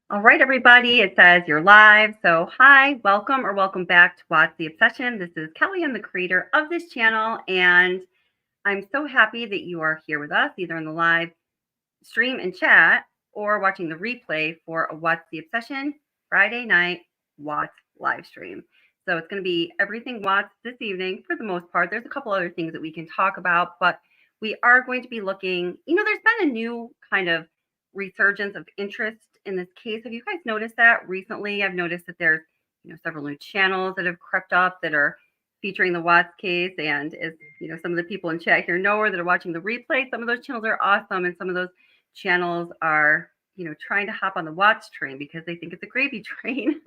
All right, everybody, it says you're live. So hi, welcome or welcome back to Watts the Obsession. This is Kelly. I'm the creator of this channel, and I'm so happy that you are here with us, either in the live stream and chat or watching the replay for a Watts the Obsession Friday night Watts live stream. So it's going to be everything Watts this evening for the most part. There's a couple other things that we can talk about, but we are going to be looking, there's been a new kind of resurgence of interest in this case. Have you guys noticed that recently? I've noticed that there's, several new channels that have crept up that are featuring the Watts case. And as some of the people in chat here know, or that are watching the replay, some of those channels are awesome. And some of those channels are, trying to hop on the Watts train because they think it's a gravy train.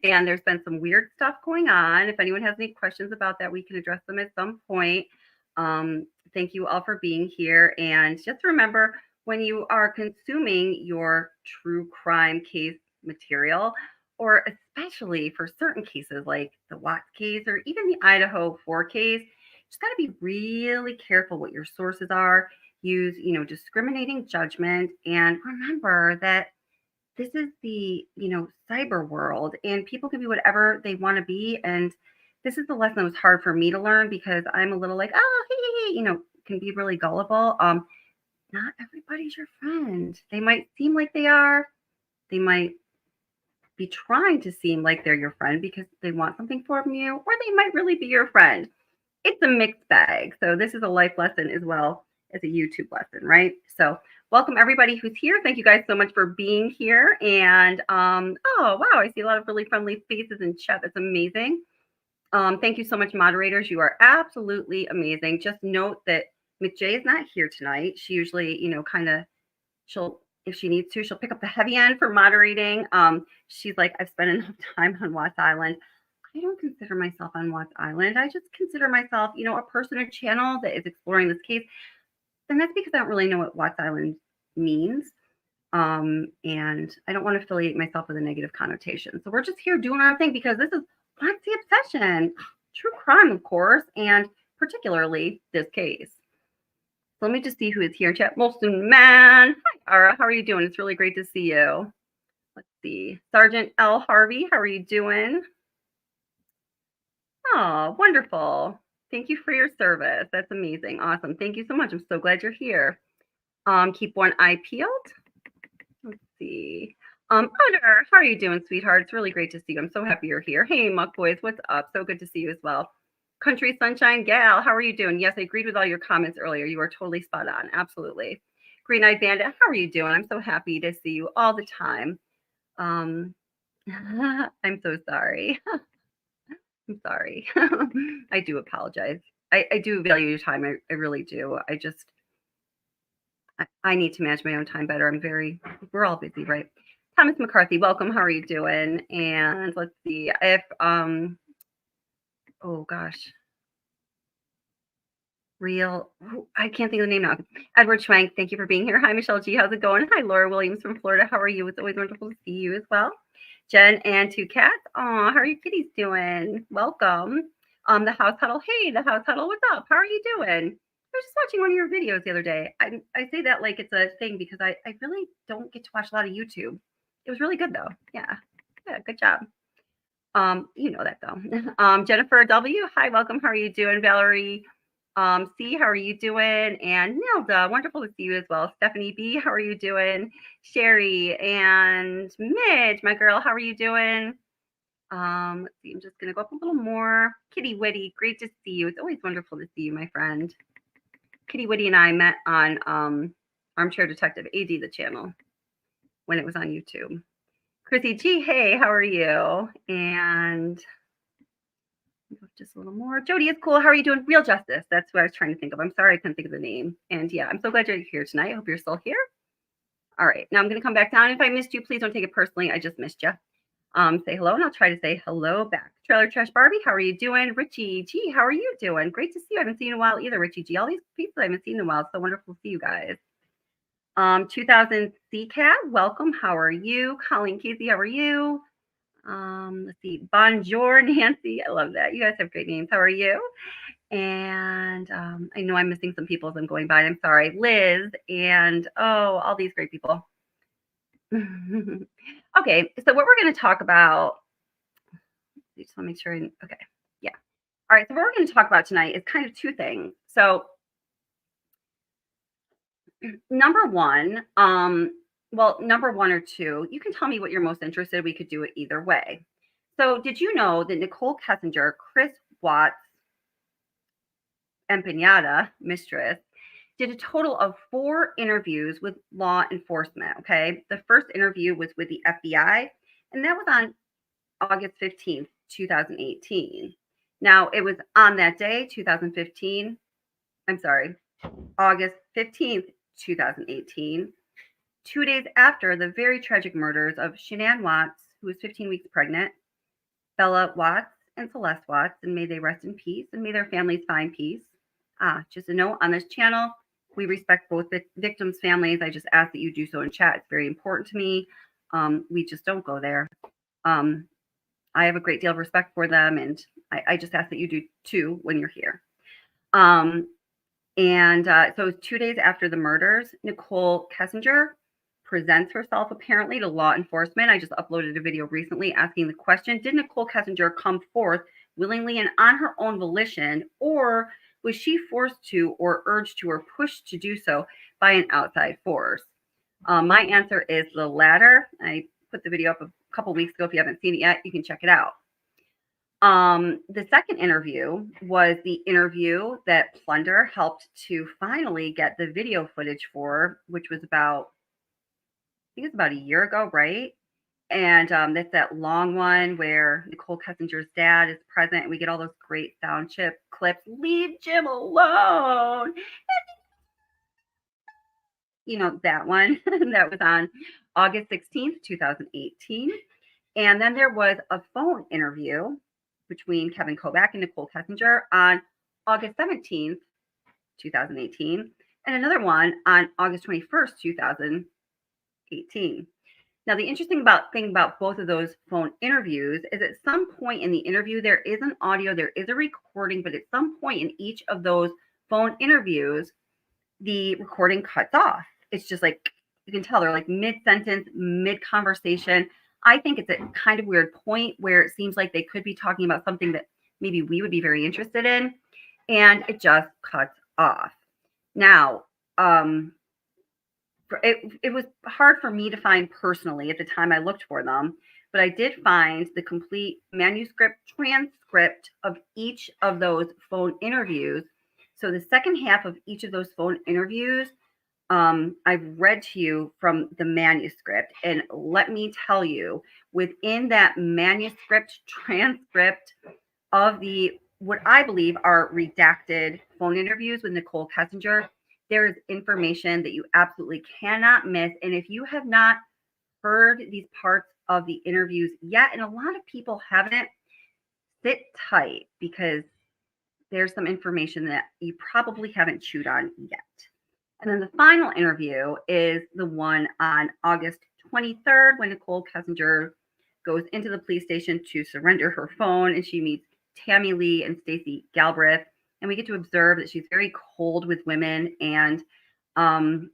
And there's been some weird stuff going on. If anyone has any questions about that, we can address them at some point. Thank you all for being here. And just remember, when you are consuming your true crime case material, or especially for certain cases like the Watts case or even the Idaho 4 case, just got to be really careful what your sources are. Use, discriminating judgment, and remember that this is the, cyber world, and people can be whatever they want to be. And this is the lesson that was hard for me to learn because I'm a little like, oh, hey, can be really gullible. Not everybody's your friend. They might seem like they are. They might be trying to seem like they're your friend because they want something from you, or they might really be your friend. It's a mixed bag. So this is a life lesson as well as a YouTube lesson, right? So welcome everybody who's here. Thank you guys so much for being here. And oh wow, I see a lot of really friendly faces in chat. That's amazing. Thank you so much, moderators. You are absolutely amazing. Just note that McJay is not here tonight. She usually, she'll, if she needs to, she'll pick up the heavy end for moderating. She's like, I've spent enough time on Watts Island. I don't consider myself on Watts Island. I just consider myself, a person or channel that is exploring this case. And that's because I don't really know what Watts Island means. And I don't want to affiliate myself with a negative connotation. So we're just here doing our thing because this is Watts the Obsession, true crime, of course, and particularly this case. So let me just see who is here in chat. Molson Man. Hi, Ara. How are you doing? It's really great to see you. Let's see. Sergeant L. Harvey, how are you doing? Oh, wonderful. Thank you for your service. That's amazing. Awesome. Thank you so much. I'm so glad you're here. Keep one eye peeled. Let's see. Otter, how are you doing, sweetheart? It's really great to see you. I'm so happy you're here. Hey, Muck Boys, what's up? So good to see you as well. Country Sunshine Gal, how are you doing? Yes, I agreed with all your comments earlier. You are totally spot on. Absolutely. Green Eyed Bandit, how are you doing? I'm so happy to see you all the time. I'm so sorry. I'm sorry. I do apologize. I do value your time. I really do. I need to manage my own time better. We're all busy, right? Thomas McCarthy, welcome. How are you doing? And let's see if, oh gosh. I can't think of the name now. Edward Schwank, thank you for being here. Hi, Michelle G. How's it going? Hi, Laura Williams from Florida. How are you? It's always wonderful to see you as well. Jen and two cats. Aw, how are your kitties doing? Welcome. The House Huddle. Hey, the House Huddle. What's up? How are you doing? I was just watching one of your videos the other day. I say that like it's a thing because I really don't get to watch a lot of YouTube. It was really good though. Yeah, good job. You know that though. Jennifer W. Hi, welcome. How are you doing? Valerie C, how are you doing? And Nelda, wonderful to see you as well. Stephanie B, how are you doing? Sherry and Midge, my girl, how are you doing? Let's see, I'm just gonna go up a little more. Kitty Witty, great to see you. It's always wonderful to see you, my friend. Kitty Witty and I met on Armchair Detective AD, the channel, when it was on YouTube. Chrissy G, hey, how are you? And just a little more. Jody is cool. How are you doing? Real Justice. That's what I was trying to think of. I'm sorry I couldn't think of the name. And yeah, I'm so glad you're here tonight. I hope you're still here. All right. Now I'm going to come back down. If I missed you, please don't take it personally. I just missed you. Say hello, and I'll try to say hello back. Trailer Trash Barbie, how are you doing? Richie G, how are you doing? Great to see you. I haven't seen you in a while either, Richie G. All these people I haven't seen in a while. It's so wonderful to see you guys. 2000 CCAT, welcome. How are you? Colleen Casey, how are you? Let's see. Bonjour, Nancy. I love that. You guys have great names. How are you? And I know I'm missing some people as I'm going by. I'm sorry. Liz and all these great people. Okay, so what we're going to talk about, just want to make sure. Okay, yeah. All right, so what we're going to talk about tonight is kind of two things. So, number one, number one or two, you can tell me what you're most interested in. We could do it either way. So, did you know that Nichol Kessinger, Chris Watts, Empanada Mistress, did a total of 4 interviews with law enforcement? Okay, the first interview was with the FBI, and that was on August 15th, 2018. Now, it was on that day, 2015. I'm sorry, August 15th, 2018, 2 days after the very tragic murders of Shanann Watts, who was 15 weeks pregnant, Bella Watts, and Celeste Watts, and may they rest in peace, and may their families find peace. Just a note on this channel, we respect both victims' families. I just ask that you do so in chat. It's very important to me. We just don't go there. I have a great deal of respect for them, and I just ask that you do too when you're here. So it was 2 days after the murders. Nichol Kessinger presents herself apparently to law enforcement. I just uploaded a video recently asking the question, did Nichol Kessinger come forth willingly and on her own volition, or was she forced to or urged to or pushed to do so by an outside force? My answer is the latter. I put the video up a couple weeks ago. If you haven't seen it yet, you can check it out. The second interview was the interview that Plunder helped to finally get the video footage for, which was about, I think it's about a year ago, right? And that's that long one where Nichol Kessinger's dad is present, and we get all those great sound chip clips. Leave Jim alone. You know, that one that was on August 16th, 2018. And then there was a phone interview between Kevin Kobach and Nichol Kessinger on August 17th, 2018, and another one on August 21st, 2018. Now, the interesting thing about both of those phone interviews is at some point in the interview, there is an audio, there is a recording, but at some point in each of those phone interviews, the recording cuts off. It's just like, you can tell they're like mid-sentence, mid-conversation. I think it's a kind of weird point where it seems like they could be talking about something that maybe we would be very interested in, and it just cuts off. Now, it was hard for me to find personally at the time I looked for them, but I did find the complete manuscript transcript of each of those phone interviews. So the second half of each of those phone interviews, I've read to you from the manuscript, and let me tell you, within that manuscript transcript of what I believe are redacted phone interviews with Nichol Kessinger, there is information that you absolutely cannot miss. And if you have not heard these parts of the interviews yet, and a lot of people haven't, sit tight, because there's some information that you probably haven't chewed on yet. And then the final interview is the one on August 23rd, when Nichol Kessinger goes into the police station to surrender her phone, and she meets Tammy Lee and Stacey Galbraith. And we get to observe that she's very cold with women. And, in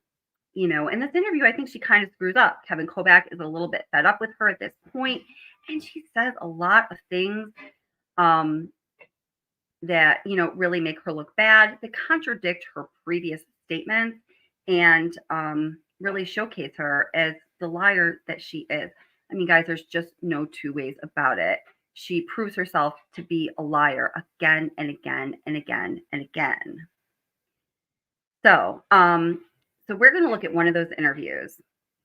this interview, I think she kind of screws up. Kevin Kobach is a little bit fed up with her at this point, and she says a lot of things that, really make her look bad, that contradict her previous statements, and really showcase her as the liar that she is. I mean, guys, there's just no two ways about it. She proves herself to be a liar again and again and again and again. So we're going to look at one of those interviews,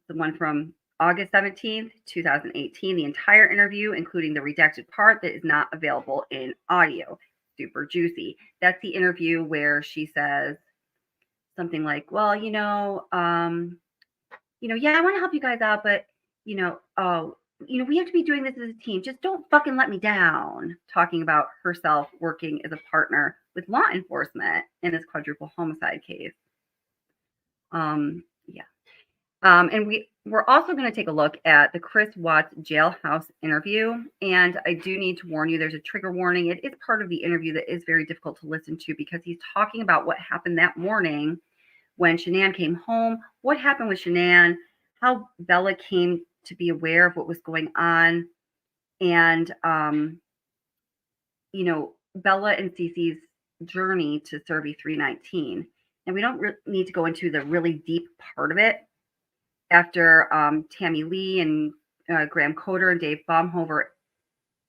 the one from August 17th, 2018, the entire interview, including the redacted part that is not available in audio. Super juicy. That's the interview where she says something like, well, yeah, I want to help you guys out, but, we have to be doing this as a team. Just don't fucking let me down. Talking about herself working as a partner with law enforcement in this quadruple homicide case. Yeah. And we're also going to take a look at the Chris Watts jailhouse interview. And I do need to warn you, there's a trigger warning. It is part of the interview that is very difficult to listen to, because he's talking about what happened that morning when Shanann came home, what happened with Shanann, how Bella came to be aware of what was going on, and Bella and Cece's journey to Survey 319. And we don't need to go into the really deep part of it. After Tammy Lee and Graham Coder and Dave Baumhover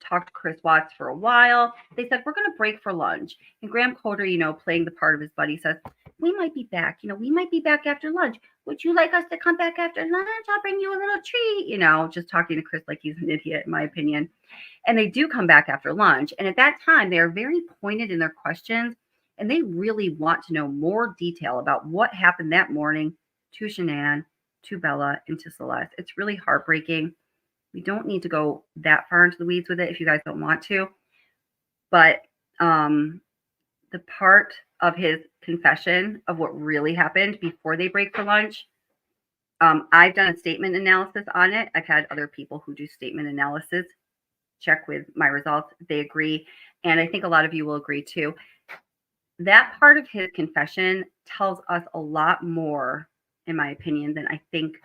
talked to Chris Watts for a while, they said, we're going to break for lunch. And Graham Coder, playing the part of his buddy, says, we might be back. We might be back after lunch. Would you like us to come back after lunch? I'll bring you a little treat. Just talking to Chris like he's an idiot, in my opinion. And they do come back after lunch. And at that time, they are very pointed in their questions. And they really want to know more detail about what happened that morning to Shanann, to Bella, and to Celeste. It's really heartbreaking. We don't need to go that far into the weeds with it if you guys don't want to. But the part of his confession of what really happened before they break for lunch, I've done a statement analysis on it. I've had other people who do statement analysis check with my results. They agree. And I think a lot of you will agree too. That part of his confession tells us a lot more, in my opinion, than I think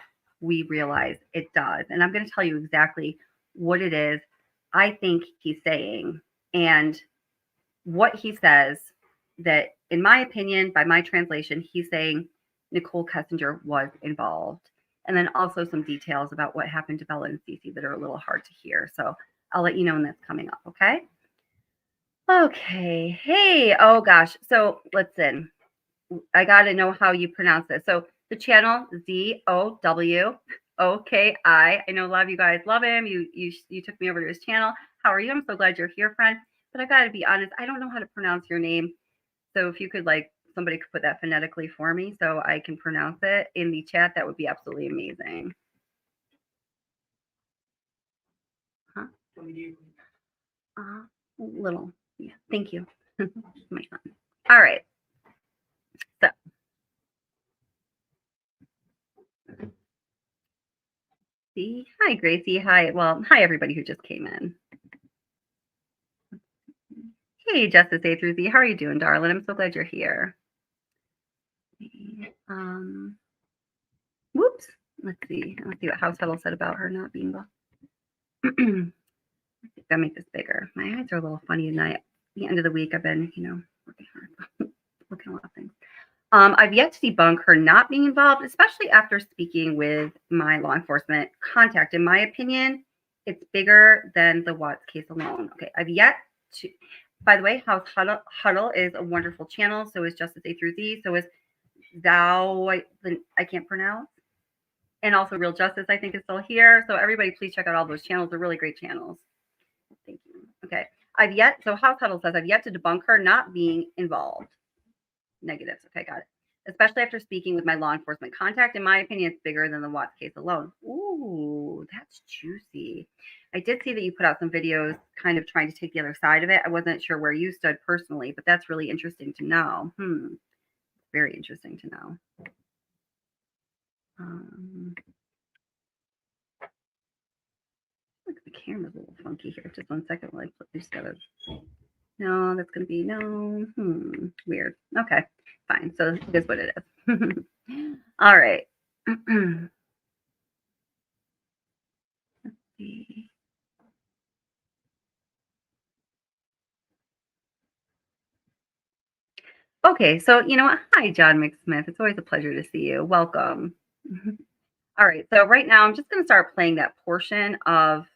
we realize it does. And I'm going to tell you exactly what it is I think he's saying and what he says that, in my opinion, by my translation, he's saying Nichol Kessinger was involved. And then also some details about what happened to Bella and Cece that are a little hard to hear. So I'll let you know when that's coming up, okay? Okay. Hey, oh gosh. So listen, I got to know how you pronounce this. So the channel, ZOWOKI. I know a lot of you guys love him. You took me over to his channel. How are you? I'm so glad you're here, friend. But I got to be honest, I don't know how to pronounce your name. So if you could, somebody could put that phonetically for me so I can pronounce it in the chat, that would be absolutely amazing. Huh? Little. Yeah. Thank you. All right. So. See? Hi, Gracie. Hi. Well, hi, everybody who just came in. Hey, Justice A through Z. How are you doing, darling? I'm so glad you're here. Whoops. Let's see what House Huddle said about her not being the. Gotta make this bigger. My eyes are a little funny tonight. At the end of the week, I've been, working hard, looking at a lot of things. I've yet to debunk her not being involved, especially after speaking with my law enforcement contact. In my opinion, it's bigger than the Watts case alone. Okay, I've yet to. By the way, House Huddle is a wonderful channel. So is Justice A through Z. So is Thou. I can't pronounce. And also Real Justice, I think, is still here. So everybody, please check out all those channels. They're really great channels. Thank you. Okay. So House Huddle says, I've yet to debunk her not being involved. Negatives. Okay, got it. Especially after speaking with my law enforcement contact. In my opinion, it's bigger than the Watts case alone. Ooh, that's juicy. I did see that you put out some videos kind of trying to take the other side of it. I wasn't sure where you stood personally, but that's really interesting to know. Very interesting to know. Look, the camera's a little funky here. Just 1 second while I put these together. No, that's going to be no. Weird. Okay, fine. So it is what it is. All right. Let's see. Okay, so you know what? Hi, John McSmith. It's always a pleasure to see you. Welcome. All right, so right now I'm just going to start playing that portion of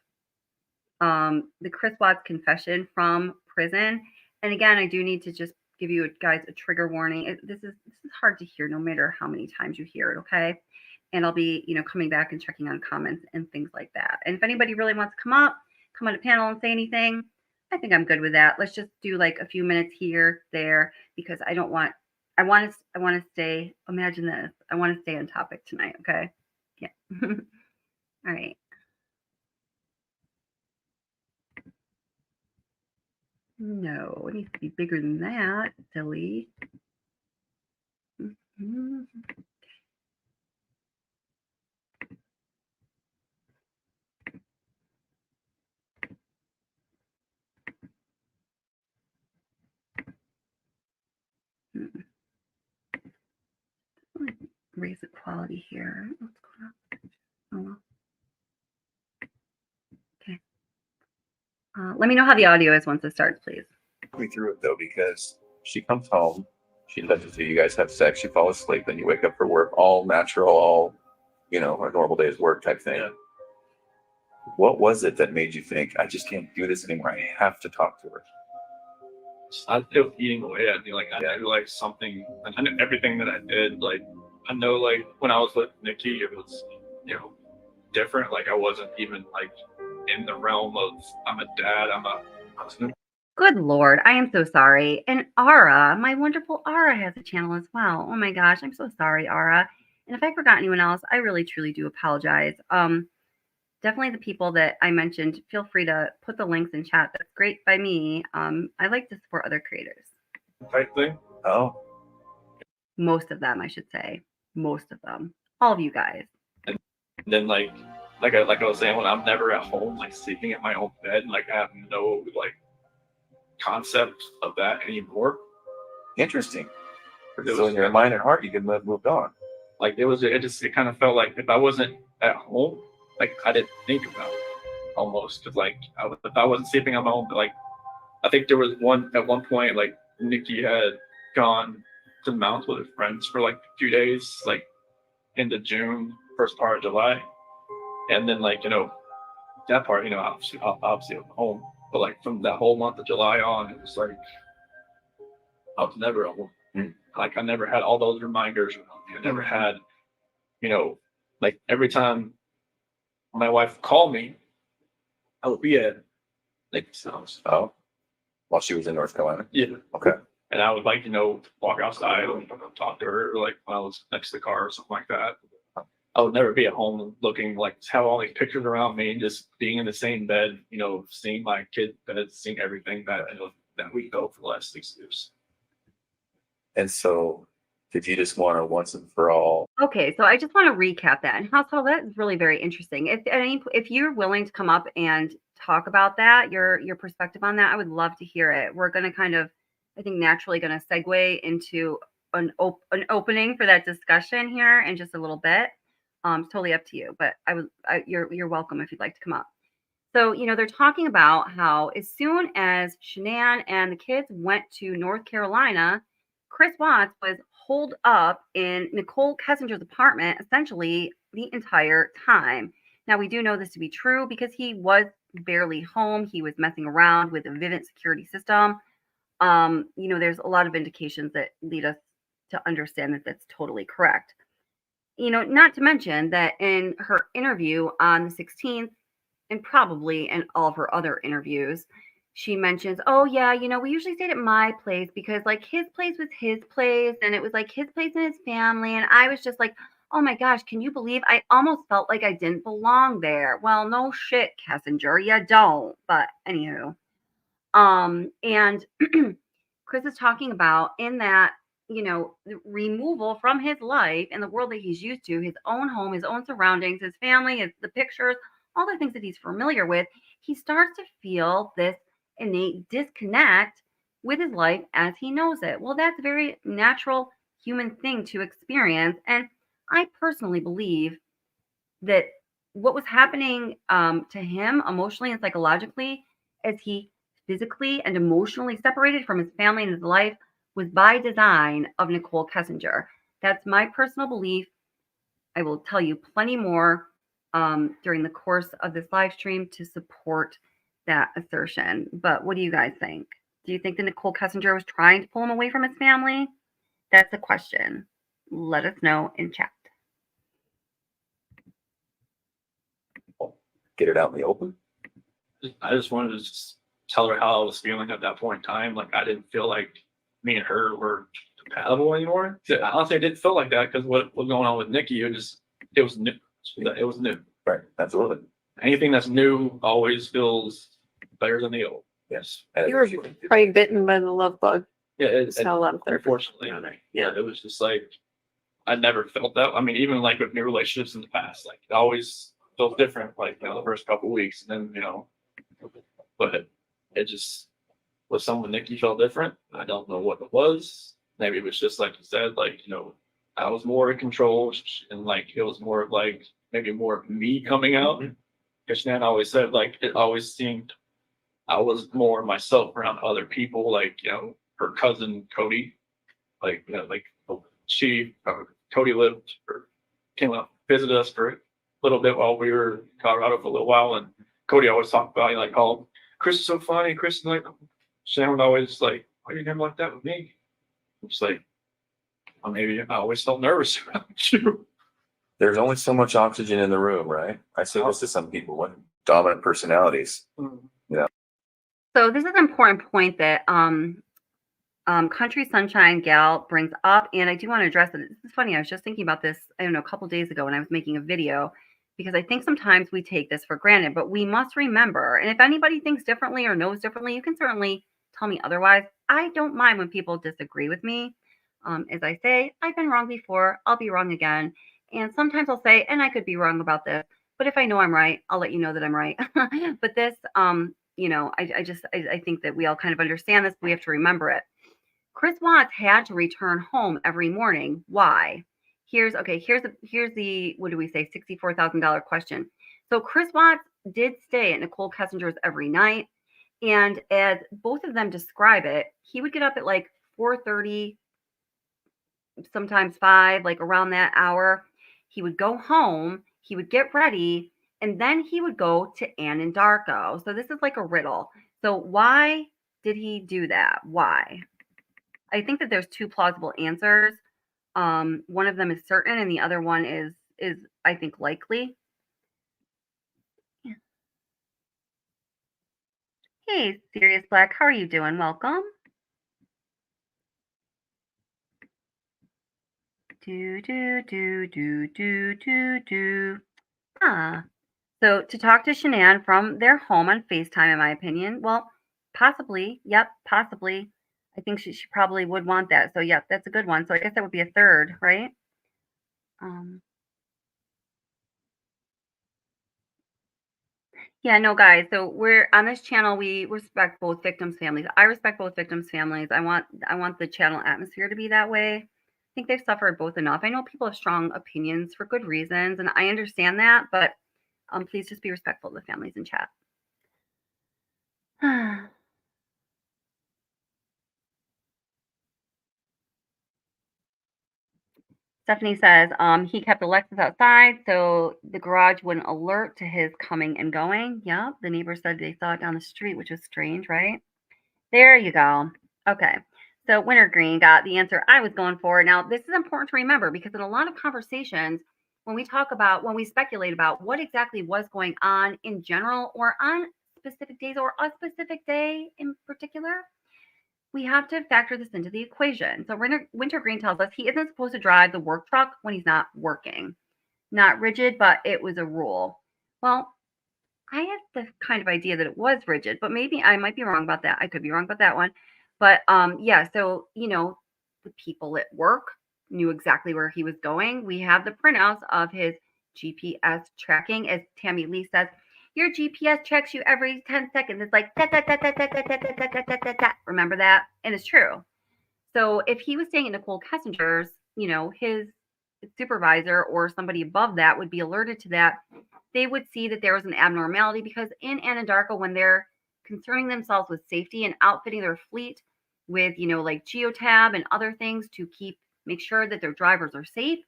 the Chris Watts confession from prison. And again, I do need to just give you guys a trigger warning. This is hard to hear no matter how many times you hear it, okay? And I'll be, coming back and checking on comments and things like that. And if anybody really wants to come on a panel and say anything, I think I'm good with that. Let's just do like a few minutes here, there, because I want to stay, imagine this. I want to stay on topic tonight, okay? Yeah. All right. No, it needs to be bigger than that, silly. Raise the quality here. What's going on? Let me know how the audio is once it starts, please. Me through it though, because she comes home, she touches you, you guys have sex, you fall asleep, then you wake up for work, all natural, all, a normal day's work type thing. Yeah. What was it that made you think, I just can't do this anymore, I have to talk to her? I feel eating away at me. Like I knew like something. I knew everything that I did. Like I know like when I was with Nikki, it was different. Like I wasn't even like in the realm of I'm a dad. I'm a husband. Good Lord, I am so sorry. And Ara, my wonderful Ara, has a channel as well. Oh my gosh, I'm so sorry, Ara. And if I forgot anyone else, I really truly do apologize. Definitely the people that I mentioned, feel free to put the links in chat. That's great by me. I like to support other creators. Type thing. Oh. Most of them, I should say. Most of them. All of you guys. And then like I was saying, when I'm never at home, like sleeping at my own bed, like I have no like concept of that anymore. Interesting. So in your mind and heart, you could have moved on. Like it kind of felt like if I wasn't at home, like I didn't think about it almost. Cause like if I wasn't sleeping on my own, like I think there was at one point, like Nikki had gone to the mountains with her friends for like a few days, like into June, first part of July. And then like, that part, obviously I'm home. But like from that whole month of July on, it was like I was never at home. Mm. Like I never had all those reminders. I never had, like every time my wife called me, I would be at Nikki's house. Oh, while she was in North Carolina? Yeah. Okay. And I would like, walk outside and talk to her, like when I was next to the car or something like that. I would never be at home looking like have all these pictures around me and just being in the same bed, seeing my kid bed, seeing everything that we go for the last 6 years. And so did you just want to once and for all? Okay, so I just want to recap that. And Household, that is really very interesting. If you're willing to come up and talk about that, your perspective on that, I would love to hear it. We're going to kind of, I think, naturally going to segue into an opening for that discussion here in just a little bit. It's totally up to you, but you're welcome if you'd like to come up. So, they're talking about how as soon as Shanann and the kids went to North Carolina, Chris Watts was holed up in Nichol Kessinger's apartment essentially the entire time. Now, we do know this to be true because he was barely home. He was messing around with the Vivint security system. There's a lot of indications that lead us to understand that that's totally correct. Not to mention that in her interview on the 16th, and probably in all of her other interviews, she mentions, oh yeah, we usually stayed at my place because like his place was his place and it was like his place and his family. And I was just like, oh my gosh, can you believe I almost felt like I didn't belong there? Well, no shit, Kessinger, you don't. But anywho, and Chris is talking about in that, the removal from his life and the world that he's used to, his own home, his own surroundings, his family, the pictures, all the things that he's familiar with, he starts to feel this innate disconnect with his life as he knows it. Well, that's a very natural human thing to experience. And I personally believe that what was happening to him emotionally and psychologically as he physically and emotionally separated from his family and his life was by design of Nichol Kessinger. That's my personal belief. I will tell you plenty more during the course of this live stream to support that assertion. But what do you guys think? Do you think that Nichol Kessinger was trying to pull him away from his family? That's the question. Let us know in chat. Get it out in the open? I just wanted to just tell her how I was feeling at that point in time. Like I didn't feel like me and her were compatible anymore. Honestly, I didn't feel like that because what was going on with Nikki, it was new. It was new. Right. Absolutely. Anything that's new always feels better than the old. Yes. You were probably bitten by the love bug. Yeah, That's how a lot of therapists. Unfortunately, yeah, it was just like I never felt that. I mean, even like with new relationships in the past, like it always felt different. Like the first couple of weeks, and then but it just with someone Nikki felt different. I don't know what it was. Maybe it was just like you said, like I was more in control, and like it was more of like maybe more of me coming out. Because Nan always said like it always seemed I was more myself around other people, like, you know, her cousin Cody, like, you know, like she, Cody lived or came up, visit us for a little bit while we were in Colorado for a little while. And Cody always talked about, like, oh, Chris is so funny. Chris is like, Shannon would always like, why are you never like that with me? It's like, well, maybe I always felt nervous around you. There's only so much oxygen in the room, right? I say this to some people, what dominant personalities. So this is an important point that Country Sunshine Gal brings up, and I do want to address it. This is funny. I was just thinking about this, I don't know, a couple days ago when I was making a video, because I think sometimes we take this for granted, but we must remember, and if anybody thinks differently or knows differently, you can certainly tell me otherwise. I don't mind when people disagree with me. As I say, I've been wrong before. I'll be wrong again. And sometimes I'll say, and I could be wrong about this, but if I know I'm right, I'll let you know that I'm right. But this, you know, I think that we all kind of understand this. But we have to remember it. Chris Watts had to return home every morning. Why? Here's the what do we say, $64,000 question. So Chris Watts did stay at Nichol Kessinger's every night, and as both of them describe it, he would get up at like 4:30, sometimes 5, like around that hour. He would go home, he would get ready, and then he would go to Anadarko. So this is like a riddle. So why did he do that? Why? I think that there's two plausible answers. One of them is certain, and the other one is I think likely. Yeah. Hey, Sirius Black, how are you doing? Welcome. So to talk to Shanann from their home on FaceTime, in my opinion, well, possibly, yep, possibly. I think she probably would want that. So yeah, that's a good one. So I guess that would be a third, right? Yeah, no, guys. So we're on this channel. We respect both victims' families. I respect both victims' families. I want the channel atmosphere to be that way. I think they've suffered both enough. I know people have strong opinions for good reasons, and I understand that. But please just be respectful of the families in chat. Stephanie says he kept Alexis outside so the garage wouldn't alert to his coming and going. Yep, the neighbor said they saw it down the street, which was strange, right? There you go. Okay, so Wintergreen got the answer I was going for. Now, this is important to remember because in a lot of conversations, when we speculate about what exactly was going on in general or on specific days or a specific day in particular, we have to factor this into the equation. So Wintergreen tells us he isn't supposed to drive the work truck when he's not working. Not rigid, but it was a rule. Well, I had the kind of idea that it was rigid, but maybe I might be wrong about that. I could be wrong about that one. But yeah, so you know, the people at work knew exactly where he was going. We have the printouts of his GPS tracking, as Tammy Lee says. Your GPS tracks you every 10 seconds. It's like that, that, that, that, that, that, that, that, that, that, that, that. Remember that? And it's true. So if he was staying at Nichol Kessinger's, you know, his supervisor or somebody above that would be alerted to that. They would see that there was an abnormality because in Anadarko, when they're concerning themselves with safety and outfitting their fleet with, you know, like geotab and other things to make sure that their drivers are safe,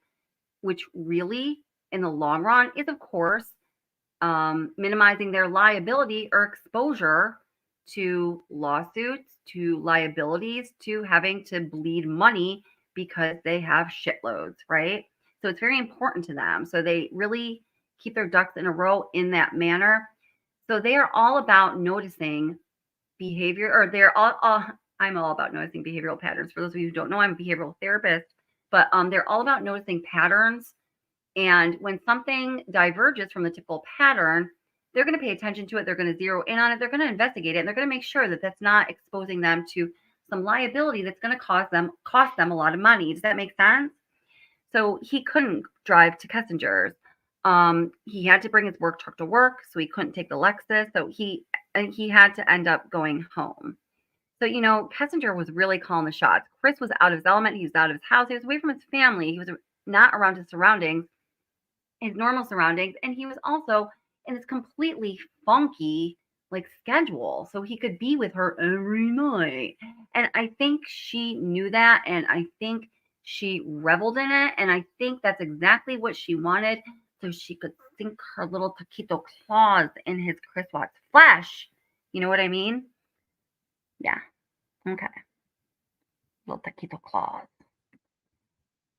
which really in the long run is, of course, minimizing their liability or exposure to lawsuits, to liabilities, to having to bleed money because they have shitloads, right? So it's very important to them. So they really keep their ducks in a row in that manner. So they are all about noticing behavior, or I'm all about noticing behavioral patterns. For those of you who don't know, I'm a behavioral therapist, but they're all about noticing patterns. And when something diverges from the typical pattern, they're going to pay attention to it. They're going to zero in on it. They're going to investigate it. And they're going to make sure that that's not exposing them to some liability that's going to cost them a lot of money. Does that make sense? So he couldn't drive to Kessinger's. He had to bring his work truck to work, so he couldn't take the Lexus. So he had to end up going home. So, you know, Kessinger was really calling the shots. Chris was out of his element. He was out of his house. He was away from his family. He was not around his surroundings, his normal surroundings. And he was also in this completely funky like schedule so he could be with her every night. And I think she knew that, and I think she reveled in it, and I think that's exactly what she wanted, so she could sink her little taquito claws in his Chris Watts flesh. You know what I mean? Yeah. Okay. Little taquito claws.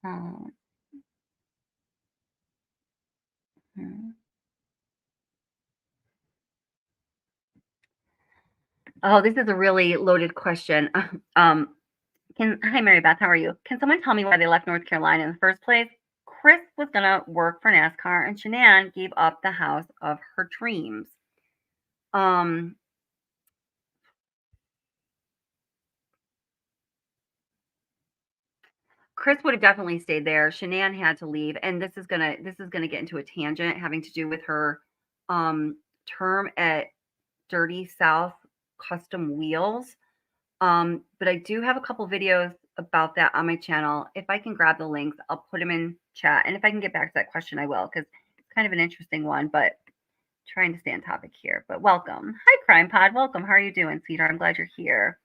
Um, hmm. Oh, this is a really loaded question. Hi, Mary Beth, how are you? Can someone tell me why they left North Carolina in the first place? Chris was gonna work for NASCAR, and Shanann gave up the house of her dreams. Chris would have definitely stayed there. Shanann had to leave, and this is gonna get into a tangent having to do with her term at Dirty South Custom Wheels. But I do have a couple videos about that on my channel. If I can grab the links, I'll put them in chat. And if I can get back to that question, I will, because it's kind of an interesting one, but trying to stay on topic here. But welcome. Hi, Crime Pod. Welcome. How are you doing, sweetheart? I'm glad you're here.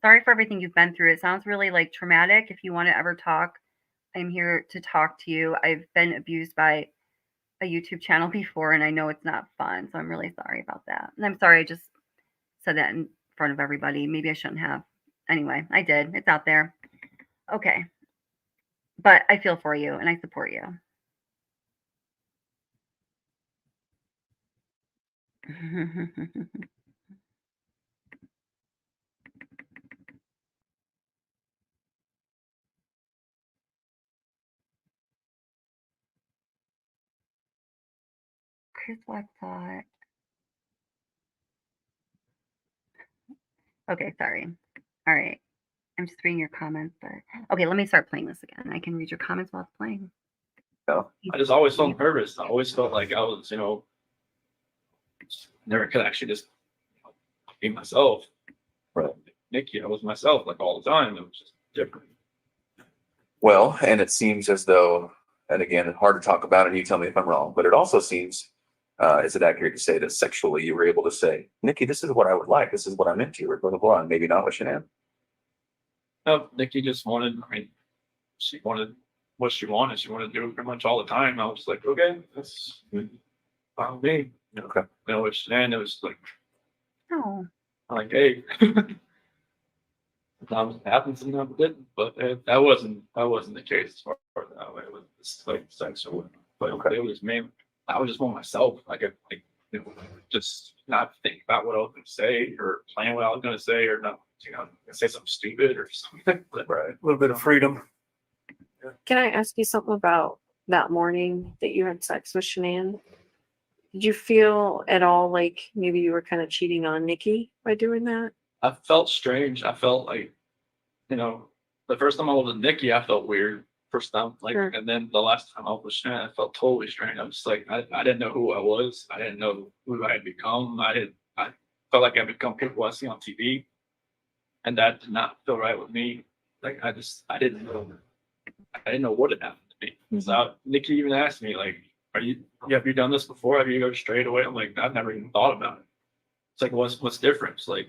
Sorry for everything you've been through. It sounds really like traumatic. If you want to ever talk, I'm here to talk to you. I've been abused by a YouTube channel before, and I know it's not fun. So I'm really sorry about that. And I'm sorry I just said that in front of everybody. Maybe I shouldn't have. Anyway, I did. It's out there. Okay. But I feel for you and I support you. Chris Watts thought. Okay, sorry. All right. I'm just reading your comments, but okay, let me start playing this again. I can read your comments while it's playing. No. I just always felt nervous. I always felt like I was, never could actually just be myself. Right. Nikki, I was myself like all the time. It was just different. Well, and it seems as though, and again, it's hard to talk about, and you tell me if I'm wrong, but it also seems, is it accurate to say that sexually you were able to say, Nikki, this is what I would like, this is what I'm into, or blah, blah, blah, and maybe not with Shanann? No, Nikki just wanted, she wanted what she wanted. She wanted to do it pretty much all the time. I was like, okay, that's fine with me. Okay. With Shanann, it was like, Oh. I'm like, hey. Sometimes it happens, sometimes it didn't, but that wasn't the case as far as that way. It was just like sexual, but Okay. it was mainly I was just more myself. Just not think about what I was going to say or plan what I was going to say or not, say something stupid or something. But, Right. A little bit of freedom. Can I ask you something about that morning that you had sex with Shanann? Did you feel at all like maybe you were kind of cheating on Nikki by doing that? I felt strange. I felt like, the first time I was with Nikki, I felt weird. First time, Sure. and then the last time I was with Shannon, I felt totally strange. I was just like, I didn't know who I was. I didn't know who I had become. I felt like I become people I see on TV, and that did not feel right with me. Like I didn't know what had happened to me. So Nikki even asked me, like, have you done this before? Have you go straight away? I'm like, I've never even thought about it. It's like, what's different? It's like,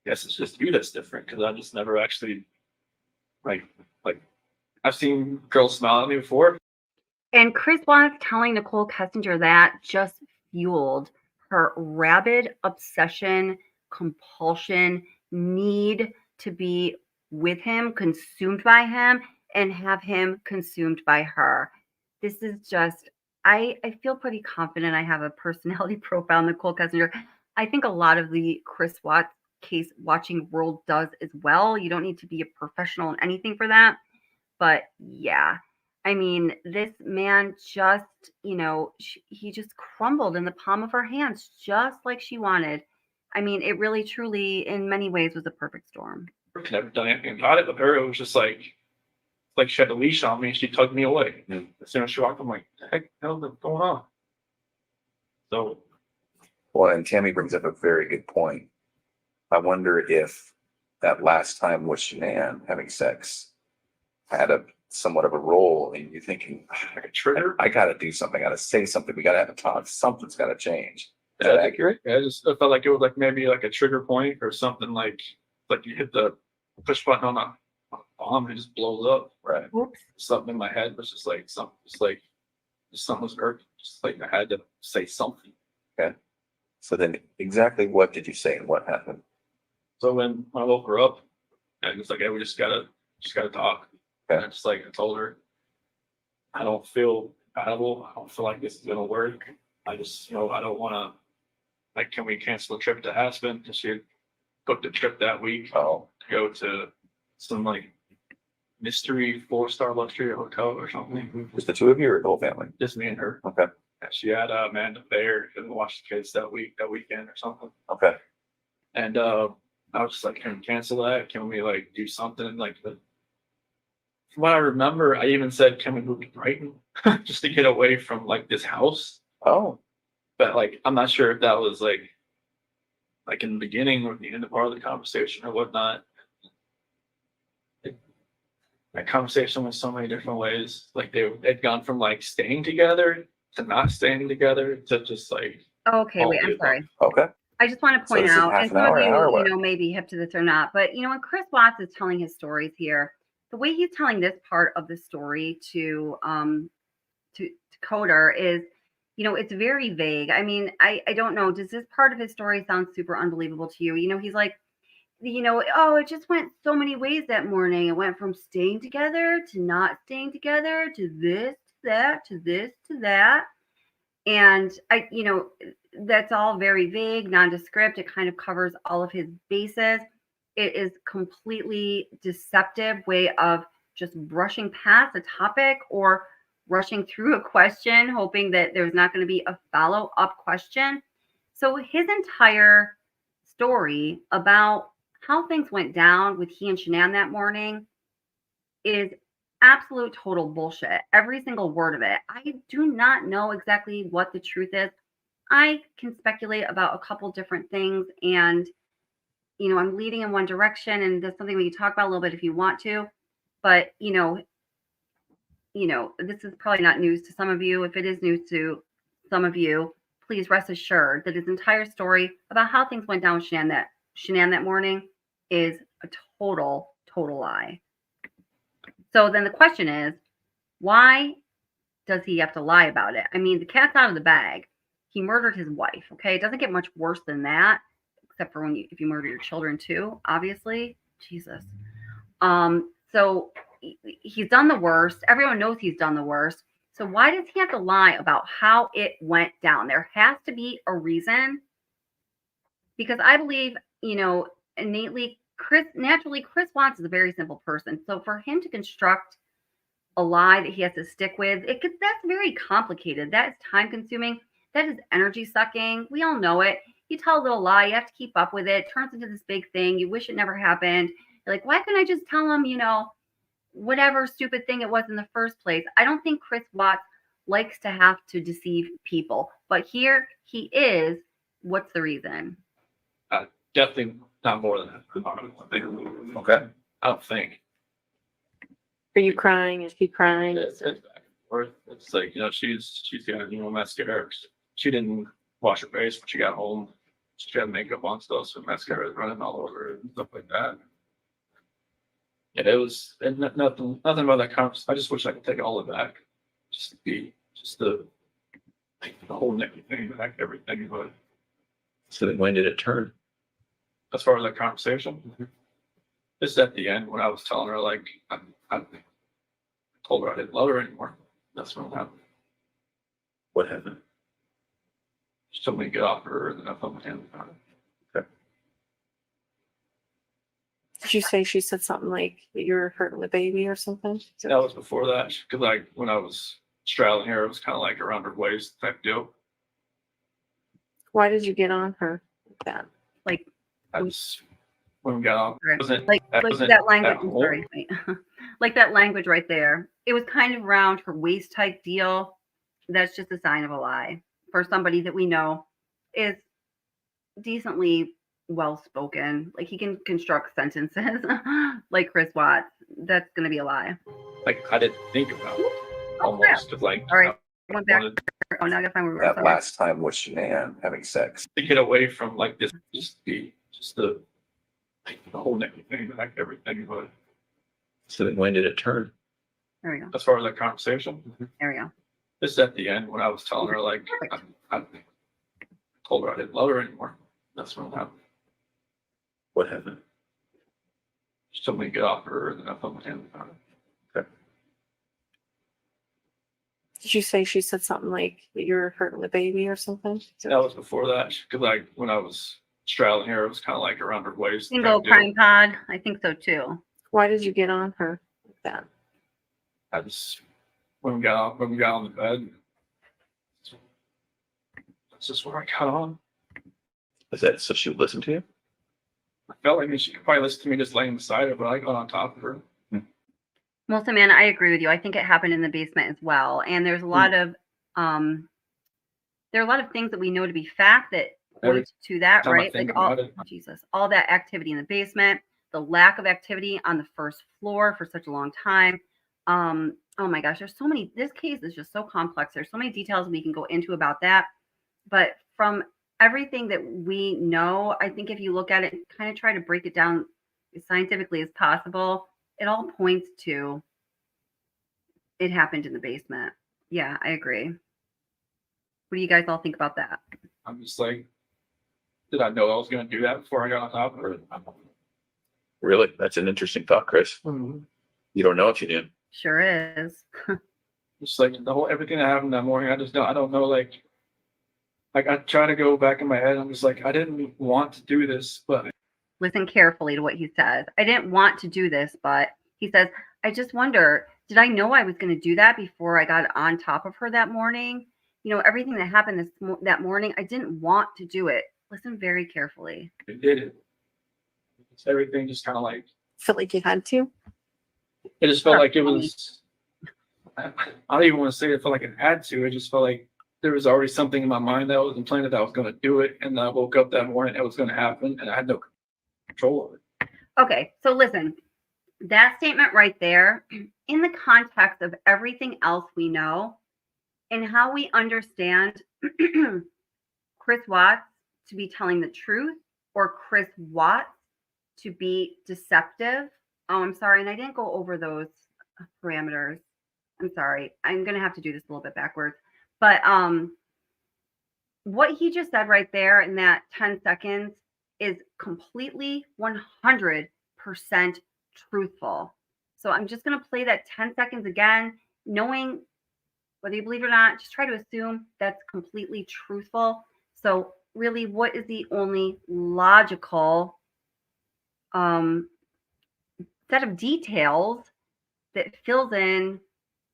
guess it's just you that's different because I just never actually like I've seen girls smile at me before. And Chris Watts telling Nichol Kessinger that just fueled her rabid obsession, compulsion, need to be with him, consumed by him, and have him consumed by her. This is just, I feel pretty confident I have a personality profile, Nichol Kessinger. I think a lot of the Chris Watts case watching world does as well. You don't need to be a professional in anything for that. But yeah, I mean, this man just, he just crumbled in the palm of her hands, just like she wanted. I mean, it really, truly, in many ways, was a perfect storm. I've never done anything about it with her. It was just like she had a leash on me and she tugged me away. And as soon as she walked, I'm like, the heck hell is going on? So, Well, and Tammy brings up a very good point. I wonder if that last time with Shanann having sex had a somewhat of a role in you thinking, like a trigger. I got to do something. I got to say something. We got to have a talk. Something's got to change. Is that accurate? Yeah, I felt like it was like maybe like a trigger point or something like you hit the push button on a bomb and it just blows up. Right. Something in my head was just like something, something was irking. Just like I had to say something. Okay. So then, exactly what did you say and what happened? So when I woke her up, I was like, "Hey, we just gotta talk." Okay. And I just like I told her, I don't feel compatible. I don't feel like this is gonna work. I just, I don't want to. Like, can we cancel the trip to Aspen? Because she had booked a trip that week Oh, to go to some like mystery 4-star luxury hotel or something. just the two of you or the whole family? Just me and her. Okay. And she had Amanda Fair and watch the kids that weekend or something. Okay. And I was just like, can we cancel that? Can we like do something? Like, from what I remember, I even said, can we move to Brighton just to get away from like this house? Oh, But like, I'm not sure if that was like in the beginning or the end of part of the conversation or whatnot. That conversation went so many different ways. Like they'd gone from like staying together to not staying together to just like. Okay, wait, I'm sorry. okay. I just want to So point this is out, half and an some hour, of an hour, you, what? may be hip to this or not, but when Chris Watts is telling his stories here, the way he's telling this part of the story to Coder is, it's very vague. I mean, I don't know. Does this part of his story sound super unbelievable to you? He's like, oh, it just went so many ways that morning. It went from staying together to not staying together to this, to that, to this, to that. And that's all very vague, nondescript. It kind of covers all of his bases. It is completely deceptive way of just brushing past a topic or rushing through a question, hoping that there's not going to be a follow-up question. So his entire story about how things went down with he and Shanann that morning is absolute total bullshit. Every single word of it. I do not know exactly what the truth is. I can speculate about a couple different things, and I'm leading in one direction, and that's something we can talk about a little bit if you want to. But this is probably not news to some of you. If it is news to some of you, please rest assured that his entire story about how things went down with Shanann that morning is a total lie. So then the question is, why does he have to lie about it? I mean, the cat's out of the bag. He murdered his wife. Okay, it doesn't get much worse than that, except for if you murder your children too. Obviously, Jesus. So he's done the worst. Everyone knows he's done the worst. So why does he have to lie about how it went down? There has to be a reason, because I believe, innately, Chris Watts is a very simple person. So for him to construct a lie that he has to stick with, that's very complicated. That is time consuming. That is energy sucking. We all know it. You tell a little lie, you have to keep up with it. It turns into this big thing. You wish it never happened. You're like, why couldn't I just tell him, whatever stupid thing it was in the first place? I don't think Chris Watts likes to have to deceive people, but here he is. What's the reason? Definitely not more than that. Okay. I don't think. Are you crying? Is he crying? It's back and forth. It's like, she's got, mascara. She didn't wash her face when she got home. She had makeup on still, so mascara is running all over her and stuff like that. Yeah, it was nothing about that conference. I just wish I could take all of that. Just the whole Nicky thing back, everything. But So then when did it turn? as far as that conversation, it's at the end when I was telling her, like, I told her I didn't love her anymore. That's when it happened. What happened? She told me to get off her, and then I felt my hand about it. Did you say she said something like that you were hurting the baby or something? That was before that, because like when I was straddling her, it was kind of like around her waist type deal. Why did you get on her like that? Like, I just when we got off, like that language. I'm sorry, like that language right there. It was kind of around her waist type deal. That's just a sign of a lie for somebody that we know is decently well spoken. Like he can construct sentences like Chris Watts. That's going to be a lie. Like I didn't think about it. Oh, Almost like all right. went back. wanted Oh, now I gotta find where we were. That Sorry. last time with Shanann having sex. to get away from like this, just the whole Nicky thing, back everything. But So then when did it turn? There we go. as far as that conversation, There we go. this is at the end when I was telling her like I told her I didn't love her anymore. That's when it happened. What happened? She told me to get off her, and then I put my hand on it. Did you say she said something like that you were hurting the baby or something? That was before that. Cause like when I was straddling her, it was kind of like around her waist. Single type deal. crime pod. I think so too. Why did you get on her like that? I just when we got on the bed, that's just where I got on. Is that so she would listen to you? I felt like she could probably listen to me just laying beside her, but I got on top of her. Well, Samantha, I agree with you. I think it happened in the basement as well. And there's a lot of there are a lot of things that we know to be fact that Every point to that, time I right? think Like all about it. Jesus, all that activity in the basement, the lack of activity on the first floor for such a long time. Oh my gosh, there's so many. This case is just so complex. There's so many details we can go into about that. But from everything that we know, I think if you look at it and kind of try to break it down as scientifically as possible, it all points to it happened in the basement. Yeah, I agree. What do you guys all think about that? I'm just like, did I know I was going to do that before I got on top of her? Really? That's an interesting thought, Chris. You don't know if you do. Sure is. Just like the whole everything that happened that morning, I don't know. Like I try to go back in my head. I'm just like, I didn't want to do this, but Listen carefully to what he says. I didn't want to do this, but he says, I just wonder, did I know I was going to do that before I got on top of her that morning? You know, everything that happened that morning, I didn't want to do it. Listen very carefully. I did it. It's everything just kind of like, Felt like you had to? it just felt like it was, I don't even want to say it felt like it had to. It just felt like there was already something in my mind that was implanted that I was going to do it. And then I woke up that morning, it was going to happen, and I had no control of it. Okay, so listen, that statement right there, in the context of everything else we know and how we understand Chris Watts to be telling the truth or Chris Watts to be deceptive. Oh, I'm sorry. And I didn't go over those parameters. I'm sorry. I'm going to have to do this a little bit backwards. But what he just said right there in that 10 seconds is completely 100% truthful. So I'm just going to play that 10 seconds again, knowing whether you believe it or not, just try to assume that's completely truthful. So really, what is the only logical set of details that fills in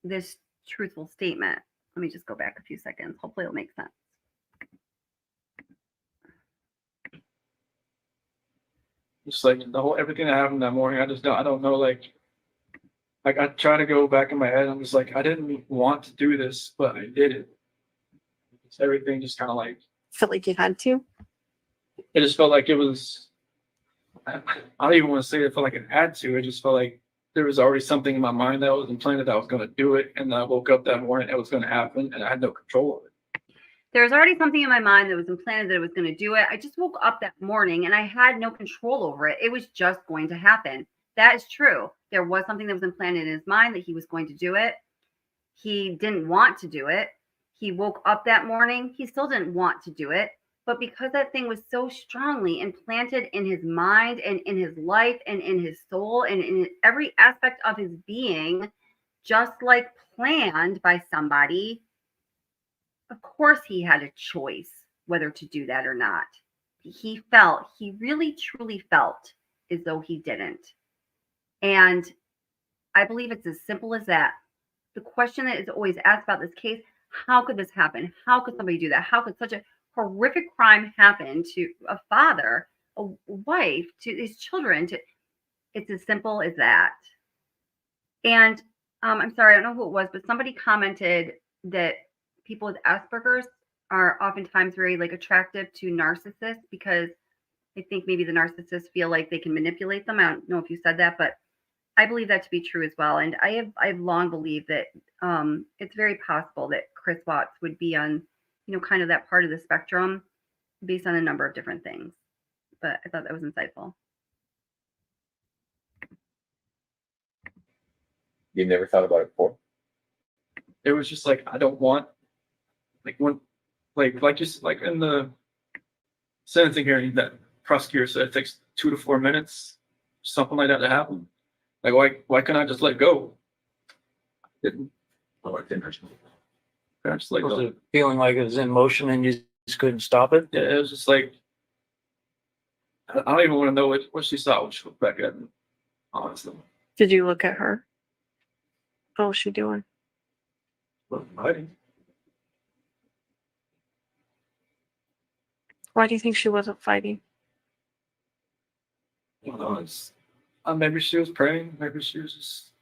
this truthful statement? Let me just go back a few seconds. Hopefully it'll make sense. Just like the whole everything that happened that morning, I don't know. Like I try to go back in my head. I'm just like, I didn't want to do this, but I did it. It's everything just kind of like, Felt like you had to? it just felt like it was, I don't even want to say it felt like it had to. It just felt like there was already something in my mind that was implanted that I was going to do it. And then I woke up that morning, it was going to happen, and I had no control of it. There's already something in my mind that was implanted that it was going to do it. I just woke up that morning and I had no control over it. It was just going to happen. That is true. There was something that was implanted in his mind that he was going to do it. He didn't want to do it. He woke up that morning. He still didn't want to do it. But because that thing was so strongly implanted in his mind and in his life and in his soul and in every aspect of his being, just like planned by somebody, of course he had a choice whether to do that or not. He really truly felt as though he didn't. And I believe it's as simple as that. The question that is always asked about this case, how could this happen? How could somebody do that? How could such a horrific crime happen to a father, a wife, to his children? It's as simple as that. And I'm sorry, I don't know who it was, but somebody commented that people with Asperger's are oftentimes very attractive to narcissists because I think maybe the narcissists feel like they can manipulate them. I don't know if you said that, but I believe that to be true as well. And I have long believed that it's very possible that Chris Watts would be on, kind of that part of the spectrum based on a number of different things. But I thought that was insightful. You never thought about it before? It was just like, I don't want, like when, like just like in the sentencing hearing, that prosecutor said it takes 2 to 4 minutes, something like that to happen. Like, why can't I just let go? Didn't. Oh, it's interesting. I just let Was go. it feeling like it was in motion and you just couldn't stop it? Yeah, it was just like, I don't even want to know what she saw when she looked back at me, honestly. Did you look at her? What was she doing? Fighting. Why do you think she wasn't fighting? I don't know, maybe she was praying, maybe she was just.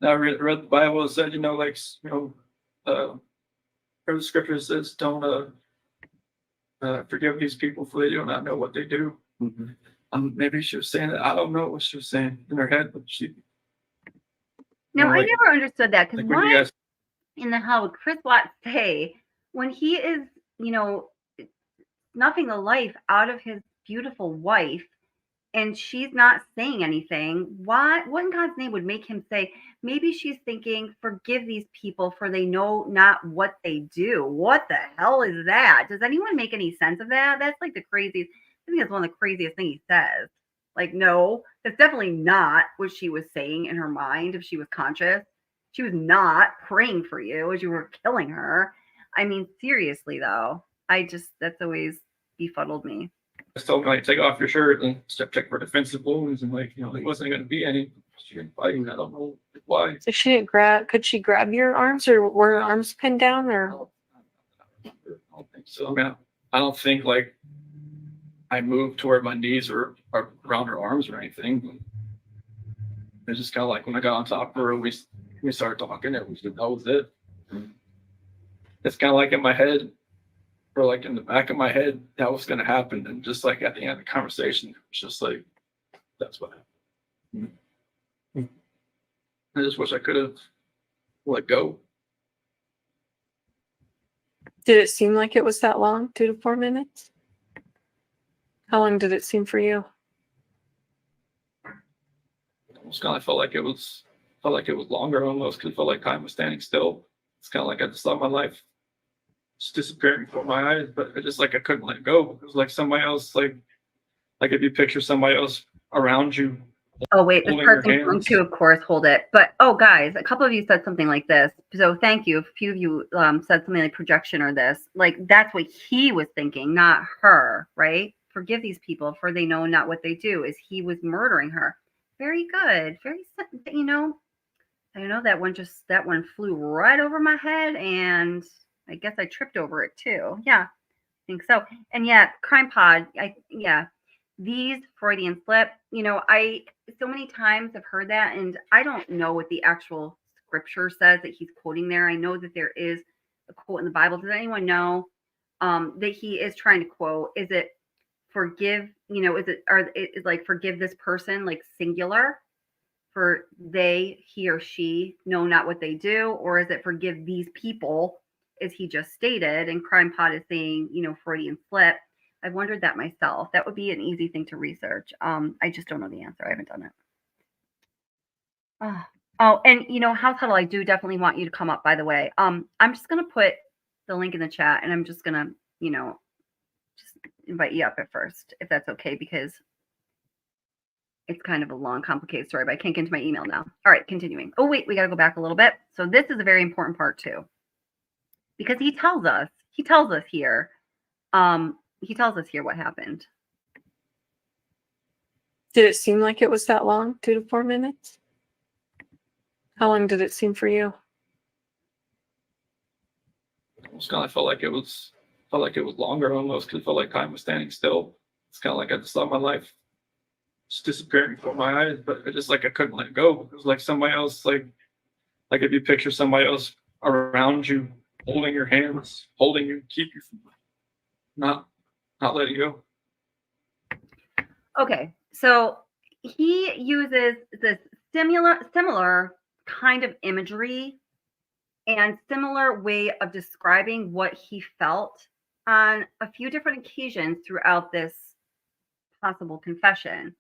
I read the Bible. It said, the scripture says, don't forgive these people for they do not know what they do. Maybe she was saying that. I don't know what she was saying in her head, but she. Now, Well, I like- never understood that, because Like when you why guys, in the hell would Chris Watts say, when he is, snuffing the life out of his beautiful wife, and she's not saying anything, what in God's name would make him say, maybe she's thinking, forgive these people for they know not what they do? What the hell is that? Does anyone make any sense of that? That's like the craziest. I think that's one of the craziest things he says. Like, no, that's definitely not what she was saying in her mind. If she was conscious, she was not praying for you as you were killing her. I mean, seriously though, that's always befuddled me. told me, like, take off your shirt and check for defensive wounds, and there wasn't going to be any. She didn't fighting. I don't know why. So she didn't could she grab your arms, or were her arms pinned down, or? I don't think so. I mean, I don't think like I moved toward my knees or around her arms or anything. It's just kind of like when I got on top of her, we started talking. That was it. It's kind of like in my head, or like in the back of my head, that was going to happen. And just like at the end of the conversation, it was just like, that's what happened. I just wish I could have let go. Did it seem like it was that long, 2 to 4 minutes? How long did it seem for you? It almost kind of felt like it was longer almost, because it felt like time was standing still. It's kind of like I just saw my life just disappearing before my eyes, but it just like I couldn't let go. It was like somebody else, like if you picture somebody else around you. Oh, wait, this Holding your person's going hands. to, of course, hold it. But, oh, guys, a couple of you said something like this. So thank you. A few of you said something like projection or this. Like, that's what he was thinking, not her, right? Forgive these people, for they know not what they do, is he was murdering her. Very good. Very, I don't know, that one flew right over my head, and I guess I tripped over it too. Yeah, I think so. And yeah, Crime Pod, these Freudian slip, I so many times have heard that, and I don't know what the actual scripture says that he's quoting there. I know that there is a quote in the Bible. Does anyone know that he is trying to quote? Is it forgive, is like forgive this person, like singular, for he or she know not what they do? Or is it forgive these people, as he just stated? And Crime Pod is saying, Freudian slip. I've wondered that myself. That would be an easy thing to research. I just don't know the answer. I haven't done it. Oh, and House Huddle, I do definitely want you to come up, by the way. I'm just gonna put the link in the chat, and I'm just gonna, just invite you up at first, if that's okay, because it's kind of a long, complicated story, but I can't get into my email now. All right, continuing. Oh, wait, we got to go back a little bit. So this is a very important part too, because he tells us here what happened. Did it seem like it was that long, 2 to 4 minutes? How long did it seem for you? It almost kind of felt like it was longer almost, because it felt like time was standing still. It's kind of like I just saw my life just disappearing before my eyes, but it just like I couldn't let go. It was like somebody else, like if you picture somebody else around you, holding your hands, holding you, keep you from not letting go. Okay, so he uses this similar kind of imagery and similar way of describing what he felt on a few different occasions throughout this possible confession.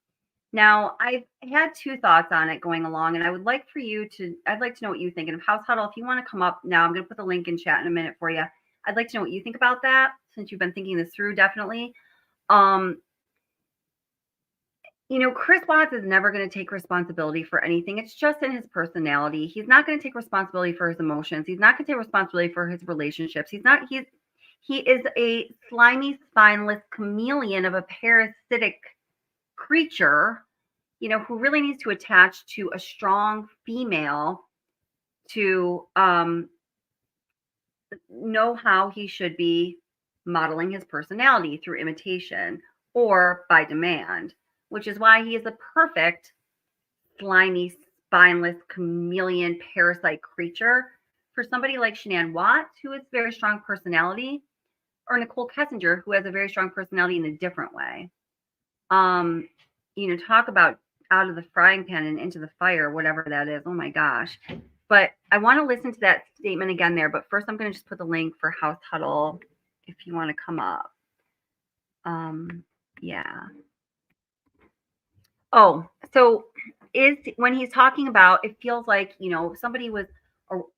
Now, I've had two thoughts on it going along, and I'd like to know what you think. And House Huddle, if you want to come up now, I'm going to put the link in chat in a minute for you. I'd like to know what you think about that, since you've been thinking this through, definitely. Chris Watts is never going to take responsibility for anything. It's just in his personality. He's not going to take responsibility for his emotions. He's not going to take responsibility for his relationships. He is a slimy, spineless chameleon of a parasitic creature, who really needs to attach to a strong female to know how he should be modeling his personality through imitation or by demand, which is why he is a perfect slimy, spineless chameleon parasite creature for somebody like Shanann Watts, who has very strong personality, or Nichol Kessinger, who has a very strong personality in a different way. Talk about out of the frying pan and into the fire, whatever that is. Oh my gosh. But I want to listen to that statement again there. But first, I'm going to just put the link for House Huddle if you want to come up. Yeah. Oh, so when he's talking about, it feels like, if somebody was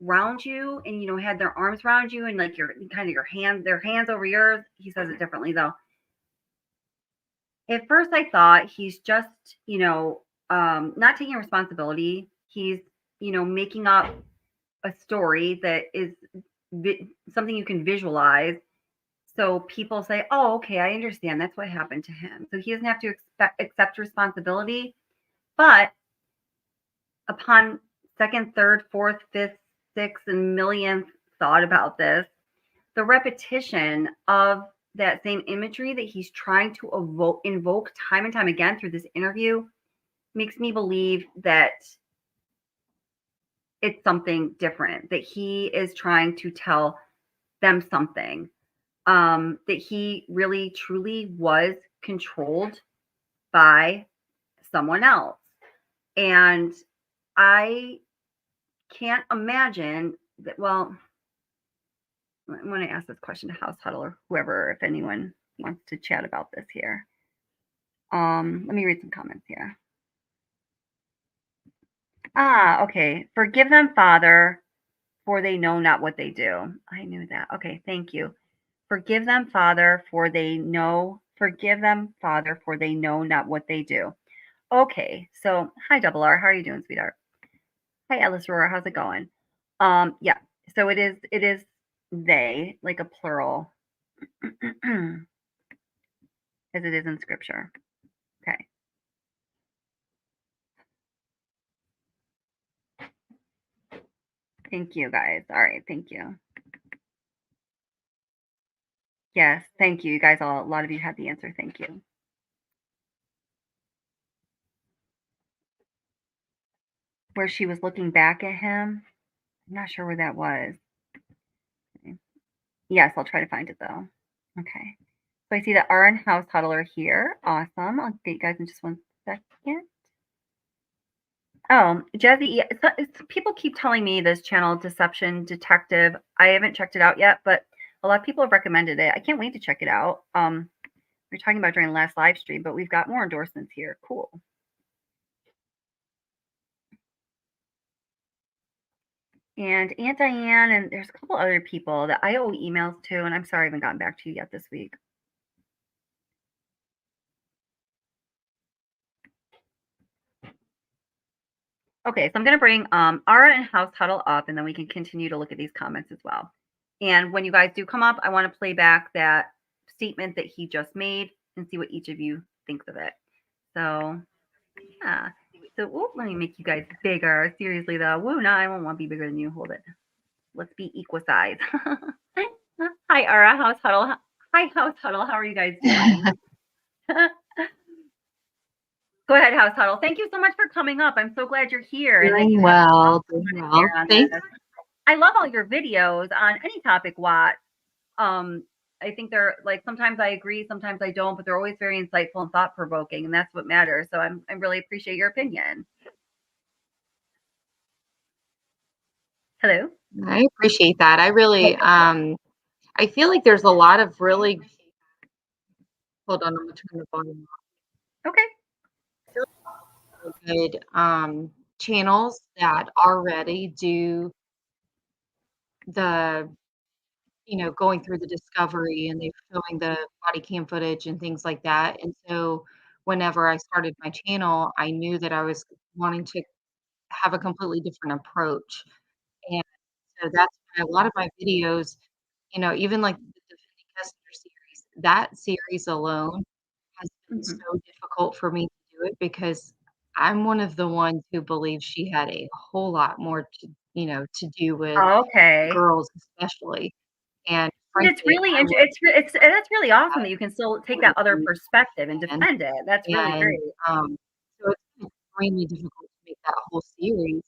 around you and, had their arms around you and like their hands over yours. He says it differently though. At first I thought he's just, not taking responsibility. He's, making up a story that is something you can visualize. So people say, oh, okay, I understand. That's what happened to him. So he doesn't have to accept responsibility. But upon second, third, fourth, fifth, sixth, and millionth thought about this, the repetition of that same imagery that he's trying to invoke time and time again through this interview makes me believe that it's something different, that he is trying to tell them something, that he really truly was controlled by someone else. And I can't imagine that. Well, I want to ask this question to House Huddle or whoever, if anyone wants to chat about this here. Let me read some comments here. Okay. Forgive them, Father, for they know not what they do. I knew that. Okay, thank you. Forgive them, Father, for they know. Forgive them, Father, for they know not what they do. Okay, so hi, Double R. How are you doing, sweetheart? Hi, Ellis Roar. How's it going? Yeah. So it is they, like a plural, as it is in Scripture. Okay. Thank you, guys. All right, thank you. Yes, thank you. You guys a lot of you had the answer. Thank you. Where she was looking back at him. I'm not sure where that was. Okay. Yes, I'll try to find it though. Okay. So I see that R and House Huddle are here. Awesome. I'll get you guys in just 1 second. Oh, Jazzy, people keep telling me this channel, Deception Detective. I haven't checked it out yet, but a lot of people have recommended it. I can't wait to check it out. We were talking about during the last live stream, but we've got more endorsements here. Cool. And Aunt Diane, and there's a couple other people that I owe emails to, and I'm sorry I haven't gotten back to you yet this week. Okay, so I'm going to bring Ara and House Huddle up, and then we can continue to look at these comments as well. And when you guys do come up, I want to play back that statement that he just made and see what each of you thinks of it. So, yeah. So, let me make you guys bigger. Seriously, though. Woo, no, I won't want to be bigger than you. Hold it. Let's be equal size. Hi, Ara. House Huddle. Hi, House Huddle. How are you guys doing? Go ahead, House Huddle. Thank you so much for coming up. I'm so glad you're here. Doing well. Thanks. I love all your videos on any topic, Watt. I think they're like, sometimes I agree, sometimes I don't, but they're always very insightful and thought provoking, and that's what matters. So I really appreciate your opinion. Hello. I appreciate that. I really, I feel like there's a lot of really, hold on, I'm gonna turn the volume Okay. off. Good channels that already do the, going through the discovery and they're showing the body cam footage and things like that. And so whenever I started my channel, I knew that I was wanting to have a completely different approach. And so that's why a lot of my videos, even like the Defending Kessinger series, that series alone has been Mhm. so difficult for me to do it because I'm one of the ones who believes she had a whole lot more to do with Okay. girls especially. And But it's frankly, really I would it's that's really awesome that you can still take that other have perspective and and defend it. That's really and, great. so it's been extremely difficult to make that whole series,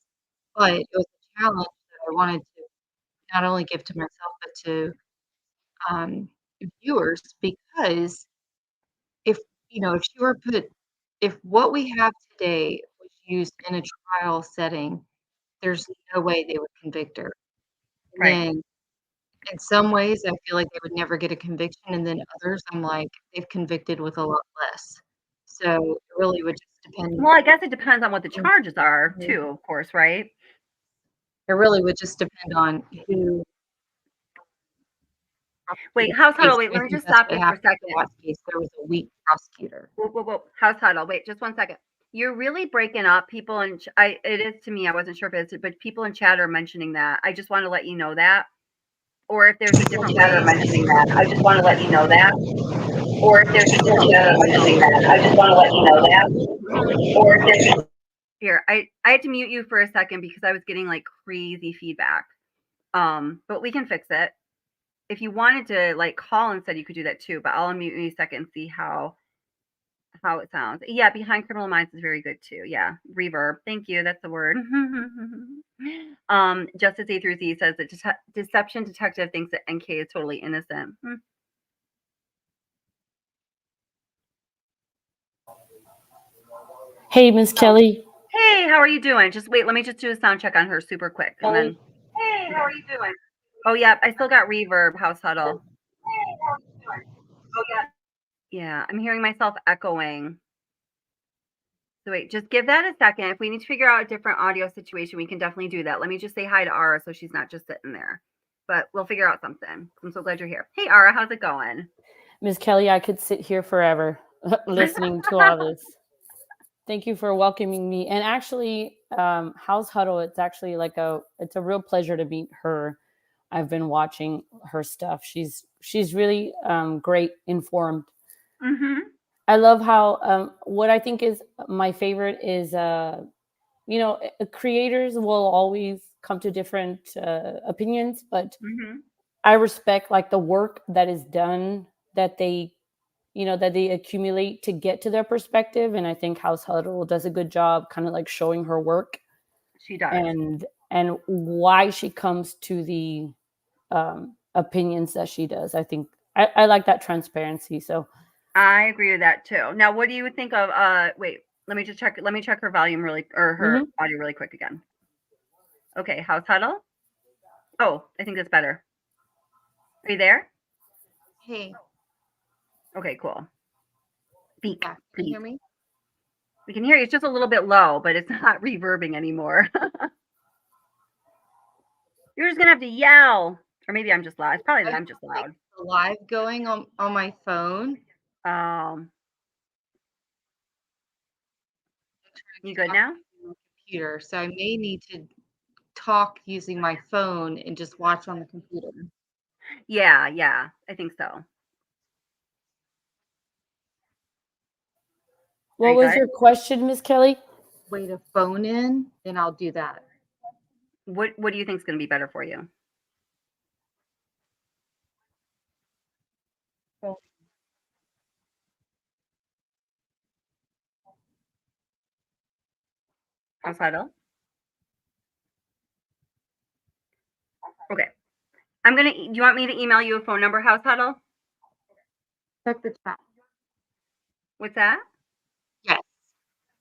but it was a challenge that I wanted to not only give to myself, but to, um, viewers because if, if she were put if what we have today was used in a trial setting, there's no way they would convict her. And Right. then in some ways, I feel like they would never get a conviction, and then others, I'm like, they've convicted with a lot less. So it really would just depend. Well, I guess it depends on what the Mhm. charges are too, of course, right? It really would just depend on who Wait, prosecuted house the case. huddle. Wait, I let me think just that's stop what you for a happened in second. Watt's case. There was a weak prosecutor. Whoa, whoa, whoa. House huddle. Wait, just 1 second. You're really breaking up. People in it is to me. I wasn't sure if it's, but people in chat are mentioning that. I just want to let you know that. Or if there's a different way. Chatter mentioning that. I just want to let you know that. Or if there's a different chatter mentioning that. I just want to let you know that. Or if there's Here, I had to mute you for a second because I was getting like crazy feedback. But we can fix it. If you wanted to like call instead, you could do that too. But I'll unmute you in a second and see how it sounds. Yeah, Behind Criminal Minds is very good too. Yeah, reverb. Thank you. That's the word. Justice A through Z says that Deception Detective thinks that NK is totally innocent. Hey, Miss Kelly. Hey, how are you doing? Just wait. Let me just do a sound check on her super quick, and then. Hey, how are you doing? Oh yeah, I still got reverb. House huddle. Hey, how are you doing? Oh yeah. Yeah, I'm hearing myself echoing. So wait, just give that a second. If we need to figure out a different audio situation, we can definitely do that. Let me just say hi to Ara so she's not just sitting there. But we'll figure out something. I'm so glad you're here. Hey Ara, how's it going? Miss Kelly, I could sit here forever listening to all this. Thank you for welcoming me. And actually, House Huddle, it's actually like it's a real pleasure to meet her. I've been watching her stuff. She's really great, informed. Mm-hmm. I love how what I think is my favorite is creators will always come to different opinions, but Mm-hmm. I respect like the work that is done that they accumulate to get to their perspective. And I think House Huddle does a good job kind of like showing her work She does. and why she comes to the opinions that she does. I think I like that transparency. So I agree with that too. Now, what do you think of wait, let me check her volume her audio really quick again. Okay, House Huddle. Oh, I think that's better. Are you there? Hey, Okay, cool. Speak, yeah, can you please. hear me? We can hear you. It's just a little bit low, but it's not reverbing anymore. You're just gonna have to yell, or maybe I'm just loud. It's probably that I'm just Like loud. the live going on my phone. You good now? My computer, so I may need to talk using my phone and just watch on the computer. Yeah, I think so. what was your question, Miss Kelly? Way to phone in, then I'll do that. What do you think is going to be better for you? House Huddle? Okay. Do you want me to email you a phone number, House Huddle? Check the chat. What's that? Yes.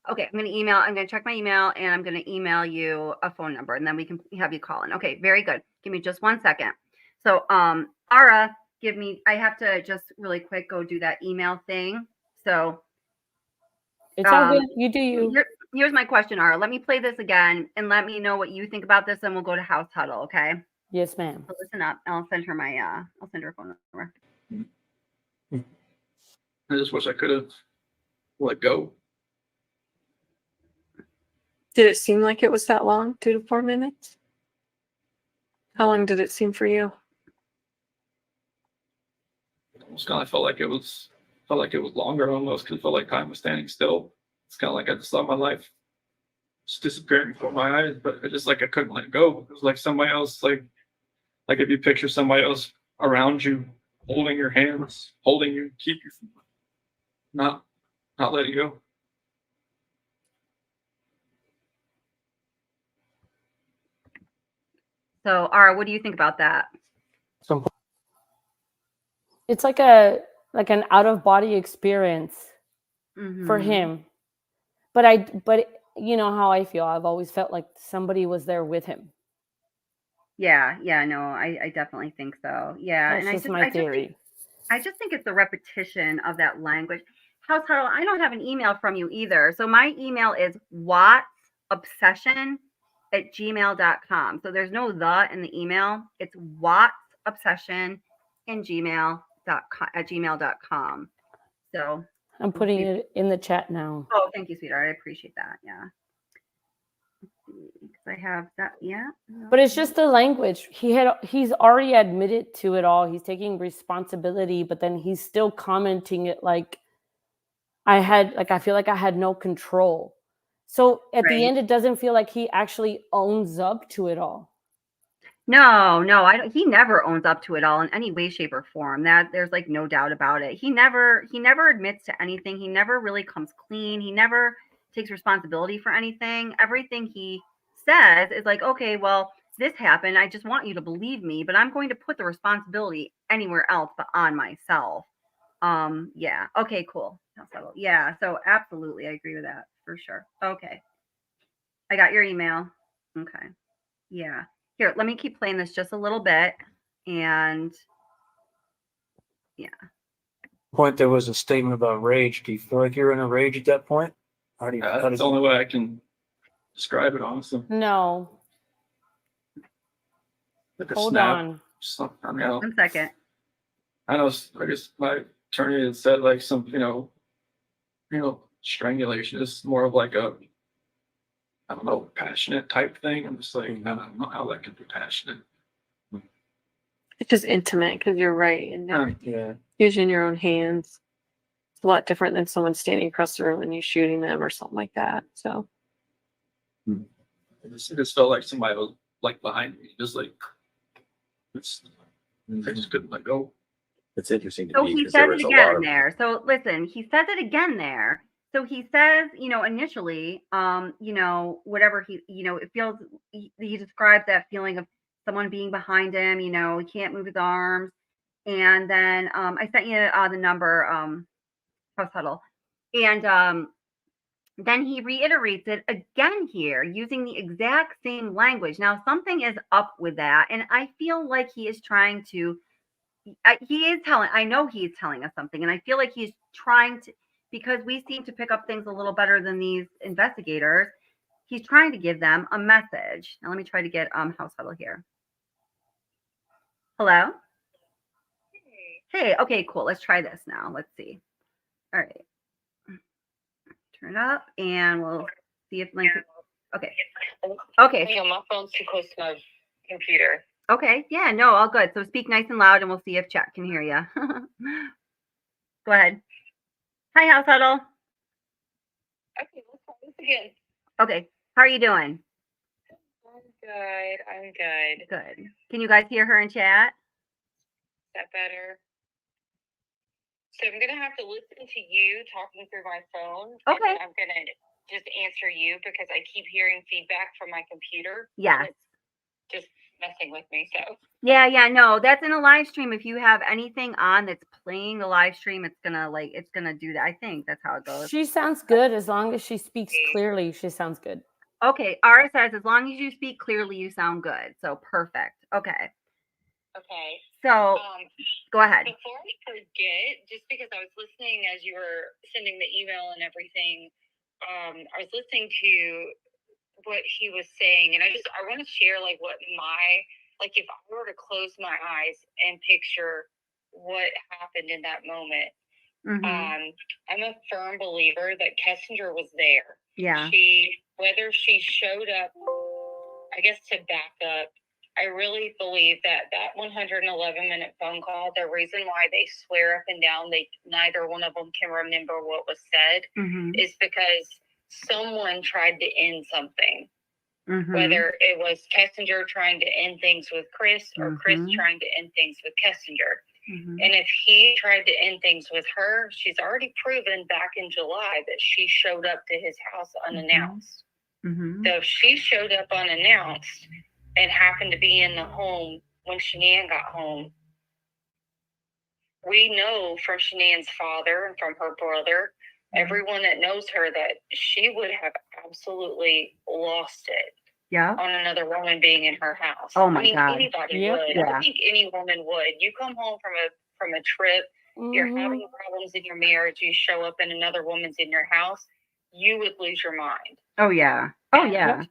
Okay, I'm going to check my email and I'm going to email you a phone number and then we can have you call in. Okay, very good. Give me just 1 second. So, Ara, I have to just really quick go do that email thing. So, It's all good. You do you. here's my question, Ara. Let me play this again and let me know what you think about this, and we'll go to House Huddle, okay? Yes, ma'am. So listen up. I'll send her I'll send her phone number. I just wish I could have let go. Did it seem like it was that long? 2 to 4 minutes? How long did it seem for you? Almost kind of felt like it was longer almost because it felt like time was standing still. It's kind of like I just saw my life just disappearing before my eyes, but I just like I couldn't let go. It was like somebody else, like if you picture somebody else around you, holding your hands, holding you, keep you from not letting go. So, Ara, what do you think about that? It's like an out of body experience for Mhm. him. But you know how I feel. I've always felt like somebody was there with him. Yeah, no, I definitely think so. Yeah, That's and just my theory. I just think it's the repetition of that language. House Huddle, I don't have an email from you either. So my email is wattsobsession@gmail.com. So there's no the in the email. It's wattsobsession at gmail.com. So I'm putting it in the chat now. oh, thank you, sweetheart. I appreciate that. Yeah. Because I have that. Yeah. But it's just the language. He's already admitted to it all. He's taking responsibility, but then he's still commenting it like I feel like I had no control. So at the end, it doesn't feel like he actually owns up to it all. No, he never owns up to it all in any way, shape, or form. That there's like no doubt about it. He never admits to anything. He never really comes clean. He never takes responsibility for anything. Everything he says is like, okay, well, this happened. I just want you to believe me, but I'm going to put the responsibility anywhere else but on myself. Yeah. Okay, cool. Yeah, so absolutely I agree with that for sure. Okay. I got your email. Okay. Yeah. Here, let me keep playing this just a little bit. And yeah. Point there was a statement about rage. Do you feel like you're in a rage at that point? That's the only way I can describe it, honestly. No. Like a Hold snap. on. I know. 1 second. I know. I guess my attorney had said like some, strangulation is more of like a, I don't know, passionate type thing. I'm just like, I don't know how that can be passionate. It's just intimate because you're right. And Yeah. using your own hands. It's a lot different than someone standing across the room and you shooting them or something like that. So It just felt like somebody was like behind me, just like, I just couldn't let go. It's interesting to So me he because says there it was a again lot of there. So listen, he says it again there. So he says, initially, whatever it feels, he describes that feeling of someone being behind him, he can't move his arms. And then I sent you the number, House Huddle. And then he reiterates it again here using the exact same language. Now, something is up with that. And I feel like he is trying to, I know he is telling us something. And I feel like he's trying to, because we seem to pick up things a little better than these investigators. He's trying to give them a message. Now, let me try to get House Huddle here. Hello? Hey, okay, cool. Let's try this now. Let's see. All right. Turn it up and we'll see if Link. Okay. Okay. My phone's too close to my computer. Okay. Yeah, no, all good. So speak nice and loud and we'll see if chat can hear you. Go ahead. Hi, House Huddle. Okay, let's try this again. Okay. How are you doing? I'm good. Good. Can you guys hear her in chat? Is that better? So I'm gonna have to listen to you talking through my phone. Okay. And I'm gonna just answer you because I keep hearing feedback from my computer. Yes. It's just messing with me. So Yeah, no, that's in a live stream. If you have anything on that's playing the live stream, it's gonna do that. I think that's how it goes. She sounds good as long as she speaks clearly. She sounds good. Okay, Ara says as long as you speak clearly, you sound good. So perfect. Okay. Okay. So go ahead. Before I forget, just because I was listening as you were sending the email and everything, I was listening to what he was saying, and I want to share like what if I were to close my eyes and picture what happened in that moment. I'm a firm believer that Kessinger was there. Yeah. Whether she showed up, I guess to back up, I really believe that 111-minute phone call, the reason why they swear up and down neither one of them can remember what was said is because someone tried to end something. Whether it was Kessinger trying to end things with Chris or Chris trying to end things with Kessinger. And if he tried to end things with her, she's already proven back in July that she showed up to his house unannounced. So if she showed up unannounced and happened to be in the home when Shanann got home, we know from Shanann's father and from her brother, everyone that knows her, that she would have absolutely lost it. Yeah. On another woman being in her house. Oh my God. Anybody would. Yeah. I think any woman would. You come home from a trip, you're having problems in your marriage, you show up and another woman's in your house, you would lose your mind. Oh yeah. Oh yeah.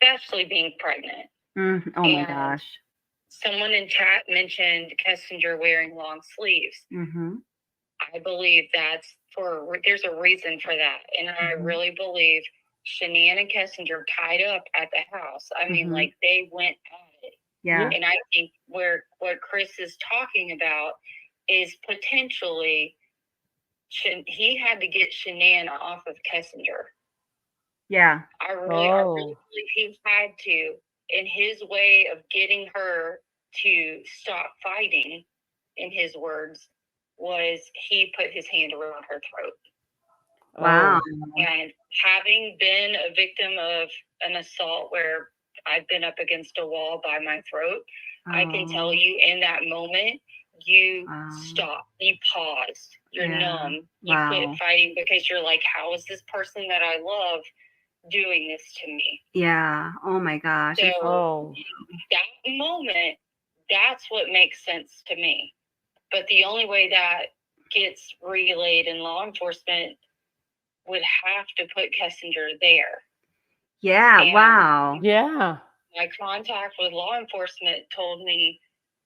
Especially being pregnant. Oh my gosh. Someone in chat mentioned Kessinger wearing long sleeves. I believe there's a reason for that. And I really believe Shanann and Kessinger tied up at the house. I mean, like they went at it. Yeah. And I think what Chris is talking about is potentially he had to get Shanann off of Kessinger. Yeah. I really believe he had to, in his way of getting her to stop fighting, in his words, was he put his hand around her throat. Wow. And having been a victim of an assault where I've been up against a wall by my throat, I can tell you in that moment, you stopped, you paused, you're numb, you quit fighting because you're like, how is this person that I love doing this to me? Yeah. Oh my gosh. So that moment, that's what makes sense to me. But the only way that gets relayed in law enforcement would have to put Kessinger there. Yeah. And wow. Yeah. my contact with law enforcement told me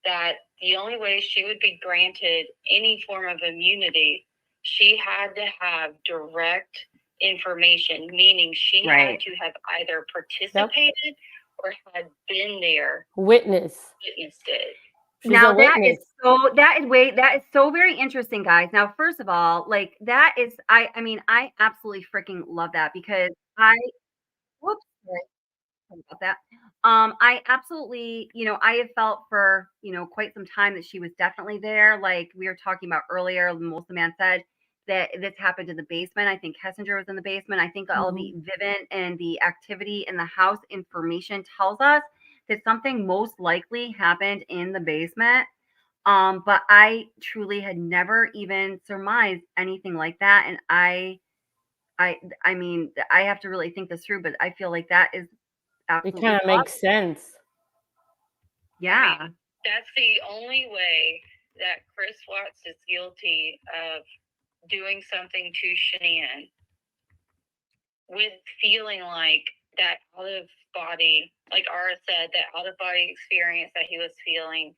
that the only way she would be granted any form of immunity, she had to have direct information, meaning she had to have either participated or had been there, witnessed it. She's now a that witness. is so very interesting, guys. Now, first of all, like that is, I mean, I absolutely freaking love that because whoops, sorry about that. I absolutely, I have felt for, quite some time that she was definitely there. Like we were talking about earlier, Melissa Man said that this happened in the basement. I think Kessinger was in the basement. I think all of the Vivint and the activity in the house information tells us that something most likely happened in the basement. But I truly had never even surmised anything like that. And I mean, I have to really think this through, but I feel like that is It absolutely kind of makes sense. Yeah. I mean, that's the only way that Chris Watts is guilty of doing something to Shanann with feeling like that out of body, like Ara said, that out of body experience that he was feeling.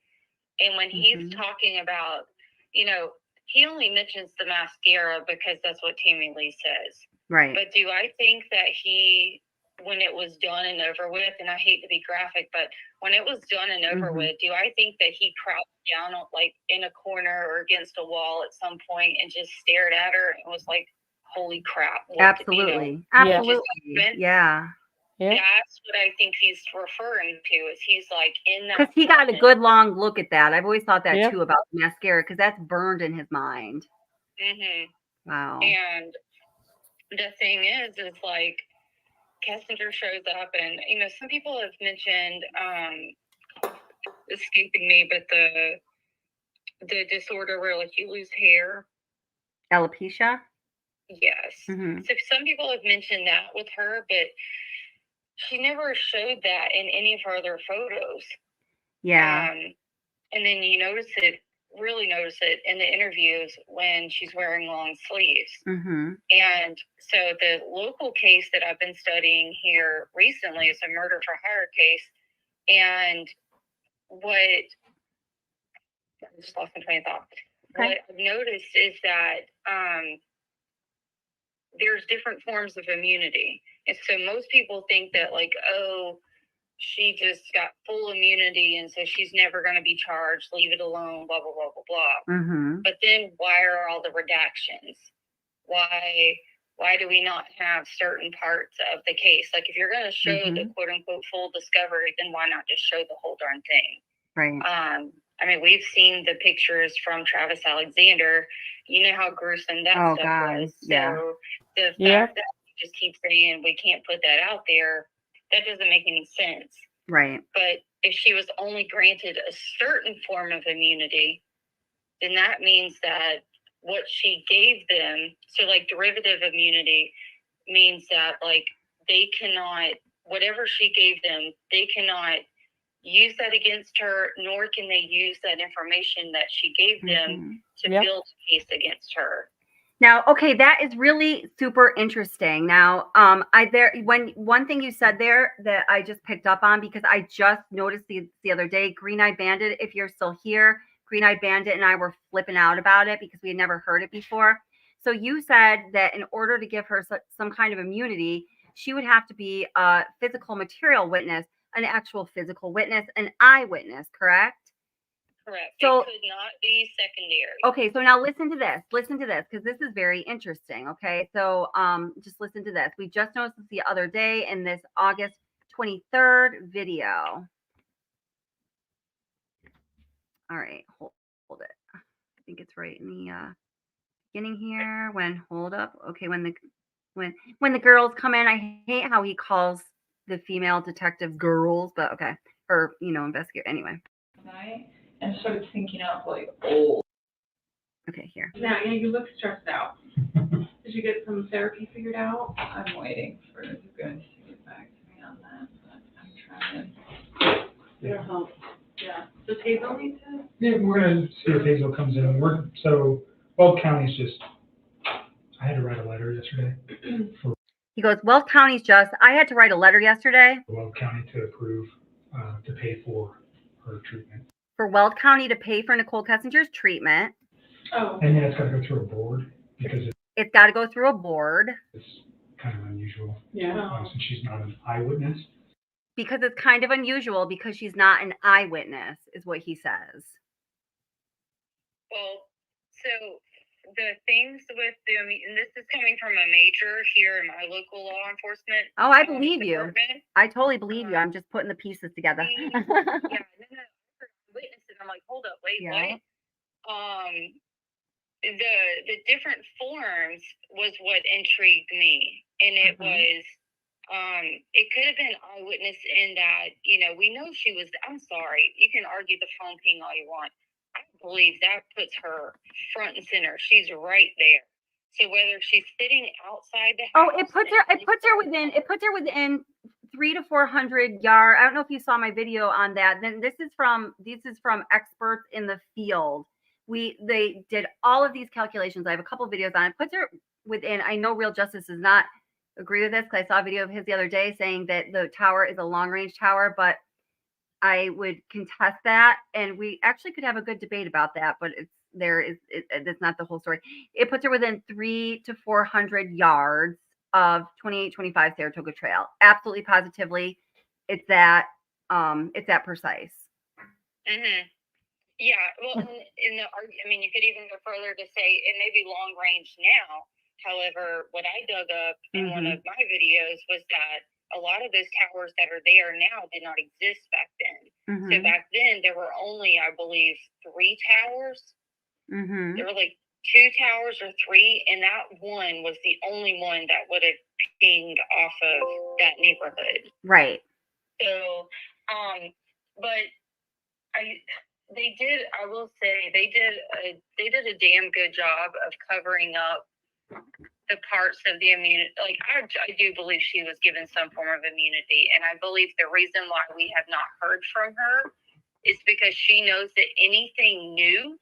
And when he's talking about, he only mentions the mascara because that's what Tammy Lee says. Right. But do I think that when it was done and over with, and I hate to be graphic, but when it was done and over with, do I think that he crouched down like in a corner or against a wall at some point and just stared at her and was like, holy crap. Absolutely. Absolutely. Yeah. That's what I think he's referring to, is he's like in that. Because he got a good long look at that. I've always thought that too about the mascara, because that's burned in his mind. Wow. And the thing is like Kessinger shows up, and some people have mentioned escaping me, but the disorder where like you lose hair. Alopecia? Yes. So some people have mentioned that with her, but she never showed that in any of her other photos. Yeah. And then you really notice it in the interviews when she's wearing long sleeves. Mm-hmm. And so the local case that I've been studying here recently is a murder for hire case. And I just lost my train of thought. Okay. What I've noticed is that there's different forms of immunity. And so most people think that, like, oh, she just got full immunity and so she's never going to be charged, leave it alone, blah, blah, blah, blah, blah. Mm-hmm. But then why are all the redactions? Why do we not have certain parts of the case? Like, if you're going to show the quote unquote full discovery, then why not just show the whole darn thing? Right. I mean, we've seen the pictures from Travis Alexander. You know how gruesome that stuff was. Yeah. So the fact Yep. that we just keep saying we can't put that out there, that doesn't make any sense. Right. But if she was only granted a certain form of immunity, then that means that what she gave them, so like derivative immunity means that, like, they cannot, whatever she gave them, they cannot use that against her, nor can they use that information that she gave them to build a case against her. Now, okay, that is really super interesting. Now, one thing you said there that I just picked up on, because I just noticed the other day, Green Eyed Bandit, if you're still here, Green Eyed Bandit and I were flipping out about it because we had never heard it before. So you said that in order to give her some kind of immunity, she would have to be a physical material witness, an actual physical witness, an eyewitness, correct? Correct. So, it could not be secondary. Okay, so now listen to this, because this is very interesting. Okay, so just listen to this. We just noticed this the other day in this August 23rd video. All right, hold it. I think it's right in the beginning here. Hold up. Okay, when the girls come in, I hate how he calls the female detectives girls, but okay, or investigator anyway. And started thinking of like old. Okay, here. Now, yeah, you look stressed out. Did you get some therapy figured out? I'm waiting for you guys to get back to me on that, but I'm trying. It'll help. Yeah. Does Hazel need to? Yeah, we're gonna see if Hazel comes in. Weld County's just. I had to write a letter yesterday. He goes, Weld County's just. I had to write a letter yesterday. For Weld County to approve to pay for her treatment. For Weld County to pay for Nichol Kessinger's treatment. Oh. And then it's got to go through a board because it's got to go through a board. It's kind of unusual. Yeah. Since she's not an eyewitness. Because it's kind of unusual because she's not an eyewitness, is what he says. Well, so the things with them, and this is coming from a major here in my local law enforcement. Oh, I believe you. I totally believe you. I'm just putting the pieces together. Witnesses. I'm like, hold up, wait, what? The different forms was what intrigued me, and it was it could have been eyewitness in that, we know she was. I'm sorry, you can argue the phone ping all you want. I believe that puts her front and center. She's right there. So whether she's sitting outside the house, it puts her within 300 to 400 yards. I don't know if you saw my video on that. Then this is from experts in the field. They did all of these calculations. I have a couple of videos on it. Puts her within. I know Real Justice does not agree with this because I saw a video of his the other day saying that the tower is a long range tower, but I would contest that, and we actually could have a good debate about that. But that's not the whole story. It puts her within 300 to 400 yards of 2825 Saratoga Trail. Absolutely, positively, it's that precise. Mm-hmm. Yeah. Well, you could even go further to say it may be long range now. However, what I dug up in one of my videos was that a lot of those towers that are there now did not exist back then. So back then there were only, I believe, 3 towers. There were like 2 towers or 3, and that one was the only one that would have pinged off of that neighborhood. Right. So, but I will say they did a damn good job of covering up the parts of the immunity. Like, I do believe she was given some form of immunity, and I believe the reason why we have not heard from her is because she knows that anything new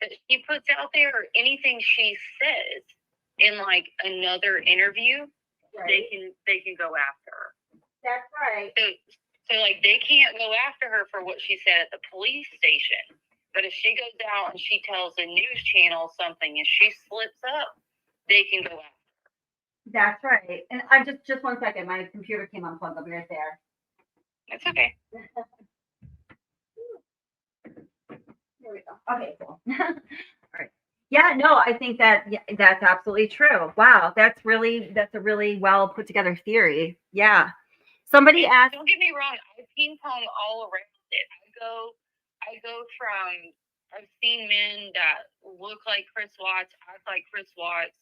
that she puts out there or anything she says in like another interview, they can go after her. That's right. So like they can't go after her for what she said at the police station. But if she goes out and she tells a news channel something and she slips up, they can go after her. That's right. And I'm just 1 second. My computer came unplugged. I'll be right there. That's okay. There we go. Okay, cool. All right. Yeah, no, I think that's absolutely true. Wow, that's a really well put together theory. Yeah. Somebody asked. Don't get me wrong, I ping pong all around it. I go from I've seen men that look like Chris Watts, act like Chris Watts.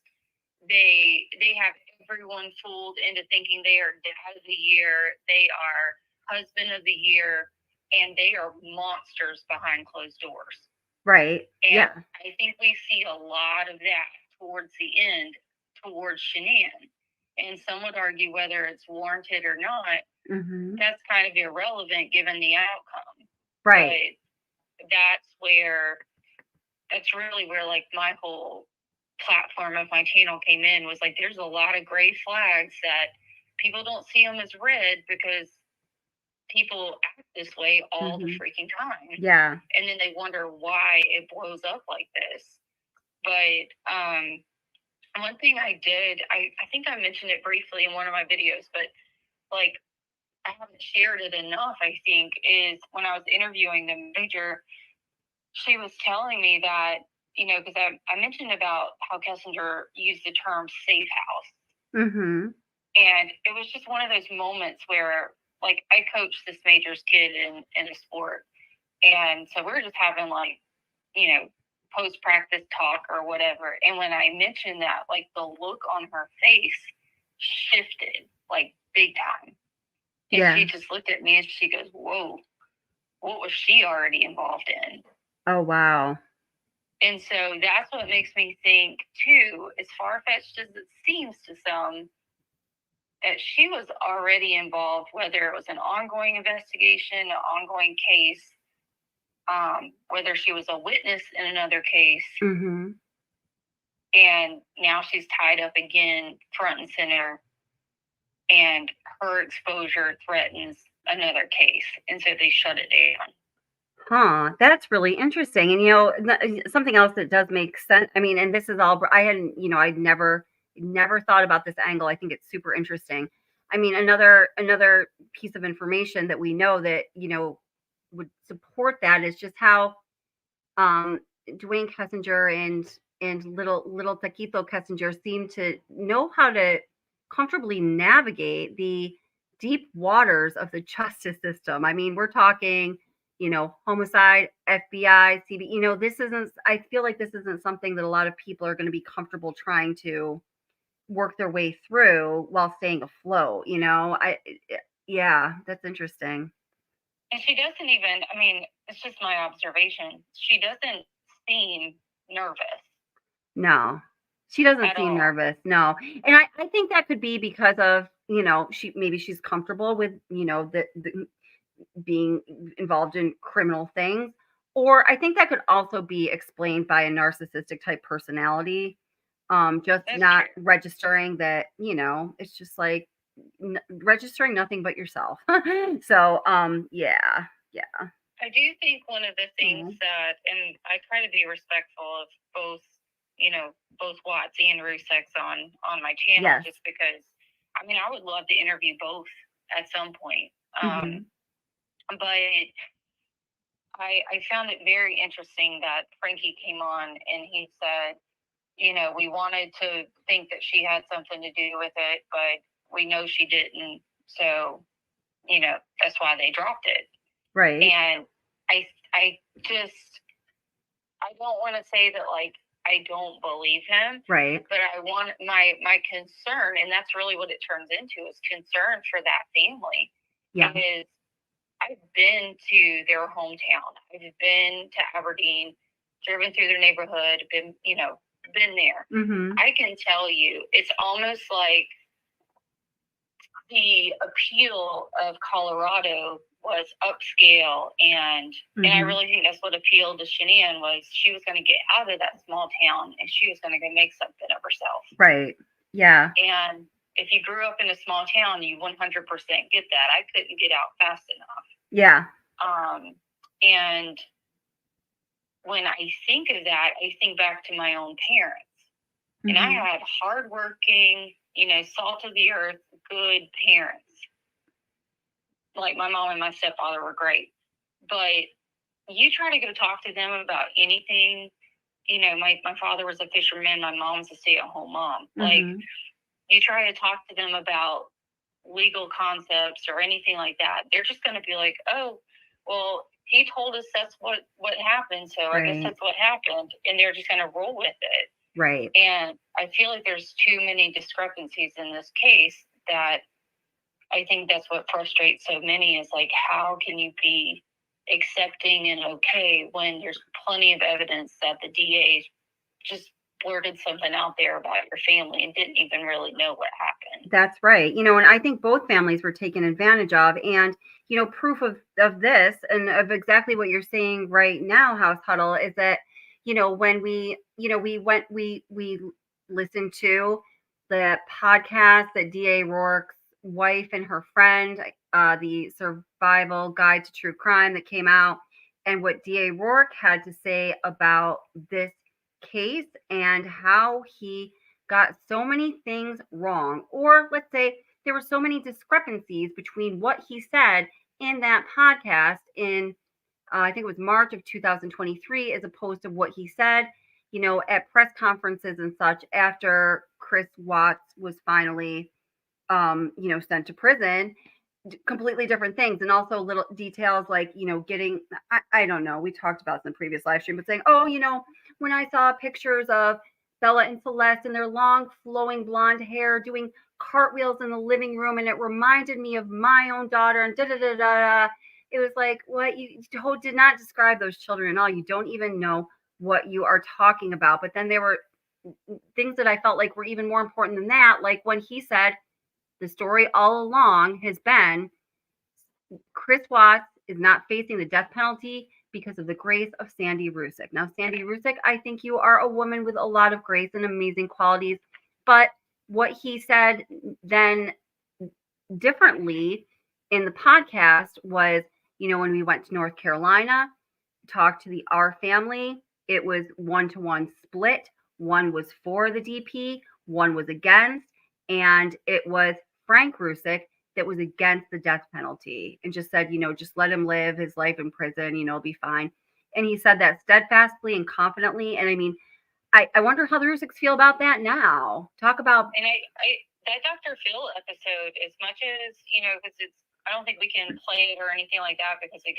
They have everyone fooled into thinking they are dad of the year, they are husband of the year, and they are monsters behind closed doors. Right. And yeah. I think we see a lot of that towards the end, towards Shanann. And some would argue whether it's warranted or not, that's kind of irrelevant given the outcome. Right. But that's really where like my whole platform of my channel came in, was like there's a lot of gray flags that people don't see them as red because people act this way all the freaking time. Yeah. And then they wonder why it blows up like this. But one thing I did, I think I mentioned it briefly in one of my videos, but like I haven't shared it enough, I think, is when I was interviewing the major, she was telling me that, you know, because I mentioned about how Kessinger used the term safe house. And it was just one of those moments where, like, I coached this major's kid in a sport. And so we were just having, like, you know, post-practice talk or whatever. And when I mentioned that, like, the look on her face shifted, like, big time. And she just looked at me and she goes, whoa, what was she already involved in? Oh, wow. And so that's what makes me think, too, as far-fetched as it seems to some, that she was already involved, whether it was an ongoing investigation, an ongoing case, whether she was a witness in another case. And now she's tied up again, front and center, and her exposure threatens another case. And so they shut it down. Huh, that's really interesting. And, you know, something else that does make sense. I mean, and this is all, I hadn't, you know, I'd never thought about this angle. I think it's super interesting. I mean, another piece of information that we know that, you know, would support that is just how Dwayne Kessinger and little Taquito Kessinger seem to know how to comfortably navigate the deep waters of the justice system. I mean, we're talking, you know, homicide, FBI, CB, you know, I feel like this isn't something that a lot of people are going to be comfortable trying to work their way through while staying afloat, you know. Yeah, that's interesting. And she doesn't even, I mean, it's just my observation. She doesn't seem nervous. No, she doesn't seem nervous. No. And I think that could be because of, you know, she's comfortable with, you know, the being involved in criminal things. Or I think that could also be explained by a narcissistic type personality. Just That's not true. registering that, you know, it's just like registering nothing but yourself. So, yeah. I do think one of the things that, and I try to be respectful of both, you know, both Watts and Rusek on my channel, just because, I mean, I would love to interview both at some point. But I found it very interesting that Frankie came on and he said, you know, we wanted to think that she had something to do with it, but we know she didn't. So, you know, that's why they dropped it. Right. And I don't want to say that, like, I don't believe him. Right. But I want my concern, and that's really what it turns into, is concern for that family. Yeah. Is I've been to their hometown. I've been to Aberdeen, driven through their neighborhood, been there. I can tell you, it's almost like the appeal of Colorado was upscale, and I Mhm. really think that's what appealed to Shanann was she was going to get out of that small town and she was going to go make something of herself. Right. Yeah. And if you grew up in a small town, you 100% get that. I couldn't get out fast enough. Yeah. And when I think of that, I think back to my own parents. And I Mhm. had hardworking, salt of the earth, good parents. Like my mom and my stepfather were great. But you try to go talk to them about anything. My father was a fisherman. My mom's a stay-at-home mom. Like, Mhm. you try to talk to them about legal concepts or anything like that, they're just going to be like, oh, well, he told us that's what happened, so I guess Right. that's what happened. And they're just going to roll with it. Right. And I feel like there's too many discrepancies in this case that I think that's what frustrates so many is like, how can you be accepting and okay when there's plenty of evidence that the DA just blurted something out there about your family and didn't even really know what happened. That's right. And I think both families were taken advantage of. And, proof of this and of exactly what you're saying right now, House Huddle, is that, when we listened to the podcast that DA Rourke's wife and her friend, the Survival Guide to True Crime that came out, and what DA Rourke had to say about this case and how he got so many things wrong, or let's say there were so many discrepancies between what he said in that podcast in I think it was March of 2023 as opposed to what he said at press conferences and such after Chris Watts was finally sent to prison. Completely different things, and also little details like getting I don't know, we talked about this in the previous live stream, but saying, oh, when I saw pictures of Bella and Celeste and their long flowing blonde hair doing cartwheels in the living room, and it reminded me of my own daughter, and da da da da. It was like, what? You did not describe those children at all. You don't even know what you are talking about. But then there were things that I felt like were even more important than that, like when he said the story all along has been Chris Watts is not facing the death penalty because of the grace of Sandy Rusick. Now, Sandy Rusick, I think you are a woman with a lot of grace and amazing qualities. But what he said then differently in the podcast was, when we went to North Carolina, talked to the R family, it was 1-to-1 split. One was for the DP, one was against, and it was Frank Rusick that was against the death penalty and just said, just let him live his life in prison, it'll be fine. And he said that steadfastly and confidently. And I mean, I wonder how the Rusicks feel about that now. Talk about. And I that Dr. Phil episode, as much as, because I don't think we can play it or anything like that because it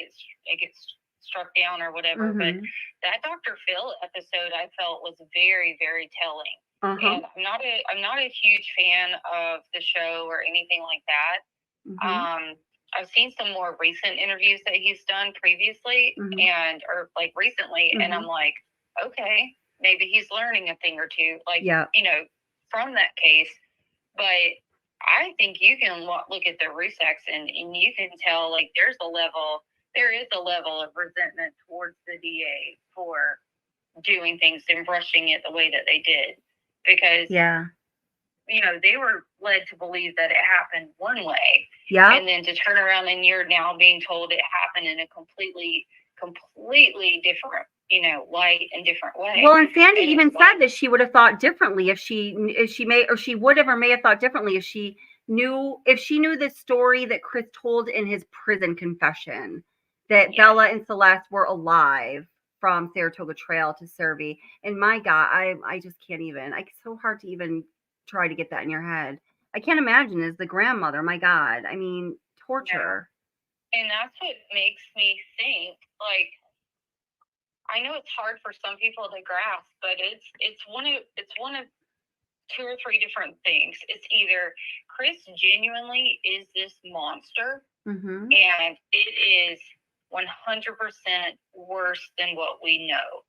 gets struck down or whatever. But that Dr. Phil episode I felt was very, very telling. And I'm not a huge fan of the show or anything like that. I've seen some more recent interviews that he's done previously or like recently, and I'm like, okay, maybe he's learning a thing or two, like, from that case. But I think you can look at the Rusicks and you can tell, like, there is a level of resentment towards the DA for doing things and brushing it the way that they did. Because, they were led to believe that it happened one way. Yeah. And then to turn around and you're now being told it happened in a completely different, light and different way. Well, and Sandy even said that she would have thought differently if she would have or may have thought differently if she knew the story that Chris told in his prison confession, that Bella and Celeste were alive from Saratoga Trail to Cervi. And my God, I just can't even. It's so hard to even try to get that in your head. I can't imagine as the grandmother. My God, I mean, torture. Yeah. And that's what makes me think, like, I know it's hard for some people to grasp, but it's one of two or three different things. It's either Chris genuinely is this monster, and it is 100% worse than what we know.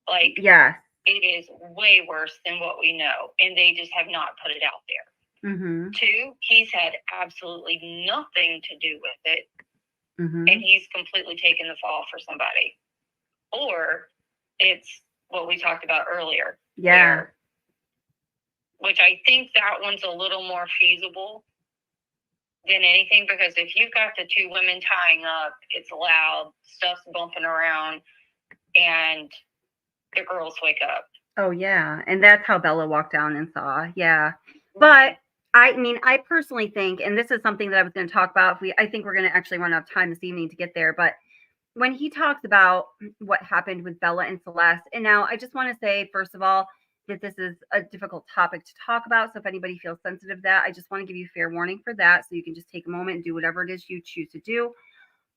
Like, it is way worse than what we know, and they just have not put it out there. Two, he's had absolutely nothing to do with it. Mhm. and he's completely taken the fall for somebody. Or it's what we talked about earlier. Yeah. Which I think that one's a little more feasible than anything, because if you've got the two women tying up, it's loud, stuff's bumping around, and the girls wake up. Oh yeah, and that's how Bella walked down and saw. Yeah, but I mean, I personally think, and this is something that I was going to talk about. I think we're going to actually run out of time this evening to get there. But when he talks about what happened with Bella and Celeste, and now I just want to say, first of all, that this is a difficult topic to talk about. So if anybody feels sensitive to that, I just want to give you fair warning for that, so you can just take a moment and do whatever it is you choose to do.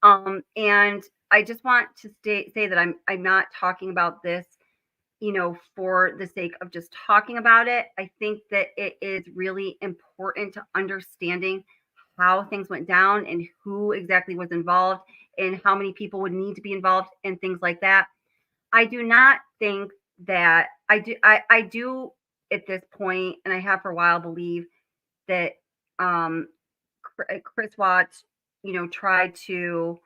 And I just want to say that I'm not talking about this, for the sake of just talking about it. I think that it is really important to understanding how things went down and who exactly was involved and how many people would need to be involved and things like that. I do not think that I do at this point, and I have for a while, believe that Chris Watts, tried to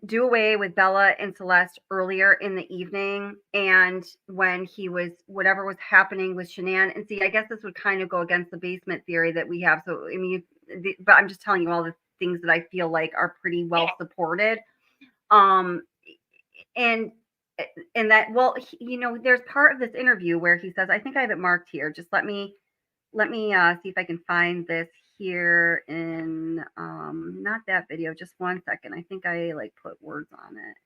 do away with Bella and Celeste earlier in the evening, and when he was whatever was happening with Shanann. And see, I guess this would kind of go against the basement theory that we have. So I mean, but I'm just telling you all the things that I feel like are pretty well supported. And that, well, there's part of this interview where he says, I think I have it marked here. Just let me see if I can find this here in not that video. Just one second. I think I put words on it.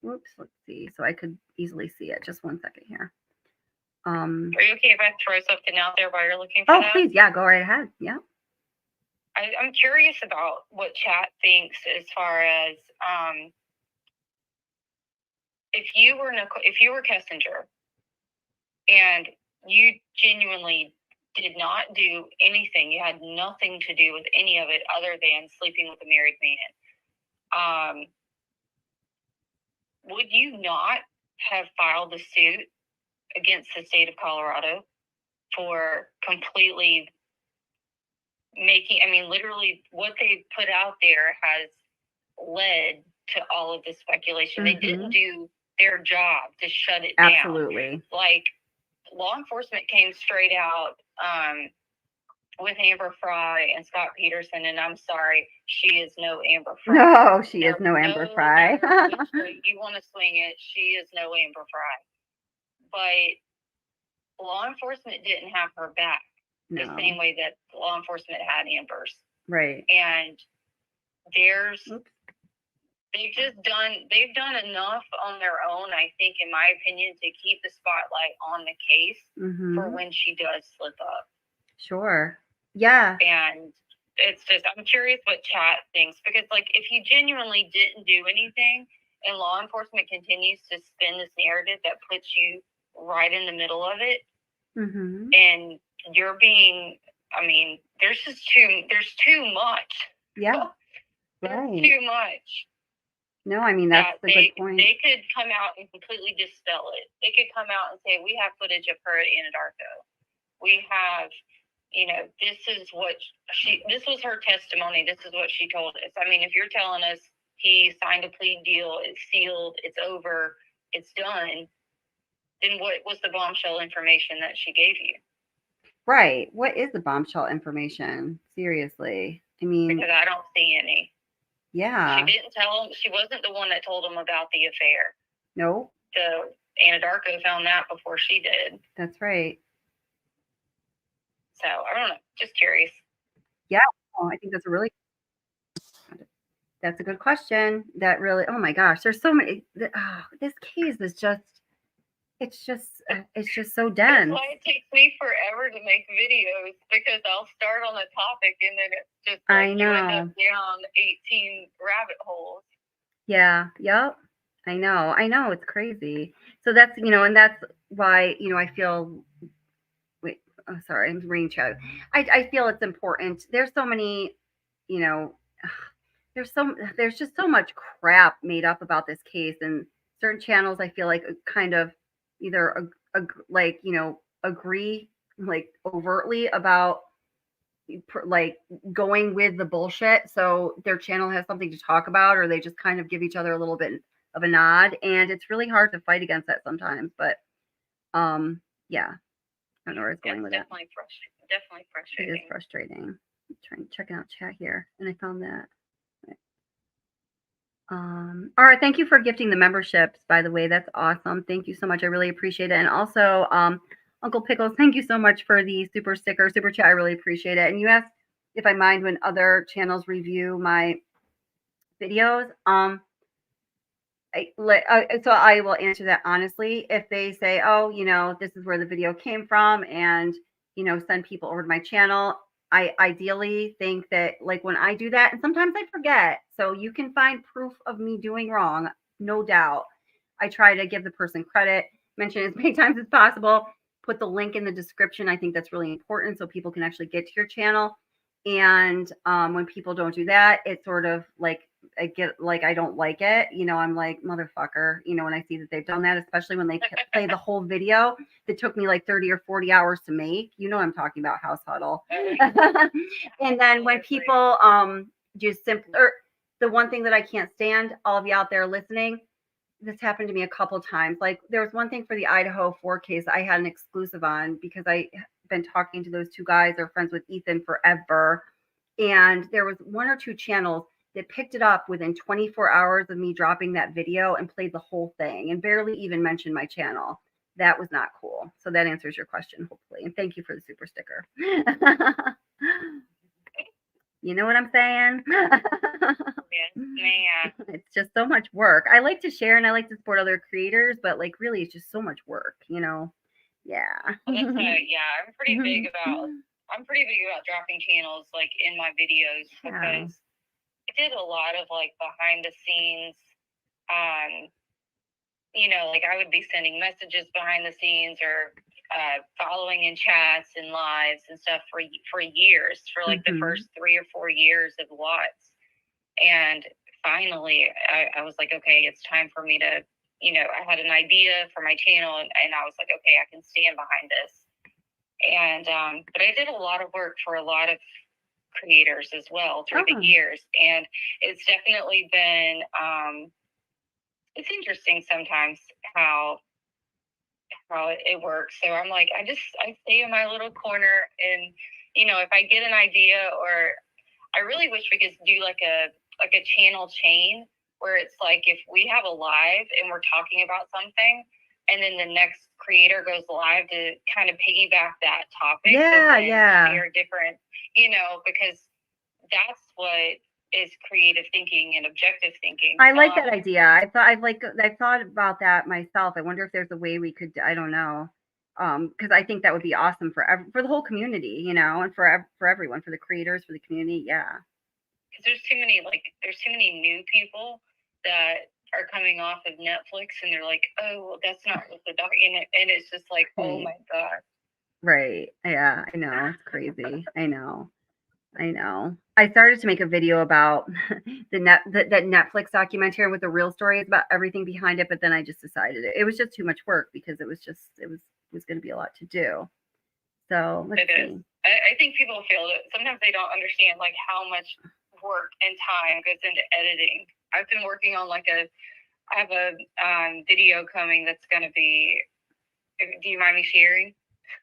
Whoops, let's see. So I could easily see it. Just one second here. Are you okay if I throw something out there while you're looking for that? Oh, please, yeah, go right ahead. Yeah. I'm curious about what chat thinks as far as if you were Kessinger and you genuinely did not do anything, you had nothing to do with any of it other than sleeping with a married man, would you not have filed a suit against the state of Colorado for completely literally what they put out there has led to all of this speculation. Mm-hmm. They didn't do their job to shut it Absolutely. down. Like, law enforcement came straight out with Amber Fry and Scott Peterson, and I'm sorry, she is no Amber Fry. No, she is no Amber Fry. You want to swing it, she is no Amber Fry. But law enforcement didn't have her back the same way that law enforcement had Amber's. Right. And they've done enough on their own, I think, in my opinion, to keep the spotlight on the case for when she does slip up. Sure. Yeah. And it's just, I'm curious what chat thinks, because if you genuinely didn't do anything and law enforcement continues to spin this narrative that puts you right in the middle of it, and you're being, there's too much. Yeah. There's too much. No, that's a good point. They could come out and completely dispel it. They could come out and say, we have footage of her at Anadarko. We have, this was her testimony. This is what she told us. If you're telling us he signed a plea deal, it's sealed, it's over, it's done, then what was the bombshell information that she gave you? Right. What is the bombshell information? Seriously. Because I don't see any. Yeah. She didn't tell him. She wasn't the one that told him about the affair. No. The Anadarko found that before she did. That's right. So I don't know. Just curious. Yeah. Oh, I think that's a good question. That really, oh my gosh, there's so many. This case is just, it's just so dense. That's why it takes me forever to make videos, because I'll start on a topic and then it's just I know. You end up down 18 rabbit holes. Yeah. Yep. I know. It's crazy. So that's, and that's why, I feel, oh, sorry, I'm reading chat. I feel it's important. There's so many, there's just so much crap made up about this case, and certain channels I feel like kind of either agree overtly about like going with the bullshit. So their channel has something to talk about, or they just kind of give each other a little bit of a nod. And it's really hard to fight against that sometimes. But yeah, I don't know where it's going with that. Definitely It frustrating. is frustrating. I'm trying to check out chat here, and I found that. All right, thank you for gifting the memberships, by the way. That's awesome. Thank you so much. I really appreciate it. And also, Uncle Pickles, thank you so much for the super chat. I really appreciate it. And you asked if I mind when other channels review my videos. So I will answer that honestly. If they say, oh, this is where the video came from, and send people over to my channel, I ideally think that, like, when I do that, and sometimes I forget, so you can find proof of me doing wrong, no doubt. I try to give the person credit, mention it as many times as possible, put the link in the description. I think that's really important so people can actually get to your channel. And when people don't do that, it's sort of like, I get like, I don't like it. I'm like, motherfucker, when I see that they've done that, especially when they play the whole video that took me like 30 or 40 hours to make. I'm talking about House Huddle. And then when people just simply, the one thing that I can't stand, all of you out there listening, this happened to me a couple times. Like, there was one thing for the Idaho 4 case I had an exclusive on because I been talking to those two guys. They're friends with Ethan forever. And there was one or two channels that picked it up within 24 hours of me dropping that video and played the whole thing and barely even mentioned my channel. That was not cool. So that answers your question, hopefully. And thank you for the super sticker. You know what I'm saying? Yes, ma'am. It's just so much work. I like to share and I like to support other creators, but like, really, it's just so much work, Yeah. Well, that's yeah, I'm pretty big about dropping channels like in my videos because I did a lot of like behind the scenes, like I would be sending messages behind the scenes or following in chats and lives and stuff for years, for like the first 3 or 4 years of Watts. And finally, I was like, okay, it's time for me to, I had an idea for my channel, and I was like, okay, I can stand behind this. And but I did a lot of work for a lot of creators as well through the years, and it's definitely been it's interesting sometimes how it works. So I'm like, I stay in my little corner, and if I get an idea, or I really wish we could do like a channel chain where it's like, if we have a live and we're talking about something, and then the next creator goes live to kind of piggyback that topic. Share different, because that's what is creative thinking and objective thinking. I like that idea. I thought about that myself. I wonder if there's a way we could, I don't know. Because I think that would be awesome for the whole community, and for everyone, for the creators, for the community. Yeah. Because there's too many new people that are coming off of Netflix, and they're like, oh, well, that's not what the doc, and it's just like, oh my God. Right. Yeah, I know. It's crazy. I know. I started to make a video about that Netflix documentary with the real stories about everything behind it, but then I just decided it was just too much work because it was going to be a lot to do. So let's see. I think people feel that sometimes they don't understand like how much work and time goes into editing. I've been working on I have a video coming that's going to be. Do you mind me sharing?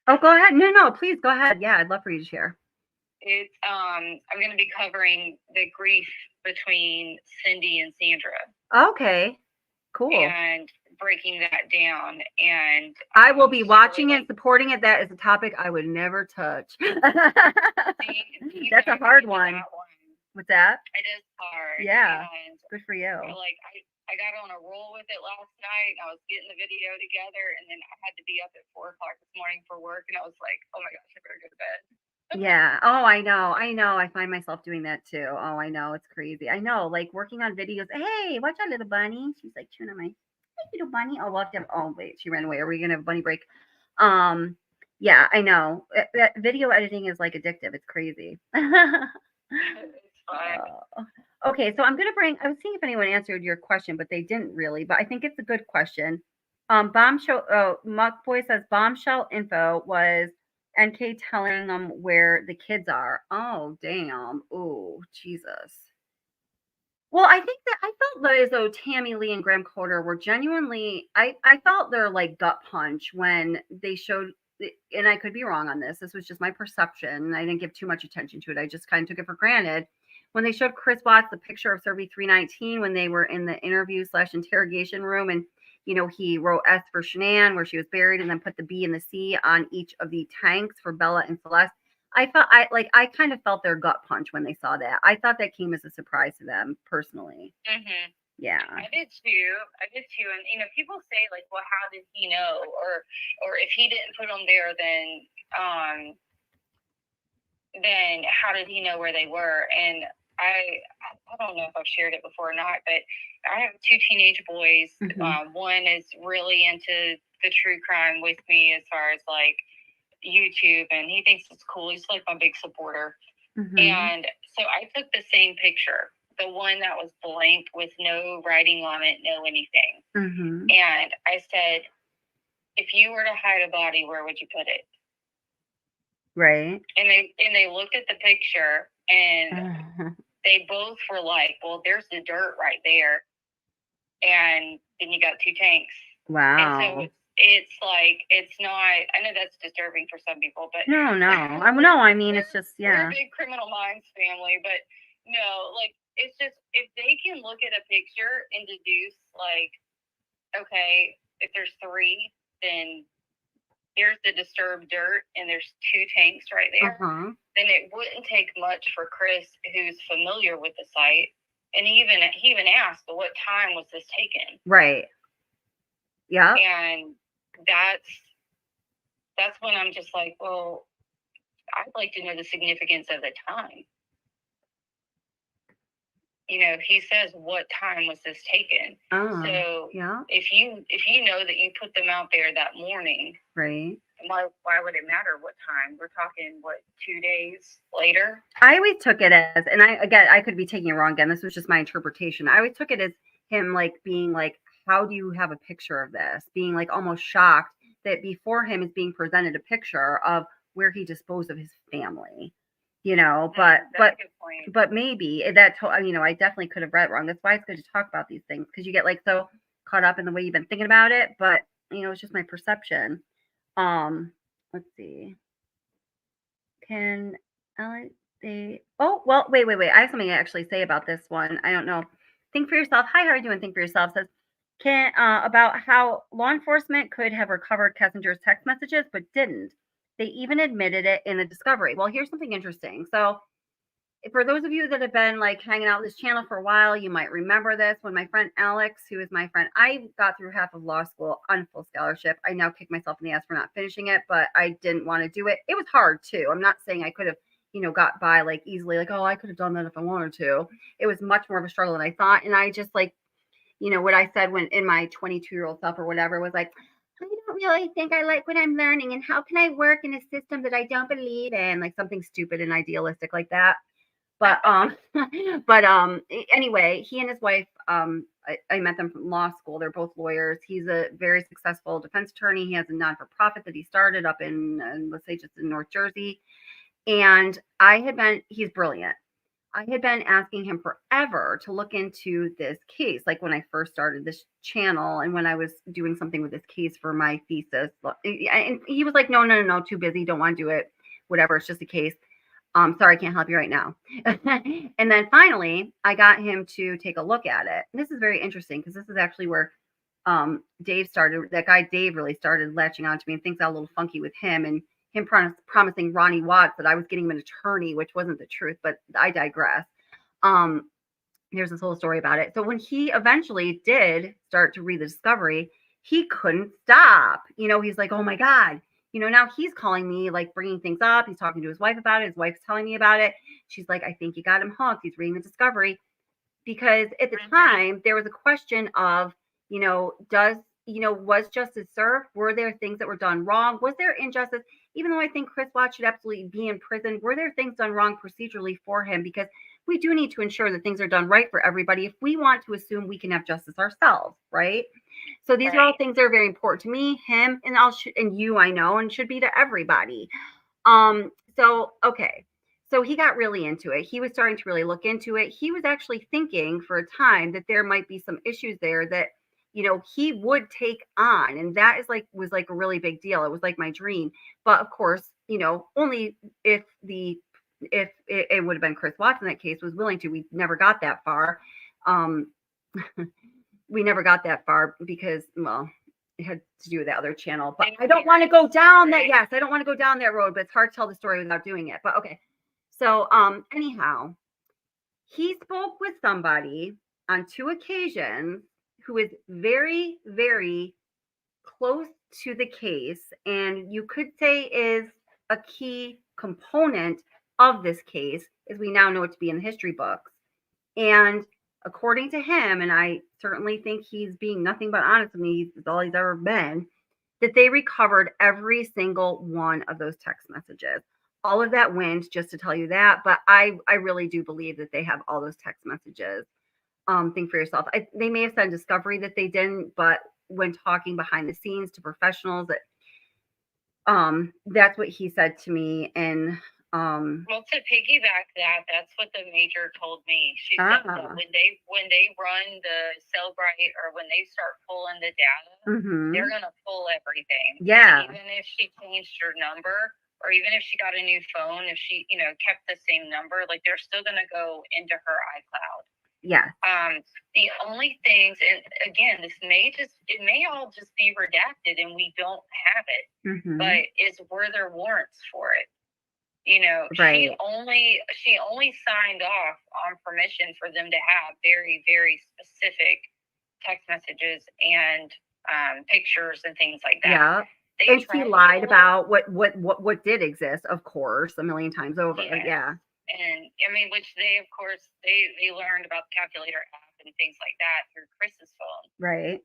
Oh, go ahead. No, please go ahead. Yeah, I'd love for you to share. It's I'm going to be covering the grief between Cindy and Sandra. Okay, cool. And breaking that down, and I will be watching it, supporting it. That is a topic I would never touch. That's a hard one. What's that? It is hard. Yeah. Good for you. Like I got on a roll with it last night. I was getting the video together, and then I had to be up at 4 o'clock this morning for work, and I was like, oh my gosh, I better go to bed. Yeah. Oh, I know. I find myself doing that too. Oh, I know. It's crazy. I know. Like working on videos. Hey, watch out, little bunny. She's like chewing on my little bunny. Oh, we'll have to have, oh wait, she ran away. Are we gonna have a bunny break? Yeah, I know. That video editing is like addictive. It's crazy. It's fun. Okay, so I was seeing if anyone answered your question, but they didn't really. But I think it's a good question. Bombshell. Muck Boy says bombshell info was NK telling them where the kids are. Oh, damn. Oh, Jesus. Well, I think that I felt though as though Tammy Lee and Graham Coder were genuinely. I felt their like gut punch when they showed, and I could be wrong on this. This was just my perception. I didn't give too much attention to it. I just kind of took it for granted when they showed Chris Watts the picture of Survey 319 when they were in the interview / interrogation room, and he wrote S for Shanann where she was buried, and then put the B and the C on each of the tanks for Bella and Celeste. I kind of felt their gut punch when they saw that. I thought that came as a surprise to them personally. Mm-hmm. Yeah. I did too. And people say like, well, how did he know? Or if he didn't put them there, then how did he know where they were? And I don't know if I've shared it before or not, but I have 2 teenage boys. Mm-hmm. One is really into the true crime with me as far as like YouTube, and he thinks it's cool. He's like my big supporter. Mm-hmm. And so I took the same picture, the one that was blank with no writing on it, no anything. Mm-hmm. And I said, if you were to hide a body, where would you put it? Right. And they looked at the picture, and they both were like, well, there's the dirt right there. And then you got 2 tanks. Wow. And so it's like, it's not, I know that's disturbing for some people, but No. I mean, it's just, yeah. We're a big Criminal Minds family, but no, like, it's just, if they can look at a picture and deduce, like, okay, if there's 3, then there's the disturbed dirt and there's 2 tanks right there, then it wouldn't take much for Chris, who's familiar with the site, and he even asked, well, what time was this taken? Right. Yeah. And that's when I'm just like, well, I'd like to know the significance of the time. He says, what time was this taken? So yeah. if you know that you put them out there that morning, right? Why would it matter what time? We're talking, what, 2 days later? I always took it as, and I could be taking it wrong again. This was just my interpretation. I always took it as him like being like, how do you have a picture of this? Being like almost shocked that before him is being presented a picture of where he disposed of his family. But maybe that, I definitely could have read it wrong. That's why it's good to talk about these things, because you get like so caught up in the way you've been thinking about it. But it's just my perception. Let's see. Can wait. I have something to actually say about this one. I don't know. Think for yourself. Hi, how are you doing? Think for yourself says about how law enforcement could have recovered Kessinger's text messages, but didn't. They even admitted it in the discovery. Well, here's something interesting. So for those of you that have been like hanging out with this channel for a while, you might remember this. When my friend Alex, who is my friend, I got through half of law school on full scholarship. I now kick myself in the ass for not finishing it, but I didn't want to do it. It was hard too. I'm not saying I could have, got by like easily, like, oh, I could have done that if I wanted to. It was much more of a struggle than I thought. And I just like, what I said when in my 22-year-old self or whatever was like, I don't really think I like what I'm learning, and how can I work in a system that I don't believe in, like something stupid and idealistic like that. But anyway, he and his wife, I met them from law school. They're both lawyers. He's a very successful defense attorney. He has a non-for-profit that he started up in let's say just in North Jersey. And he's brilliant. I had been asking him forever to look into this case, like when I first started this channel and when I was doing something with this case for my thesis. And he was like, no, too busy, don't want to do it, whatever, it's just a case. Sorry, I can't help you right now. And then finally, I got him to take a look at it. And this is very interesting because this is actually where that guy Dave really started latching onto me, and things got a little funky with him, and him promising Ronnie Watts that I was getting him an attorney, which wasn't the truth, but I digress. There's this whole story about it. So when he eventually did start to read the discovery, he couldn't stop. He's like, oh my God. Now he's calling me, like bringing things up. He's talking to his wife about it. His wife's telling me about it. She's like, I think you got him hooked. He's reading the discovery. Because at the time, there was a question of, was justice served? Were there things that were done wrong? Was there injustice? Even though I think Chris Watts should absolutely be in prison, were there things done wrong procedurally for him? Because we do need to ensure that things are done right for everybody if we want to assume we can have justice ourselves, right? So these are all things that are very important to me, him, and you, I know, and should be to everybody. So okay. So he got really into it. He was starting to really look into it. He was actually thinking for a time that there might be some issues there that, he would take on. And that was like a really big deal. It was like my dream. But of course, only if it would have been Chris Watts in that case was willing to. We never got that far. We never got that far because, well, it had to do with that other channel. But I don't want to go down that. Yes, I don't want to go down that road, but it's hard to tell the story without doing it. But okay. So, anyhow, he spoke with somebody on 2 occasions who is very, very close to the case, and you could say is a key component of this case, as we now know it to be in the history books. And according to him, and I certainly think he's being nothing but honest with me, it's all he's ever been, that they recovered every single one of those text messages. All of that went, just to tell you that, but I really do believe that they have all those text messages. Think for yourself. They may have said in discovery that they didn't, but when talking behind the scenes to professionals, that's what he said to me. And well, to piggyback that's what the major told me. She said that when they run the Cellbrite, or when they start pulling the data, they're gonna pull everything. Yeah. And even if she changed her number, or even if she got a new phone, if she kept the same number, like they're still gonna go into her iCloud. Yeah. The only things, and again, it may all just be redacted and we don't have it, but were there warrants for it? Right. She only signed off on permission for them to have very, very specific text messages and pictures and things like that. Yeah. And she lied about what did exist, of course, a million times over. Yeah. And I mean, which they, of course, they learned about the calculator app and things like that through Chris's phone. Right.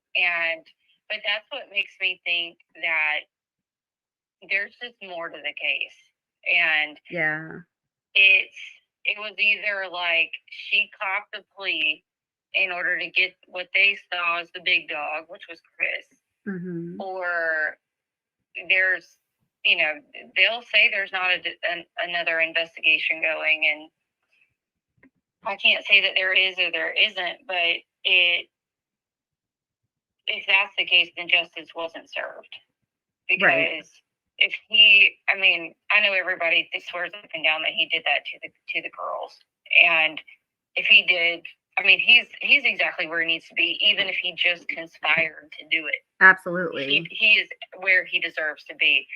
But that's what makes me think that there's just more to the case. And yeah, it was either like she copped a plea in order to get what they saw as the big dog, which was Chris, or there's, they'll say there's not another investigation going, and I can't say that there is or there isn't, but if that's the case, then justice wasn't served. Because if I know everybody swears up and down that he did that to the girls, and if he did, he's exactly where he needs to be, even if he just conspired to do it. Absolutely. He is where he deserves to be.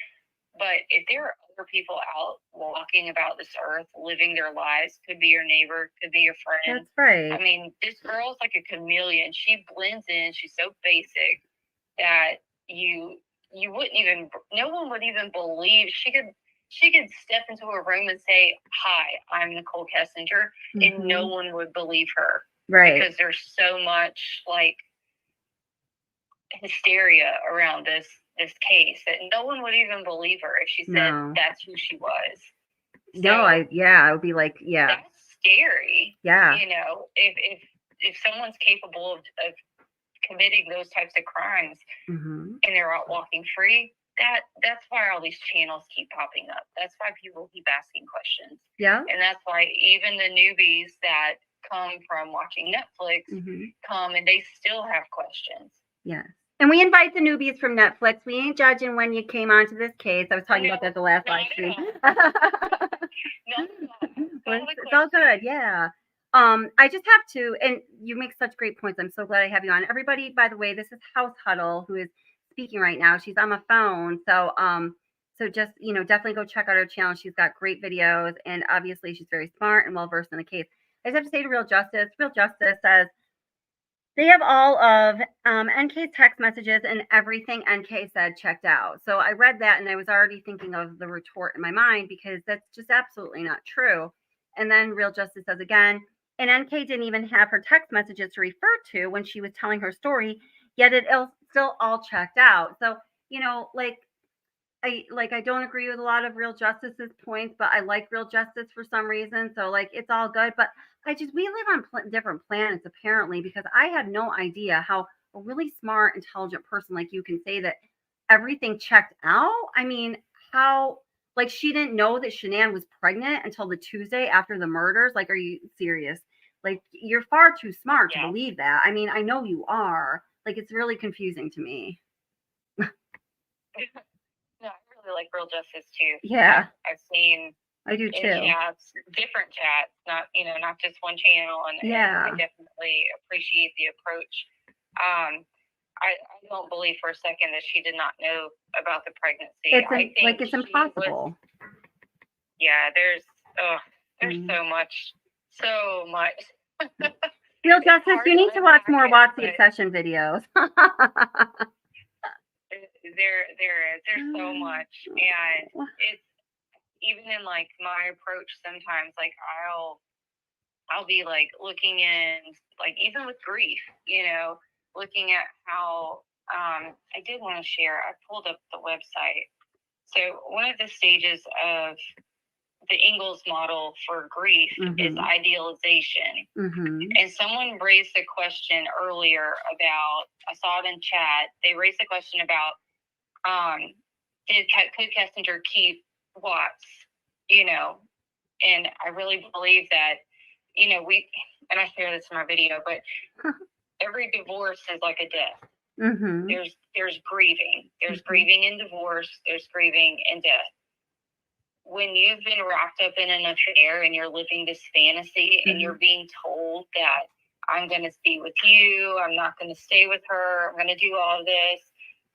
But if there are other people out walking about this earth, living their lives, could be your neighbor, could be your friend. That's right. This girl's like a chameleon. She blends in. She's so basic that you wouldn't even, no one would even believe she could step into a room and say, "Hi, I'm Nichol Kessinger," and no one would believe her. Right. Because there's so much like hysteria around this case that no one would even believe her if she said that's who she was. So, I would be like, yeah. That's scary. Yeah. If someone's capable of committing those types of crimes and they're out walking free, that's why all these channels keep popping up. That's why people keep asking questions. Yeah. And that's why even the newbies that come from watching Netflix come and they still have questions. Yeah. And we invite the newbies from Netflix. We ain't judging when you came onto this case. I was talking about that the last live stream. It's all good. Yeah. I just have to, and you make such great points. I'm so glad I have you on. Everybody, by the way, this is House Huddle, who is speaking right now. She's on my phone. So just, definitely go check out her channel. She's got great videos, and obviously she's very smart and well-versed in the case. I just have to say to Real Justice says, they have all of NK's text messages and everything NK said checked out. So I read that and I was already thinking of the retort in my mind, because that's just absolutely not true. And then Real Justice says again, and NK didn't even have her text messages to refer to when she was telling her story, yet it still all checked out. So, I don't agree with a lot of Real Justice's points, but I like Real Justice for some reason. So it's all good. But we live on different planets apparently, because I had no idea how a really smart, intelligent person like you can say that everything checked out. How Like, she didn't know that Shanann was pregnant until the Tuesday after the murders. Like, are you serious? Like, you're far too smart to believe that. I mean, I know you are. Like, it's really confusing to me. No, I really like Real Justice too. Yeah. I've seen I do in too. chats, different chats, not not just one channel, and Yeah. I definitely appreciate the approach. I don't believe for a second that she did not know about the pregnancy. It's I think like, it's she was- impossible. yeah, there's so much. Real It's Justice, hard you to need to watch more unpack Watts it, the but Obsession videos. there's so much, and it's even in like my approach sometimes, like I'll be like looking in, like even with grief, looking at how I did want to share. I pulled up the website. So one of the stages of the Ingalls model for grief is idealization. And someone raised the question earlier about, I saw it in chat, they raised the question about could Kessinger keep Watts, and I really believe that, and I share this in my video, but every divorce is like a death. There's grieving. There's grieving in divorce. There's grieving in death. When you've been wrapped up in an affair and you're living this fantasy and you're being told that I'm going to be with you, I'm not going to stay with her, I'm going to do all of this,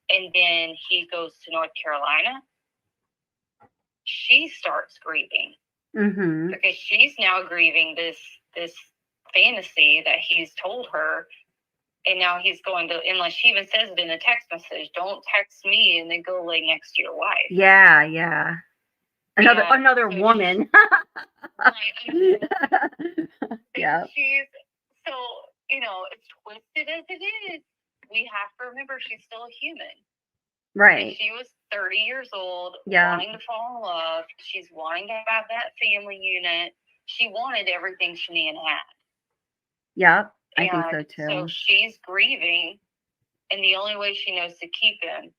and then he goes to North Carolina, she starts grieving because she's now grieving this fantasy that he's told her. And now he's going to, unless she even says it in a text message, don't text me and then go lay next to your wife. Yeah, yeah. Another woman. Right. Yeah. She's so, it's twisted as it is. We have to remember she's still a human. Right. And she was 30 years old, Yeah. wanting to fall in love. She's wanting to have that family unit. She wanted everything Shanann had. Yep. I think so too. So she's grieving, and the only way she knows to keep him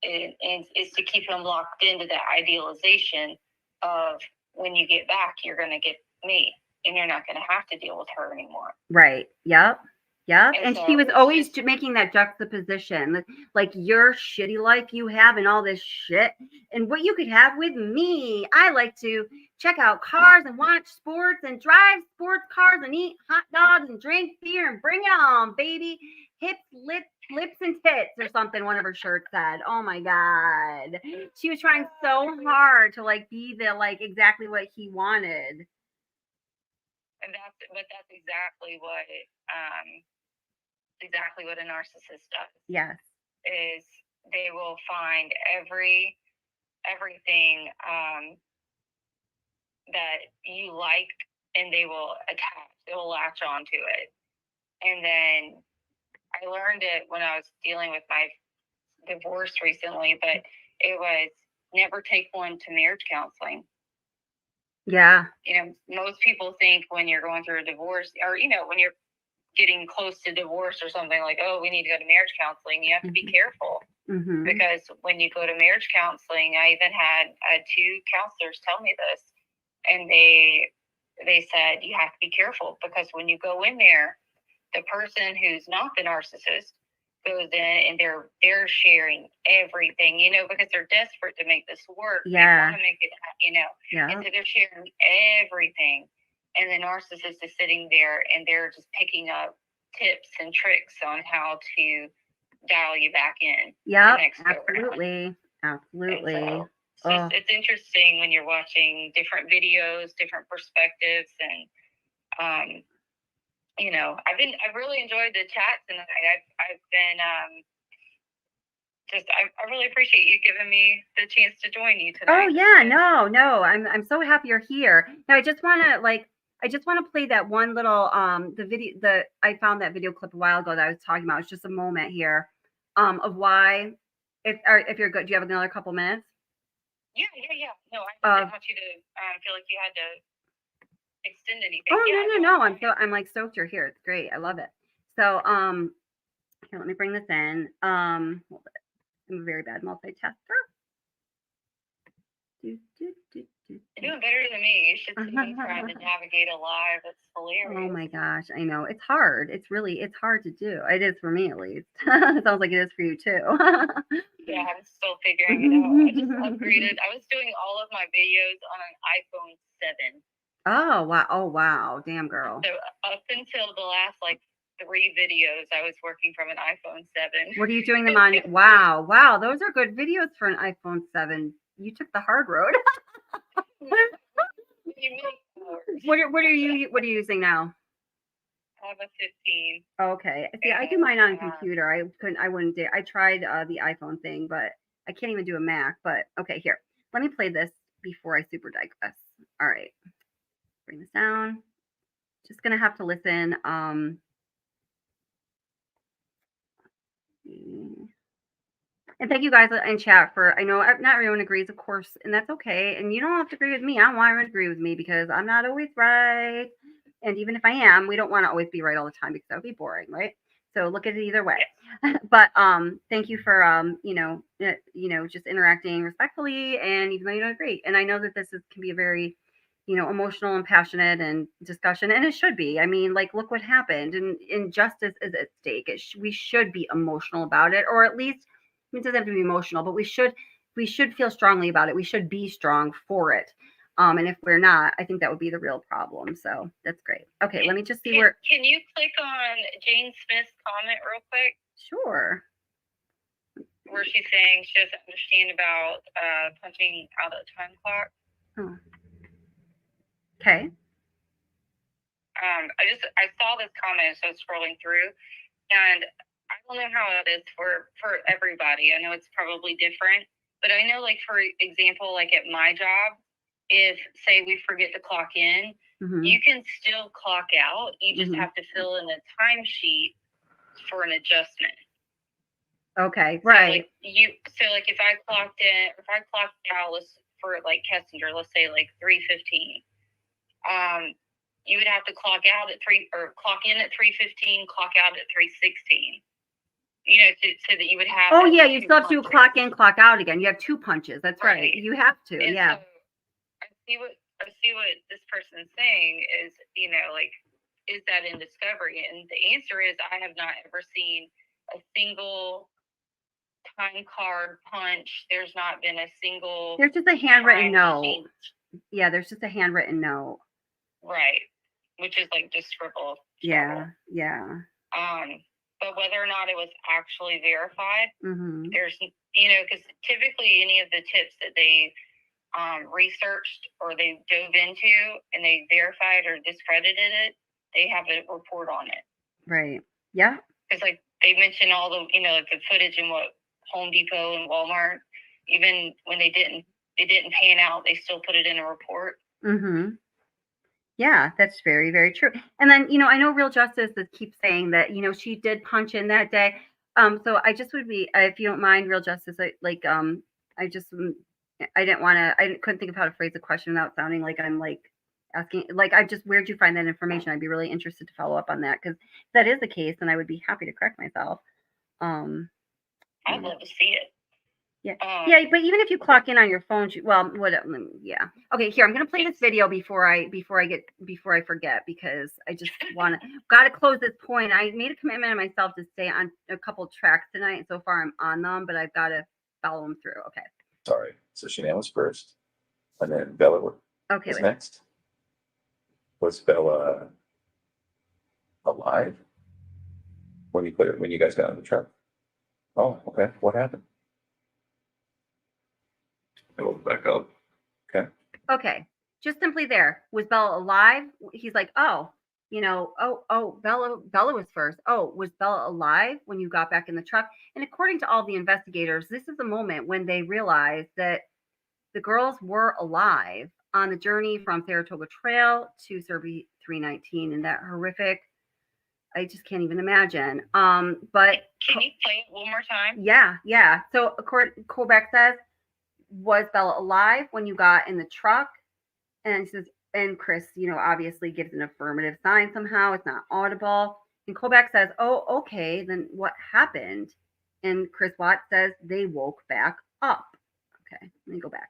is to keep him locked into that idealization of, when you get back, you're going to get me, and you're not going to have to deal with her anymore. Right. Yep. Yep. And so she was it's always making that juxtaposition, like your shitty life you have and all this shit, and what you could have with me. I like to check out cars and watch sports and drive sports cars and eat hot dogs and drink beer and bring it on, baby. Hips, lips and tits or something, one of her shirts said. Oh my God. She was trying so hard to like be the like exactly what he wanted. And that's exactly what a narcissist does. Yes. Is they will find everything that you like, and they will latch onto it. And then I learned it when I was dealing with my divorce recently, but it was never take one to marriage counseling. Yeah. Most people think when you're going through a divorce, or, when you're getting close to divorce or something, like, oh, we need to go to marriage counseling. You have to be careful. Because when you go to marriage counseling, I even had 2 counselors tell me this, and they said, you have to be careful, because when you go in there, the person who's not the narcissist goes in and they're sharing everything, because they're desperate to make this work. Yeah. They want to make it, Yeah. and so they're sharing everything. And the narcissist is sitting there and they're just picking up tips and tricks on how to dial you back in. Yeah, absolutely. Absolutely. So it's interesting when you're watching different videos, different perspectives, and I've really enjoyed the chat tonight. I've been I really appreciate you giving me the chance to join you tonight. Oh yeah, no. I'm so happy you're here. Now I just want to play that one little I found that video clip a while ago that I was talking about. It's just a moment here of why if you're good. Do you have another couple minutes? Yeah. No, I didn't want you to feel like you had to extend anything. Oh no. I'm like stoked you're here. It's great. I love it. So here, let me bring this in. Hold it. I'm a very bad multitasker. You're doing better than me. You should see me trying to navigate a live. It's hilarious. Oh my gosh, I know. It's hard. It's hard to do. It is for me at least. It sounds like it is for you too. Yeah, I'm still figuring it out. I just upgraded. I was doing all of my videos on an iPhone 7. Oh wow. Oh wow. Damn girl. So up until the last like 3 videos, I was working from an iPhone 7. What are you doing them on? Wow. Wow. Those are good videos for an iPhone 7. You took the hard road. What are you using now? I have a 15. Okay. See, I do mine on a computer. I wouldn't dare. I tried the iPhone thing, but I can't even do a Mac. But okay, here. Let me play this before I super digress. All right. Bring this down. Just gonna have to listen. And thank you guys in chat for, I know not everyone agrees, of course, and that's okay. And you don't have to agree with me. I don't want everyone to agree with me because I'm not always right. And even if I am, we don't want to always be right all the time because that would be boring, right? So look at it either way. But thank you for just interacting respectfully, and even though you don't agree. And I know that this can be a very emotional and passionate and discussion, and it should be. I mean, like, look what happened, and injustice is at stake. We should be emotional about it, or at least it doesn't have to be emotional, but we should feel strongly about it. We should be strong for it. And if we're not, I think that would be the real problem. So that's great. Okay, let me just see where. Can you click on Jane Smith's comment real quick? Sure. Where she's saying she doesn't understand about punching out a time clock. Oh. Okay. I saw this comment, so I was scrolling through, and I don't know how it is for everybody. I know it's probably different, but I know, like, for example, like at my job, if say we forget to clock in, you can still clock out. You just have to fill in a timesheet for an adjustment. Okay, right. So like if I clocked in, if I clocked out for like Kessinger, let's say like 3:15. You would have to clock out at 3 or clock in at 3:15, clock out at 3:16. So that you would have. Oh yeah, you still have to clock in, clock out again. You have 2 punches. That's right. You have to. And yeah. So I see what this person's saying is, like, is that in Discovery? And the answer is I have not ever seen a single time card punch. There's not been a single. There's just a handwritten note. Yeah, there's just a handwritten note. Right. Which is like just scribbled. Yeah. But whether or not it was actually verified, there's, because typically any of the tips that they researched or they dove into and they verified or discredited it, they have a report on it. Right. Yeah. Because like they mentioned all the, like the footage in what Home Depot and Walmart, even when it didn't pan out, they still put it in a report. Yeah, that's very, very true. And then, I know Real Justice keeps saying that, she did punch in that day. So I just would be, if you don't mind, Real Justice, I couldn't think of how to phrase the question without sounding like I'm like asking, like, where'd you find that information? I'd be really interested to follow up on that, because if that is the case, then I would be happy to correct myself. I'd love to see it. Yeah. Yeah, but even if you clock in on your phone, yeah. Okay, here, I'm gonna play this video before I forget, because I just gotta close this point. I made a commitment to myself to stay on a couple tracks tonight, and so far I'm on them, but I've got to follow them through. Okay. Sorry. So Shanann was first, and then Bella was next. Was Bella alive when you guys got in the truck? Oh, okay. What happened? It'll back up. Okay. Just simply there. Was Bella alive? He's like, Bella was first. Oh, was Bella alive when you got back in the truck? And according to all the investigators, this is the moment when they realized that the girls were alive on the journey from Saratoga Trail to Survey 319, and that horrific, I just can't even imagine. But can you play it one more time? Yeah. So Colbeck says, was Bella alive when you got in the truck? And says, and Chris, obviously gives an affirmative sign somehow. It's not audible. And Colbeck says, oh, okay, then what happened? And Chris Watts says they woke back up. Okay, let me go back.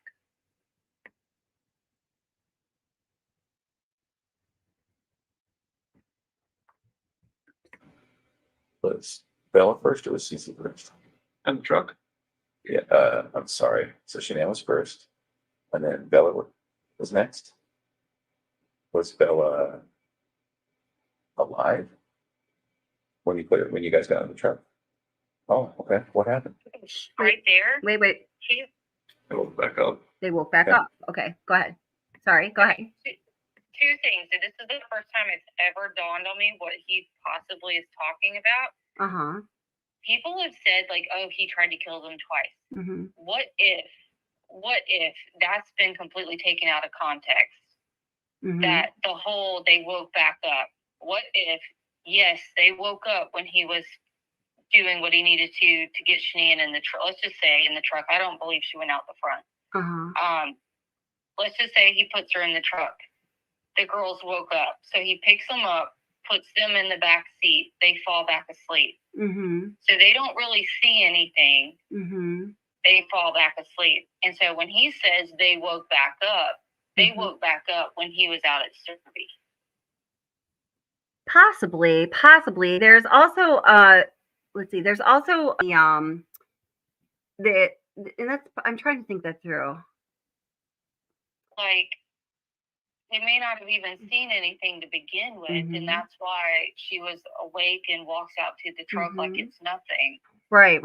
Was Bella first or was Cece first? And the truck. Yeah, I'm sorry. So Shanann was first, and then Bella was next. Was Bella alive when you guys got in the truck? Oh, okay. What happened? Right there. Wait. She, They woke back up. They woke back Okay. up. Okay, go ahead. Sorry, go ahead. two things. So this is the first time it's ever dawned on me what he possibly is talking about. Uh-huh. People have said, like, oh, he tried to kill them twice. Mm-hmm. What if that's been completely taken out of context? Mm-hmm. That the whole they woke back up. What if, yes, they woke up when he was doing what he needed to get Shanann in the truck. Let's just say in the truck. I don't believe she went out the front. Uh-huh. Let's just say he puts her in the truck. The girls woke up. So he picks them up, puts them in the back seat. They fall back asleep. Mm-hmm. So they don't really see anything. Mm-hmm. They fall back asleep. And so when he says they woke back up, they woke back up when he was out at Derby. Possibly. There's also let's see, there's also and that's I'm trying to think that through. Like, they may not have even seen anything to begin with, and that's why she was awake and walks out to the truck like it's nothing. Right.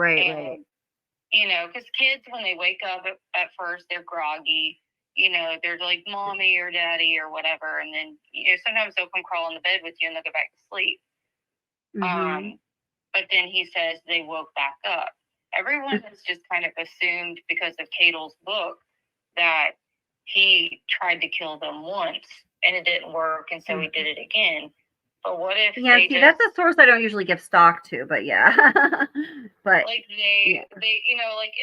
You know, because kids, when they wake up at first, they're groggy. You know, they're like mommy or daddy or whatever, and then, you know, sometimes they'll come crawl in the bed with you and they'll go back to sleep. But then he says they woke back up. Everyone has just kind of assumed because of Cato's book that he tried to kill them once and it didn't work, and so he did it again. But what if that's a source I don't usually give stock to, but yeah. But like they you know, like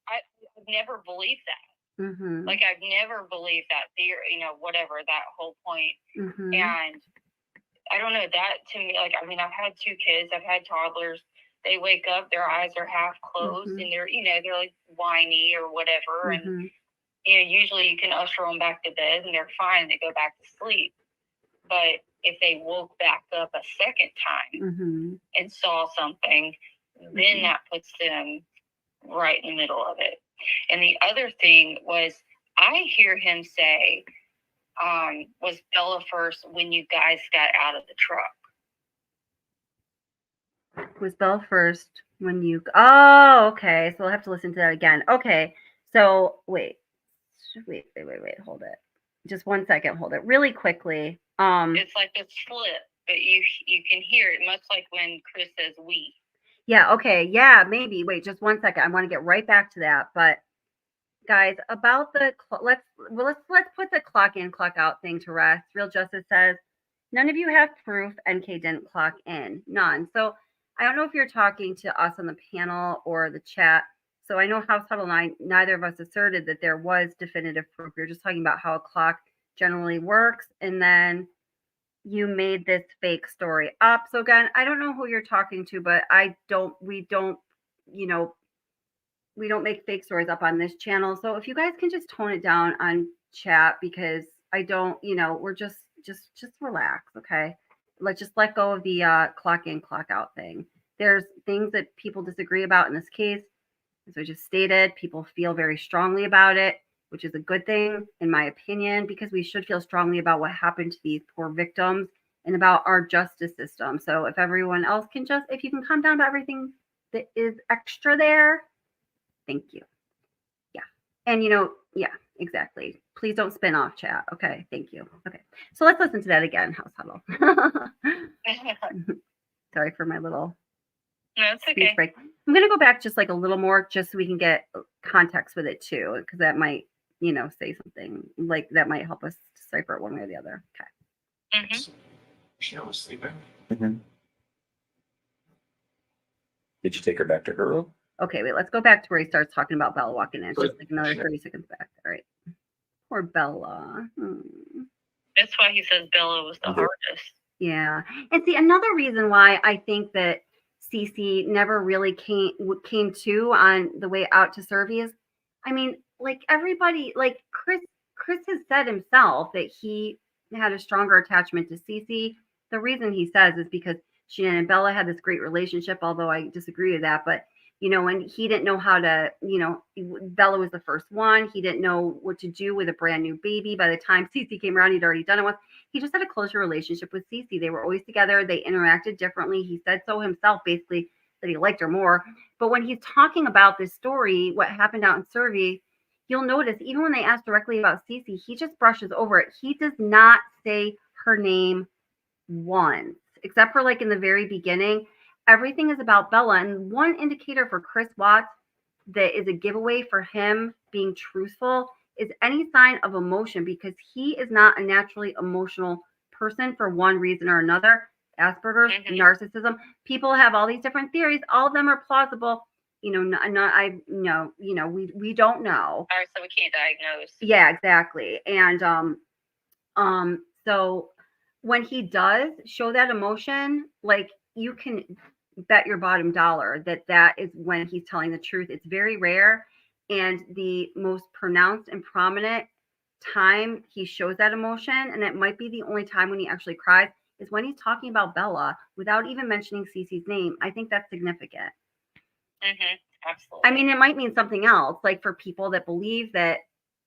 I've never believed that. Like, I've never believed that theory, you know, whatever, that whole point. And I don't know, that to me, like, I mean, I've had two kids, I've had toddlers. They wake up, their eyes are half closed, and they're, you know, they're like whiny or whatever. And, you know, usually you can usher them back to bed and they're fine. They go back to sleep. But if they woke back up a second time and saw something, then that puts them right in the middle of it. And the other thing was, I hear him say, was Bella first when you guys got out of the truck? Was Bella first when you... Oh, okay. So we'll have to listen to that again. Okay. So wait. Hold it. Just 1 second. Hold it really quickly. It's like a slip, but you can hear it, much like when Chris says we. Yeah, okay. Yeah, maybe. Wait, just 1 second. I want to get right back to that. But guys, about the let's put the clock in, clock out thing to rest. Real Justice says, none of you have proof NK didn't clock in. None. So I don't know if you're talking to us on the panel or the chat. So I know House Huddle and I, neither of us asserted that there was definitive proof. You're just talking about how a clock generally works, and then you made this fake story up. So again, I don't know who you're talking to, but we don't make fake stories up on this channel. So if you guys can just tone it down on chat, because I don't, we're just relax. Okay. Let's just let go of the clock in, clock out thing. There's things that people disagree about in this case. As I just stated, people feel very strongly about it, which is a good thing, in my opinion, because we should feel strongly about what happened to these poor victims and about our justice system. So if everyone else can if you can calm down about everything that is extra there, thank you. Yeah. And yeah, exactly. Please don't spin off chat. Okay. Thank you. Okay. So let's listen to that again, House Huddle. Sorry for my little okay. break. I'm going to go back just like a little more, just so we can get context with it too, because that might, say something like that might help us decipher it one way or the other. Okay. She was sleeping. Did you take her back to her room? Okay, wait, let's go back to where he starts talking about Bella walking in. It's just like another 30 seconds back. All right. Poor Bella. That's why he says Bella was the hardest. Yeah. And see, another reason why I think that Cece never really came to on the way out to Servy is, I mean, like everybody, like Chris has said himself that he had a stronger attachment to Cece. The reason he says is because Shannon and Bella had this great relationship, although I disagree with that. But, you know, when he didn't know how to, you know, Bella was the first one. He didn't know what to do with a brand new baby. By the time Cece came around, he'd already done it once. He just had a closer relationship with Cece. They were always together. They interacted differently. He said so himself, basically, that he liked her more. But when he's talking about this story, what happened out in Survey, you'll notice even when they ask directly about Cece, he just brushes over it. He does not say her name once, except for like in the very beginning. Everything is about Bella. And one indicator for Chris Watts that is a giveaway for him being truthful is any sign of emotion, because he is not a naturally emotional person for one reason or another. Asperger's, narcissism. People have all these different theories. All of them are plausible. You know, we don't know. All right, so we can't diagnose. Yeah, exactly. And so when he does show that emotion, like, you can bet your bottom dollar that that is when he's telling the truth. It's very rare, and the most pronounced and prominent time he shows that emotion, and it might be the only time when he actually cries, is when he's talking about Bella without even mentioning Cece's name. I think that's significant. Absolutely. I mean, it might mean something else, like for people that believe that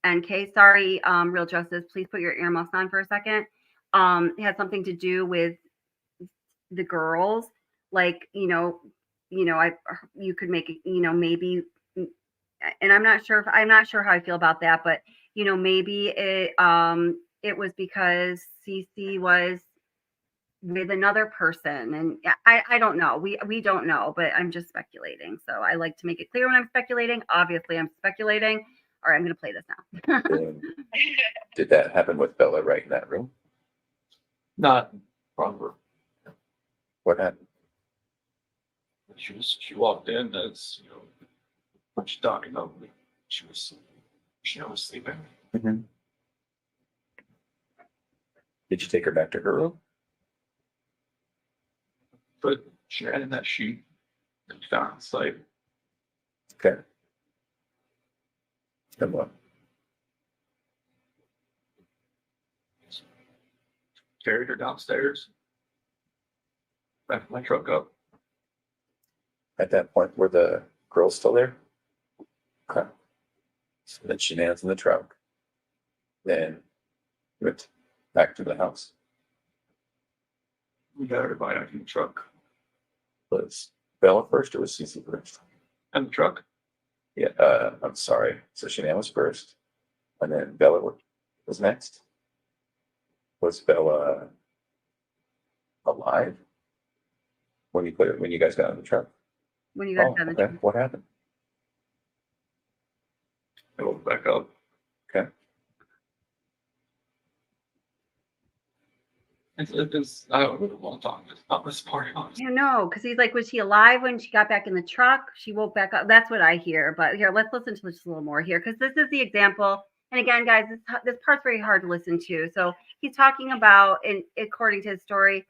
NK, sorry, Real Justice, please put your earmuffs on for a second. It has something to do with the girls, like, you know, you could make it, you know, maybe, and I'm not sure how I feel about that, but, you know, maybe it was because Cece was with another person, and I don't know. We don't know, but I'm just speculating. So I like to make it clear when I'm speculating. Obviously, I'm speculating. All right, I'm going to play this now. Did that happen with Bella right in that room? Not proper. What happened? She walked in as, you know, when she talking about me. She was sleeping. Mm-hmm. Did you take her back to her room? But she had in that sheet that we found on site. Okay. Then what? Carried her downstairs. Back my truck up. At that point, were the girls still there? Okay. So then she lands in the truck. Then went back to the house. We got everybody out in the truck. Was Bella first or was Cece first? And the truck? Yeah, I'm sorry. So Shanann was first, and then Bella was next. Was Bella alive when you guys got in the truck? When you guys Oh, got in the okay. truck. What happened? I woke back up. Okay. It's I don't really want to talk about this part. Honestly. Yeah, no, because he's like, was she alive when she got back in the truck? She woke back up. That's what I hear. But here, let's listen to this a little more here, because this is the example. And again, guys, this part's very hard to listen to. So he's talking about, and according to his story,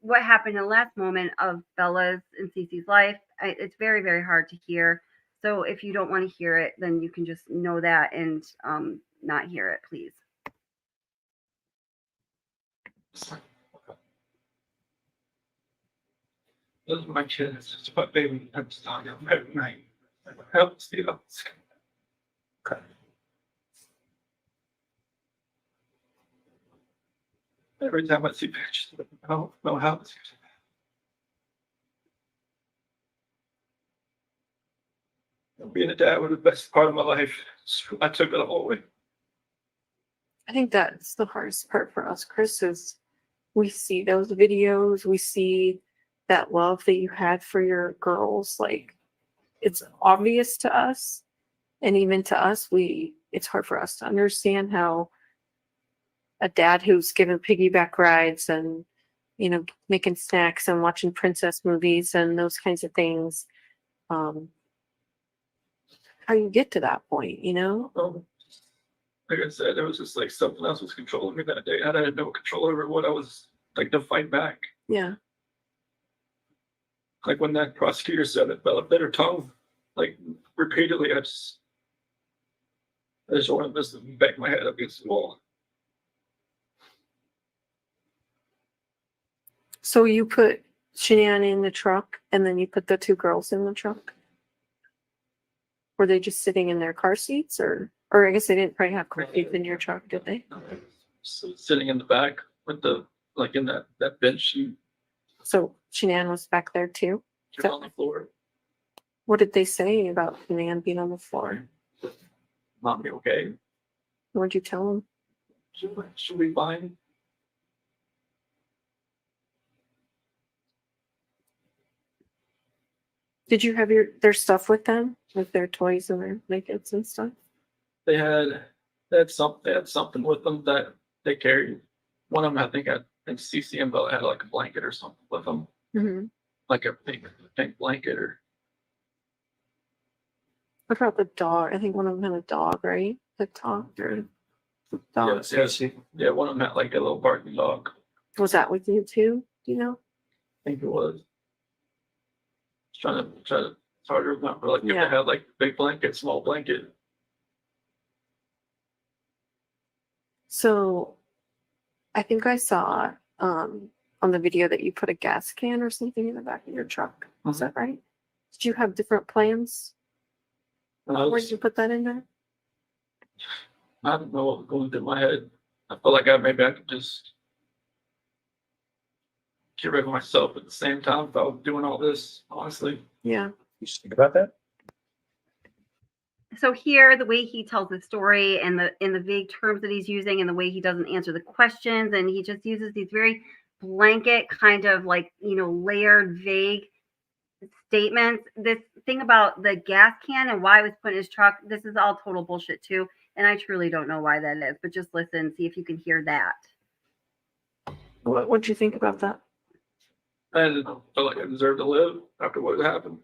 what happened in the last moment of Bella's and Cece's life. It's very, very hard to hear. So if you don't want to hear it, then you can just know that and not hear it, please. Those are my kids. It's my baby. I'm just talking about every night. Help see us. Okay. Every time I see pictures of them, I don't know how it's being a dad was the best part of my life. So I took it all away. I think that's the hardest part for us, Chris, is we see those videos, we see that love that you had for your girls. Like, it's obvious to us, and even to us, it's hard for us to understand how a dad who's given piggyback rides and, you know, making snacks and watching princess movies and those kinds of things, how you get to that point, you know? Like I said, there was just like something else was controlling me that day. I had no control over what I was like to fight back. Yeah. Like when that prosecutor said that Bella bit her tongue, like repeatedly, I just wanted to bang my head up against the wall. So you put Shanann in the truck, and then you put the two girls in the truck? Were they just sitting in their car seats, or I guess they didn't probably have car seats in your truck, did they? So sitting in the back with the like in that bench seat So Shanann was back there too. on the floor. What did they say about Shanann being on the floor? Not be okay. What'd you tell them? She'll be fine. Did you have their stuff with them, with their toys and their blankets and stuff? They had something with them that they carried. One of them, I think CCM Bell had like a blanket or something with them, Mm-hmm. like a pink blanket or. What about the dog? I think one of them had a dog, right? The talked or dog. Yeah, one of them had like a little barking dog. Was that with you too? Do you know? I think it was. Trying to it's hard to remember. Like if Yeah. they had like big blanket, small blanket. So I think I saw on the video that you put a gas can or something in the back of your truck. Is that right? Did you have different plans? Where did you put that in there? I don't know what was going through my head. I felt like maybe I could just get rid of myself at the same time if I was doing all this, honestly. Yeah. You should think about that. So here, the way he tells the story and in the vague terms that he's using and the way he doesn't answer the questions, and he just uses these very blanket kind of like, layered, vague statements. This thing about the gas can and why it was put in his truck, this is all total bullshit too. And I truly don't know why that is, but just listen, see if you can hear that. What'd you think about that? I didn't feel like I deserved to live after what had happened.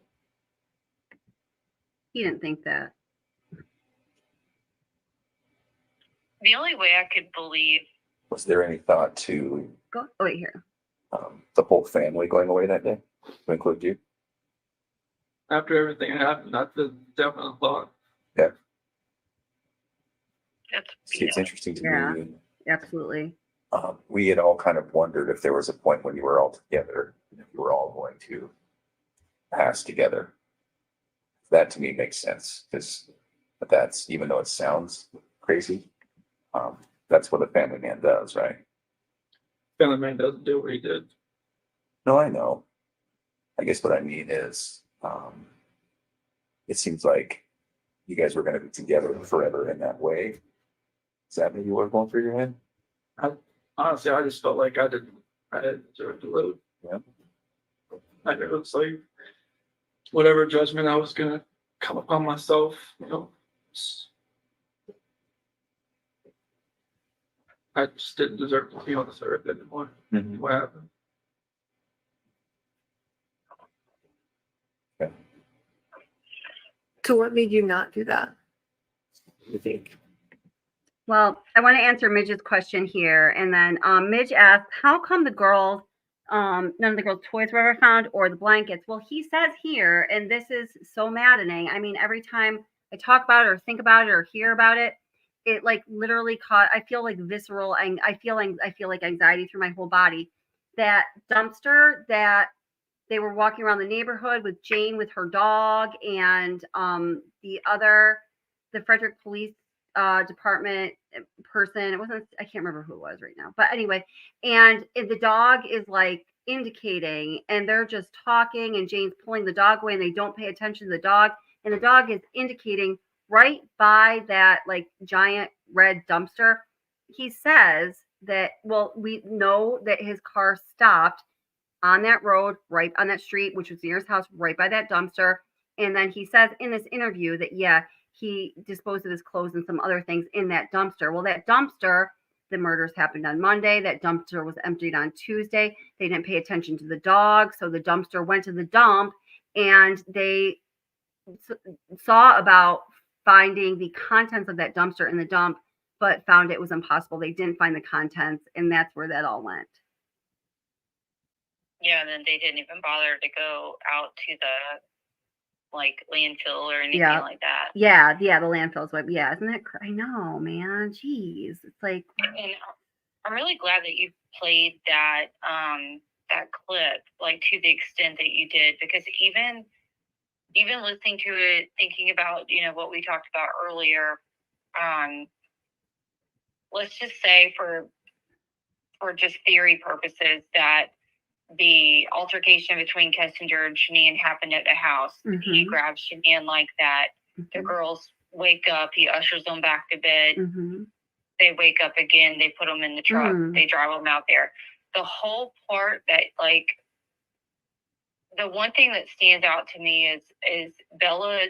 He didn't think that. The only way I could believe. Was there any thought to Go. Oh, wait, here. The whole family going away that day, to include you? After everything happened, that's the definite thought. Yeah. That's See, it's interesting to Yeah. me. Absolutely. We had all kind of wondered if there was a point when you were all together, if you were all going to pass together. That to me makes sense, because that's, even though it sounds crazy, that's what a family man does, right? Family man doesn't do what he did. No, I know. I guess what I mean is, it seems like you guys were going to be together forever in that way. Is that maybe what was going through your head? Honestly, I just felt like I had deserved to live. Yeah. I know it's like whatever judgment I was gonna come upon myself, I just didn't deserve to be on this earth anymore. Mhm. What happened? So what made you not do that? You think? Well, I want to answer Midge's question here. And then Midge asked, how come the girls, none of the girls' toys were ever found or the blankets? Well, he says here, and this is so maddening. I mean, every time I talk about it or think about it or hear about it, it like literally I feel like visceral, and I feel like anxiety through my whole body. That dumpster that they were walking around the neighborhood with Jane with her dog and the Frederick Police Department person. It wasn't, I can't remember who it was right now. But anyway, and the dog is like indicating, and they're just talking, and Jane's pulling the dog away, and they don't pay attention to the dog. And the dog is indicating right by that like giant red dumpster. He says that, well, we know that his car stopped on that road, right on that street, which was near his house, right by that dumpster. And then he says in this interview that, yeah, he disposed of his clothes and some other things in that dumpster. Well, that dumpster, the murders happened on Monday. That dumpster was emptied on Tuesday. They didn't pay attention to the dog. So the dumpster went to the dump, and they saw about finding the contents of that dumpster in the dump, but found it was impossible. They didn't find the contents, and that's where that all went. Yeah, and then they didn't even bother to go out to the like landfill or anything like that. Yeah, the landfills. Yeah, isn't that? I know, man. Jeez, it's like. And I'm really glad that you played that clip, like to the extent that you did, because even listening to it, thinking about, what we talked about earlier, let's just say for just theory purposes that the altercation between Kessinger and Shanian happened at the house. He grabs Shanian like that. The girls wake up. He ushers them back to bed. They wake up again. They put them in the truck. They drive them out there. The whole part that, like, the one thing that stands out to me is Bella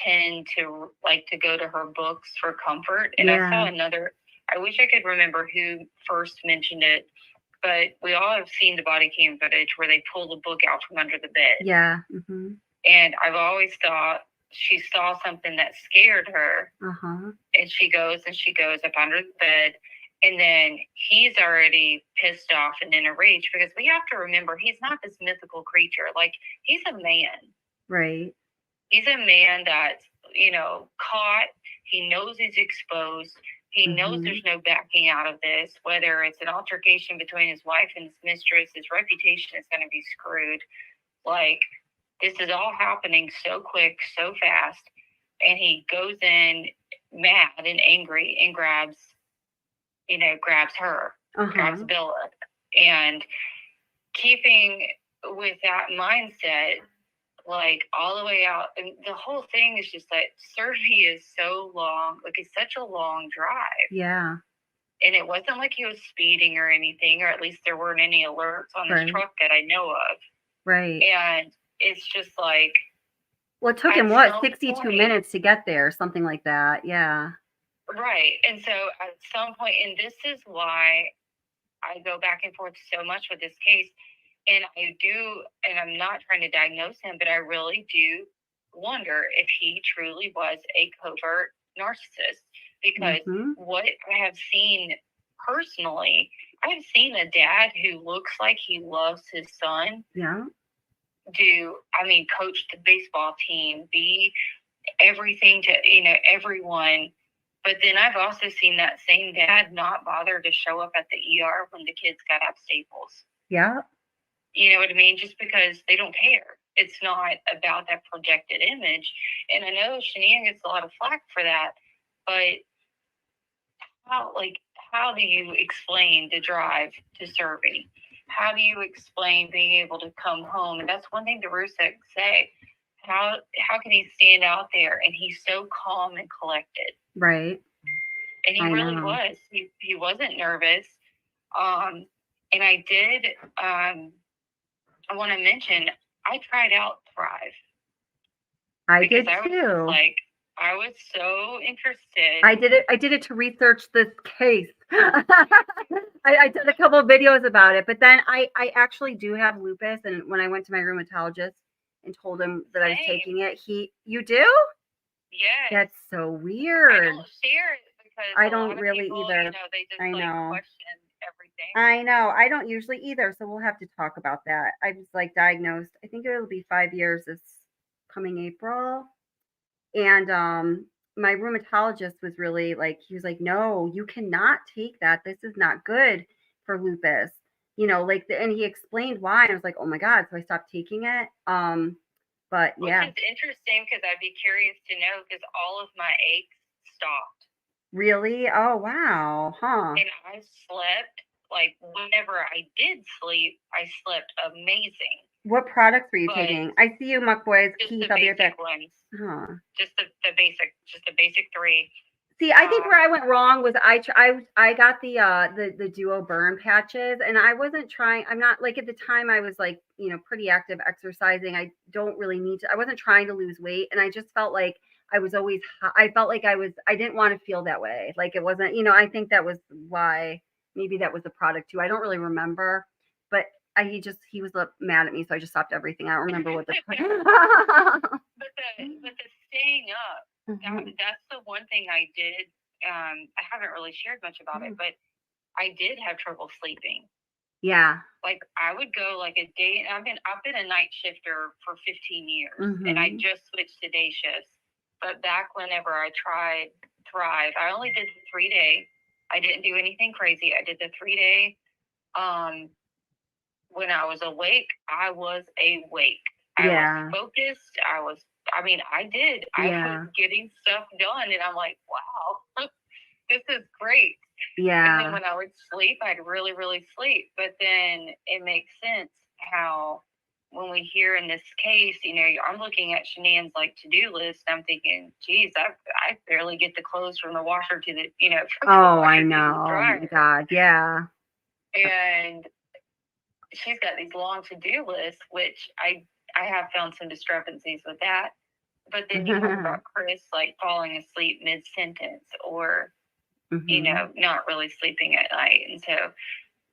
tend to like to go to her books for comfort. And I saw I wish I could remember who first mentioned it, but we all have seen the body cam footage where they pull the book out from under the bed. Yeah. And I've always thought she saw something that scared her. And she goes up under the bed. And then he's already pissed off and in a rage, because we have to remember he's not this mythical creature. Like, he's a man. Right. He's a man that's, caught. He knows he's exposed. He knows there's no backing out of this. Whether it's an altercation between his wife and his mistress, his reputation is going to be screwed. Like, this is all happening so quick, so fast. And he goes in mad and angry and grabs her, grabs Bella. And keeping with that mindset, like, all the way out, and the whole thing is just that Sergi is so long, like, it's such a long drive. Yeah. And it wasn't like he was speeding or anything, or at least there weren't any alerts on his truck that I know of. Right. And it's just like, well, it took him 62 minutes to get there, something like that. Yeah. Right. And so at some point, and this is why I go back and forth so much with this case. And I'm not trying to diagnose him, but I really do wonder if he truly was a covert narcissist. Because what I have seen personally, I've seen a dad who looks like he loves his son. Yeah. Coach the baseball team, be everything to, everyone. But then I've also seen that same dad not bother to show up at the ER when the kids got up staples. Yeah. You know what I mean? Just because they don't care. It's not about that projected image. And I know Shania gets a lot of flack for that, but how do you explain the drive to Servi? How do you explain being able to come home? And that's one thing the Ruseck say. How can he stand out there and he's so calm and collected? Right. And he really was. He wasn't nervous. And I did. I want to mention I tried out Thrive. I did too. I was so interested. I did it to research this case. I did a couple of videos about it, but then I actually do have lupus, and when I went to my rheumatologist and told him that I was taking it, you do? Yes. That's so weird. I don't share it because I don't really people, either. They just question everything. I know. I don't usually either, so we'll have to talk about that. I was diagnosed. I think it'll be 5 years this coming April. And my rheumatologist was really he was like, no, you cannot take that. This is not good for lupus. And he explained why. And I was like, oh my God. So I stopped taking it. But yeah. Which is interesting because I'd be curious to know because all of my aches stopped. Really? Oh, wow. Huh. And I slept, whenever I did sleep, I slept amazing. What products were you taking? I see you, Muck Boys. Just the basic ones. Huh. Just the basic 3. See, I think where I went wrong was I got the duo burn patches, and I wasn't trying. I'm not at the time I was pretty active exercising. I don't really need to. I wasn't trying to lose weight, and I just felt like I was always. I felt like I didn't want to feel that way. It wasn't. I think that was why. Maybe that was the product too. I don't really remember, but. He was mad at me, so I just stopped everything. I don't remember what the. but the staying up, that's the one thing I did. I haven't really shared much about it, but I did have trouble sleeping. Yeah. I would go a day. I've been a night shifter for 15 years, and I just switched to day shifts. But back whenever I tried Thrive, I only did the 3-day. I didn't do anything crazy. I did the 3-day. when I was awake, I was awake. Yeah. I was focused. I did. I was getting stuff done, and I'm like, wow, this is great. And then Yeah. when I would sleep, I'd really, really sleep. But then it makes sense how when we hear in this case, I'm looking at Shanann's like to-do list. I'm thinking, geez, I barely get the clothes from the washer to the, from the Oh, washer I to the know. Oh dryer. my God. Yeah. And she's got these long to-do lists, which I have found some discrepancies with that. But then you talk about Chris like falling asleep mid-sentence or, not really sleeping at night. And so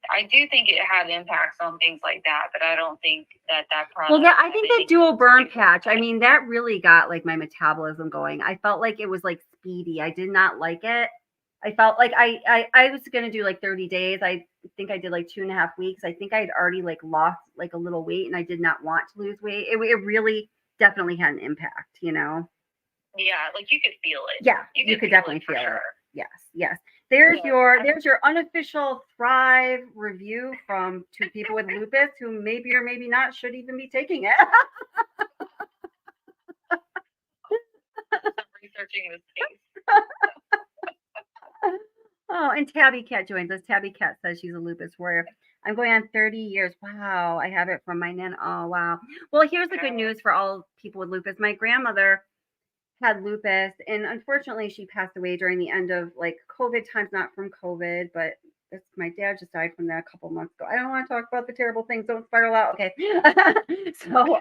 I do think it had impacts on things like that, but I don't think that product. Well, I think that dual burn patch, I mean, that really got like my metabolism going. I felt like it was like speedy. I did not like it. I felt like I was going to do like 30 days. I think I did like 2.5 weeks. I think I had already like lost like a little weight and I did not want to lose weight. It really definitely had an impact, Yeah, like you could feel it. Yeah, you could definitely feel it. Yes. There's your unofficial Thrive review from 2 people with lupus who maybe or maybe not should even be taking it. Researching this case. Oh, and Tabby Cat joins us. Tabby Cat says she's a lupus warrior. I'm going on 30 years. Wow, I have it from my nan. Oh, wow. Well, here's the good news for all people with lupus. My grandmother had lupus, and unfortunately, she passed away during the end of like COVID times, not from COVID, but my dad just died from that a couple months ago. I don't want to talk about the terrible things. Don't spiral out. Okay. So,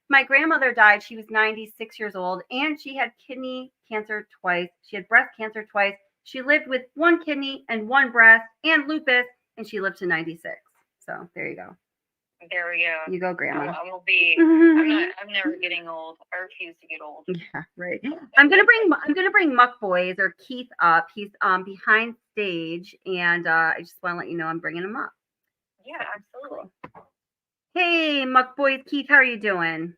my grandmother died. She was 96 years old, and she had kidney cancer twice. She had breast cancer twice. She lived with 1 kidney and 1 breast and lupus, and she lived to 96. So there you go. There we go. You go, Grandma. I'm never getting old. I refuse to get old. Yeah, right. I'm gonna bring Muck Boys or Keith up. He's behind stage, and I just want to let you know I'm bringing him up. Yeah, absolutely. Hey, Muck Boys, Keith, how are you doing?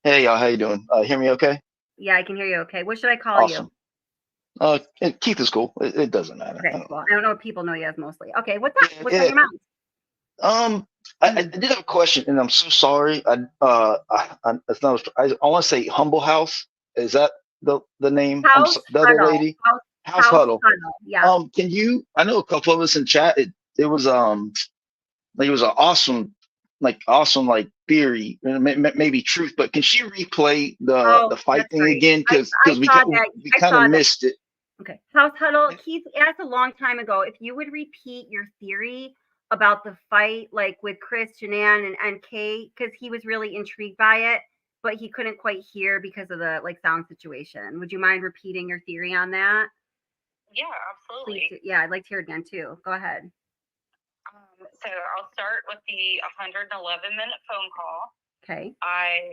Hey y'all, how you doing? Hear me okay? Yeah, I can hear you okay. What should I call you? Keith is cool. It doesn't matter. Okay, well, I don't know what people know you as mostly. Okay, what's up? What's on your mind? I did have a question, and I'm so sorry. I want to say Humble House. Is that the name? House the other Huddle. lady. House Huddle. Yeah. Can you? I know a couple of us in chat. It was like it was an awesome theory, maybe truth. But can she replay the fight thing again? Because we kind of missed it. Okay. House Huddle. Keith asked a long time ago if you would repeat your theory about the fight, like with Chris, Shanann, and Kay, because he was really intrigued by it, but he couldn't quite hear because of the like sound situation. Would you mind repeating your theory on that? Yeah, absolutely. Please, yeah, I'd like to hear it again too. Go ahead. So I'll start with the 111-minute phone call. Okay. I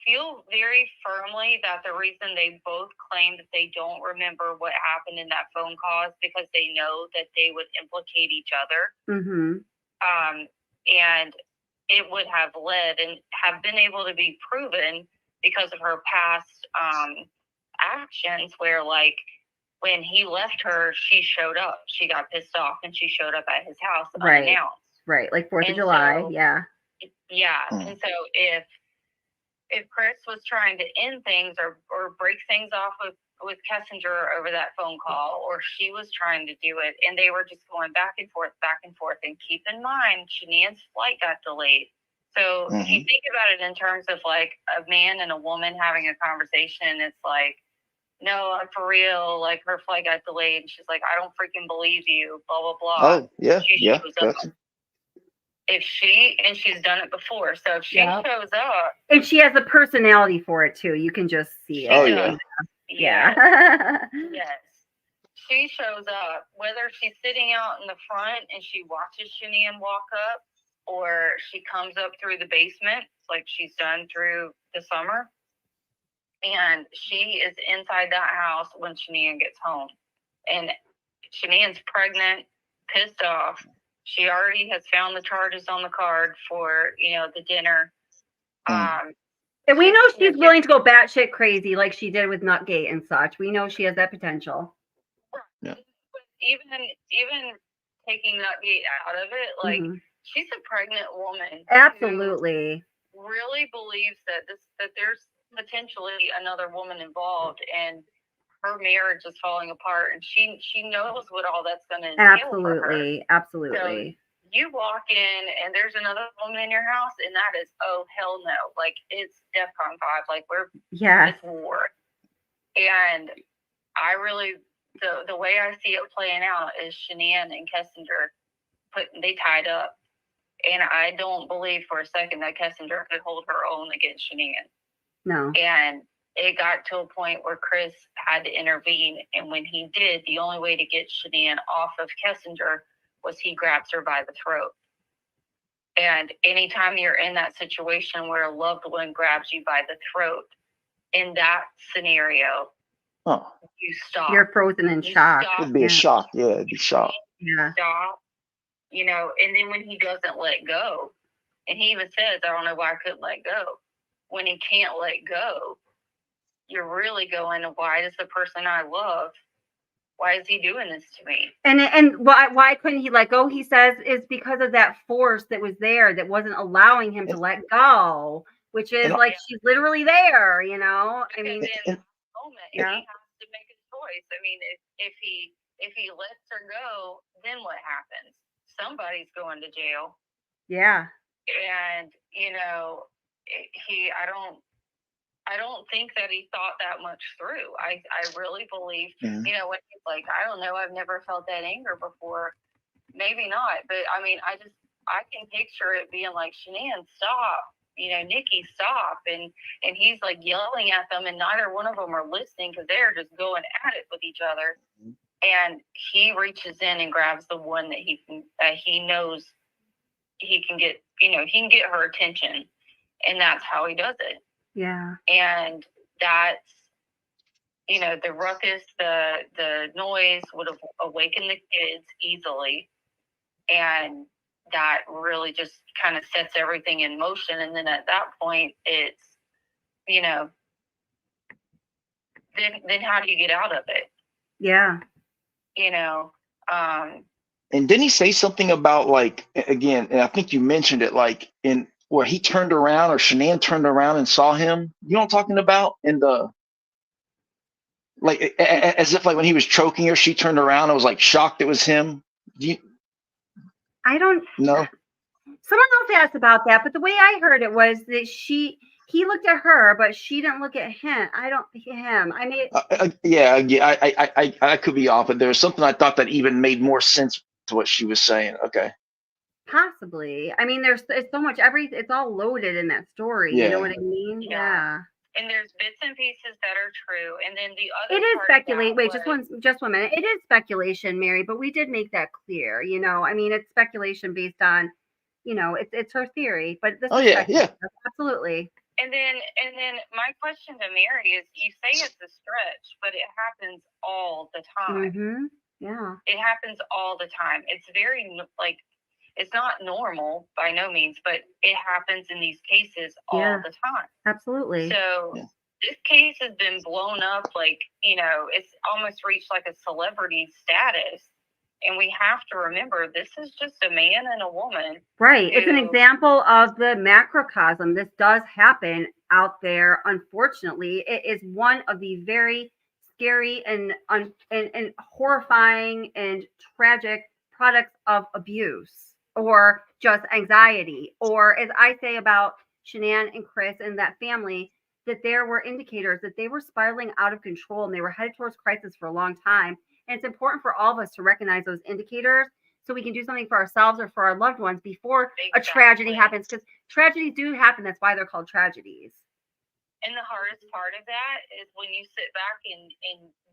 feel very firmly that the reason they both claim that they don't remember what happened in that phone call is because they know that they would implicate each other. Mm-hmm. And it would have led and have been able to be proven because of her past actions where, like, when he left her, she showed up. She got pissed off and she showed up at his house unannounced. Right, like 4th of July, yeah. Yeah, and so if Chris was trying to end things or break things off with Kessinger over that phone call, or she was trying to do it, and they were just going back and forth, and keep in mind, Shanann's flight got delayed. So if you think about it in terms of like a man and a woman having a conversation, it's like, no, I'm for real, like her flight got delayed, and she's like, I don't freaking believe you, blah, blah, blah. Oh, yeah, yeah. If she's done it before, so if she shows up, and she has a personality for it too, you can just see it. Oh yeah. Yes, she shows up, whether she's sitting out in the front and she watches Shanann walk up, or she comes up through the basement like she's done through the summer, and she is inside that house when Shanann gets home, and Shanann's pregnant, pissed off. She already has found the charges on the card for, the dinner. And we know she's willing to go batshit crazy like she did with Nutgate and such. We know she has that potential. Yeah. Even taking Nutgate out of it, like she's a pregnant woman. Absolutely. Who really believes that there's potentially another woman involved, and her marriage is falling apart, and she knows what all that's going to entail for her. Absolutely. Absolutely. So you walk in and there's another woman in your house, and that is, oh hell no, like it's DEFCON 5, like it's war. And I really, the way I see it playing out is Shanann and Kessinger they tied up, and I don't believe for a second that Kessinger could hold her own against Shanann. No. And it got to a point where Chris had to intervene, and when he did, the only way to get Shanann off of Kessinger was he grabs her by the throat. And anytime you're in that situation where a loved one grabs you by the throat, in that scenario, you stop. You're frozen in shock. It'd be a shock. Yeah, it'd be shock. Yeah. Stop. You know, and then when he doesn't let go, and he even says, I don't know why I couldn't let go. When he can't let go, you're really going, why does the person I love, why is he doing this to me? And why couldn't he let go? He says is because of that force that was there that wasn't allowing him to let go, which is like she's literally there, you know. I mean, in that moment, he has to make a choice. I mean, if he lets her go, then what happens? Somebody's going to jail. Yeah. And you know, I don't think that he thought that much through. I really believe, you know, when he's like, I don't know, I've never felt that anger before. Maybe not, but I mean, I can picture it being like, Shanann, stop. You know, Nikki, stop. And he's like yelling at them, and neither one of them are listening because they're just going at it with each other. And he reaches in and grabs the one that he knows he can get, you know, he can get her attention. And that's how he does it. Yeah. And that's, you know, the ruckus, the noise would have awakened the kids easily. And that really just kind of sets everything in motion. And then at that point, it's, you know, then how do you get out of it? Yeah. You know, and didn't he say something about, like, again, and I think you mentioned it, like in where he turned around, or Shanann turned around and saw him? You know what I'm talking about? In the, like, as if like when he was choking her, she turned around and was like shocked it was him. I don't know. Someone else asked about that, but the way I heard it was that he looked at her, but she didn't look at him. I mean, I could be off, but there was something I thought that even made more sense to what she was saying. Okay. Possibly. I mean, it's so much. It's all loaded in that story. Yeah. You know what I mean? Yeah. And there's bits and pieces that are true, and then the other. It is speculation. Wait, just one minute. It is speculation, Mary, but we did make that clear. You know, I mean, it's speculation based on, you know, it's her theory, but this. Yeah, absolutely. And then my question to Mary is: you say it's a stretch, but it happens all the time. Mm-hmm. Yeah. It happens all the time. It's very like. It's not normal by no means, but it happens in these cases all the time. Absolutely. So this case has been blown up, like, you know, it's almost reached like a celebrity status. And we have to remember, this is just a man and a woman. Right. It's an example of the macrocosm. This does happen out there. Unfortunately, it is one of the very scary and horrifying and tragic products of abuse. Or just anxiety, or as I say about Shanann and Chris and that family, that there were indicators that they were spiraling out of control and they were headed towards crisis for a long time. And it's important for all of us to recognize those indicators so we can do something for ourselves or for our loved ones before a tragedy happens. Because tragedies do happen. That's why they're called tragedies. And the hardest part of that is when you sit back and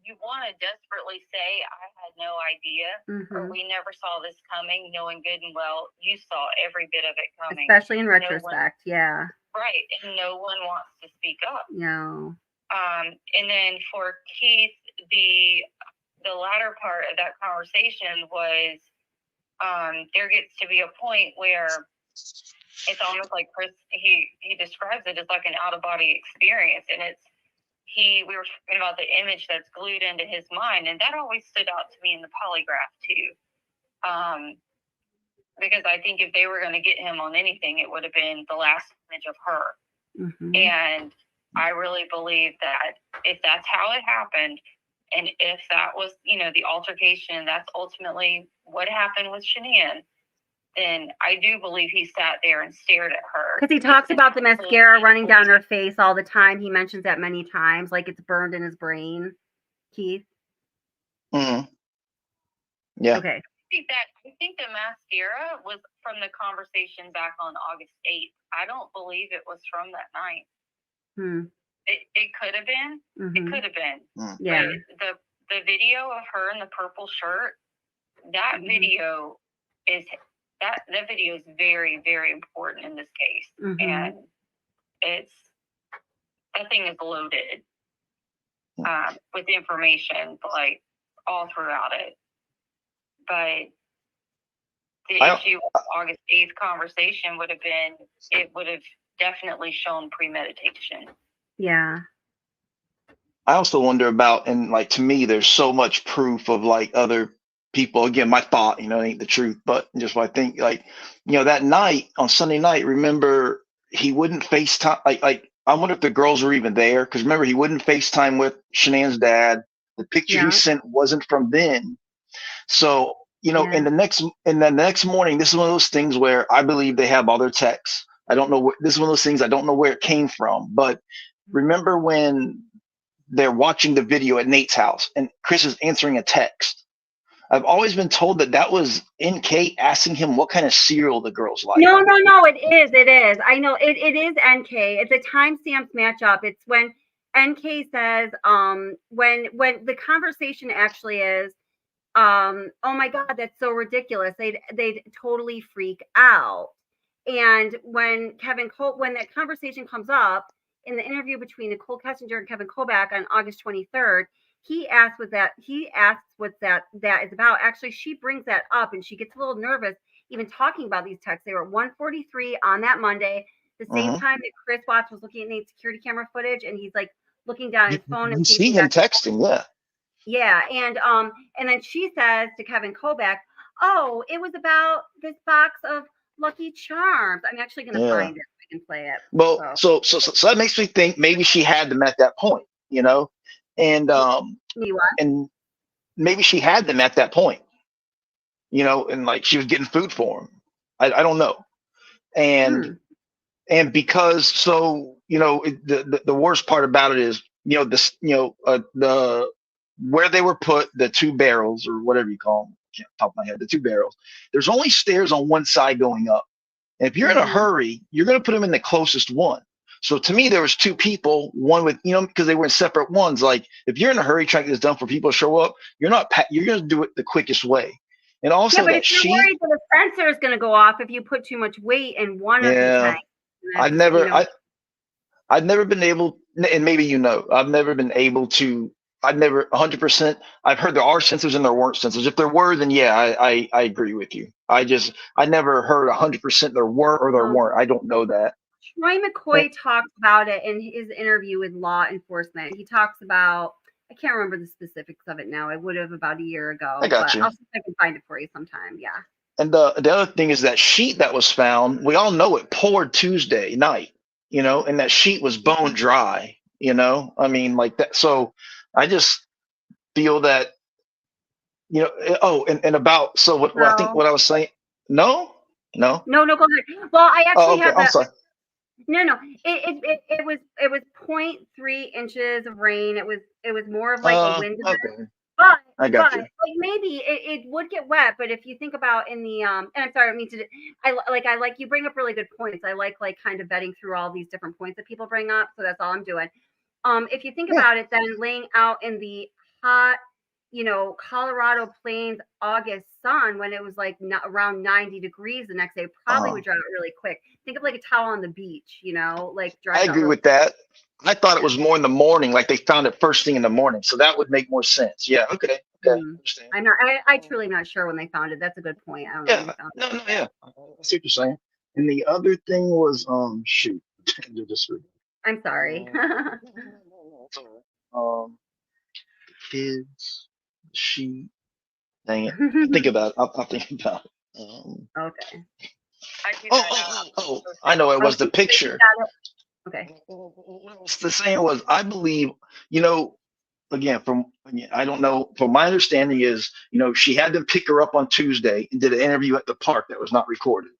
you want to desperately say, I had no idea, or we never saw this coming, knowing good and well, you saw every bit of it coming. Especially in retrospect, yeah. Right, and no one wants to speak up. No. And then for Keith, the latter part of that conversation was there gets to be a point where it's almost like Chris, he describes it as like an out-of-body experience. And we were talking about the image that's glued into his mind. And that always stood out to me in the polygraph too. because I think if they were going to get him on anything, it would have been the last image of her. Mm-hmm. And I really believe that if that's how it happened, and if that was, you know, the altercation, that's ultimately what happened with Shanann, then I do believe he sat there and stared at her. Because he talks about the mascara running down her face all the time. He mentions that many times, like it's burned in his brain. Keith? Mm-hmm. Yeah. Okay. I think the mascara was from the conversation back on August 8th. I don't believe it was from that night. It could have been. It could have been. Yeah. But the video of her in the purple shirt, that video is that video is very, very important in this case. And that thing is loaded with information, like all throughout it. But the issue with August 8th conversation would have been, it would have definitely shown premeditation. Yeah. I also wonder about, and like, to me, there's so much proof of like other people. Again, my thought, you know, it ain't the truth, but just what I think, like, you know, that night on Sunday night, remember, he wouldn't FaceTime. Like, I wonder if the girls were even there. Cause remember, he wouldn't FaceTime with Shanann's dad. The picture he sent wasn't from then. So, you know, in the next morning, this is one of those things where I believe they have all their texts. I don't know this is one of those things, I don't know where it came from, but remember when they're watching the video at Nate's house and Chris is answering a text. I've always been told that was NK asking him what kind of cereal the girls like. No, it is. It is. I know it is NK. It's a timestamp matchup. It's when NK says, when the conversation actually is, oh my God, that's so ridiculous. They'd totally freak out. And when when that conversation comes up in the interview between Nichol Kessinger and Kevin Kovac on August 23rd, he asks what that is about. Actually, she brings that up and she gets a little nervous even talking about these texts. They were at 1:43 on that Monday, the same time that Chris Watts was looking at Nate's security camera footage, and he's like looking down his phone and see him texting, Yeah, and then she says to Kevin Kovac, "Oh, it was about this box of Lucky Charms." I'm actually going to find it so I can play it. Well, so that makes me think maybe she had them at that point, you know, and and maybe she had them at that point, you know, and like she was getting food for them. I don't know, and because you know, the worst part about it is, you know, the where they were put, the two barrels or whatever you call them, I can't top of my head, the two barrels. There's only stairs on one side going up. And if you're in a hurry, you're going to put them in the closest one. So to me, there was two people, one with, you know, because they were in separate ones. Like if you're in a hurry trying to get this done for people to show up, you're going to do it the quickest way. And also but if you're worried that the sensor is going to go off if you put too much weight in one of the tanks. I've never been able, and maybe you know, I've never been able to. I've never 100%. I've heard there are sensors and there weren't sensors. If there were, then yeah, I agree with you. I never heard 100% there were or there weren't. I don't know that. Troy McCoy talks about it in his interview with law enforcement. He talks about, I can't remember the specifics of it now. I would have about a year ago. I got you. I'll see if I can find it for you sometime. Yeah. And the other thing is that sheet that was found, we all know it poured Tuesday night, you know, and that sheet was bone dry, you know, I mean, like that. So I just feel that, you know, and about, so what I think what I was saying, no, go ahead. Well, I actually have I'm that. sorry. No, it was 0.3 inches of rain. It was more of like a wind event. But I got you. Like maybe it would get wet, but if you think about in the and I'm sorry, I mean to I like you bring up really good points. I like kind of vetting through all these different points that people bring up, so that's all I'm doing. If you think about it, then laying out in the hot, you know, Colorado Plains August sun when it was like around 90 degrees the next day, probably would dry out really quick. Think of like a towel on the beach, you know, like dry. I agree with that. I thought it was more in the morning, like they found it first thing in the morning. So that would make more sense. Yeah. Okay. Understand. I truly not sure when they found it. That's a good point. I don't know. No, yeah. I see what you're saying. And the other thing was, shoot. I'm sorry. Kids, she, dang it. Think about it. I'll think about it. Okay. I know it was the picture. Okay. What I was saying was, I believe, again, I don't know, from my understanding is, she had them pick her up on Tuesday and did an interview at the park that was not recorded.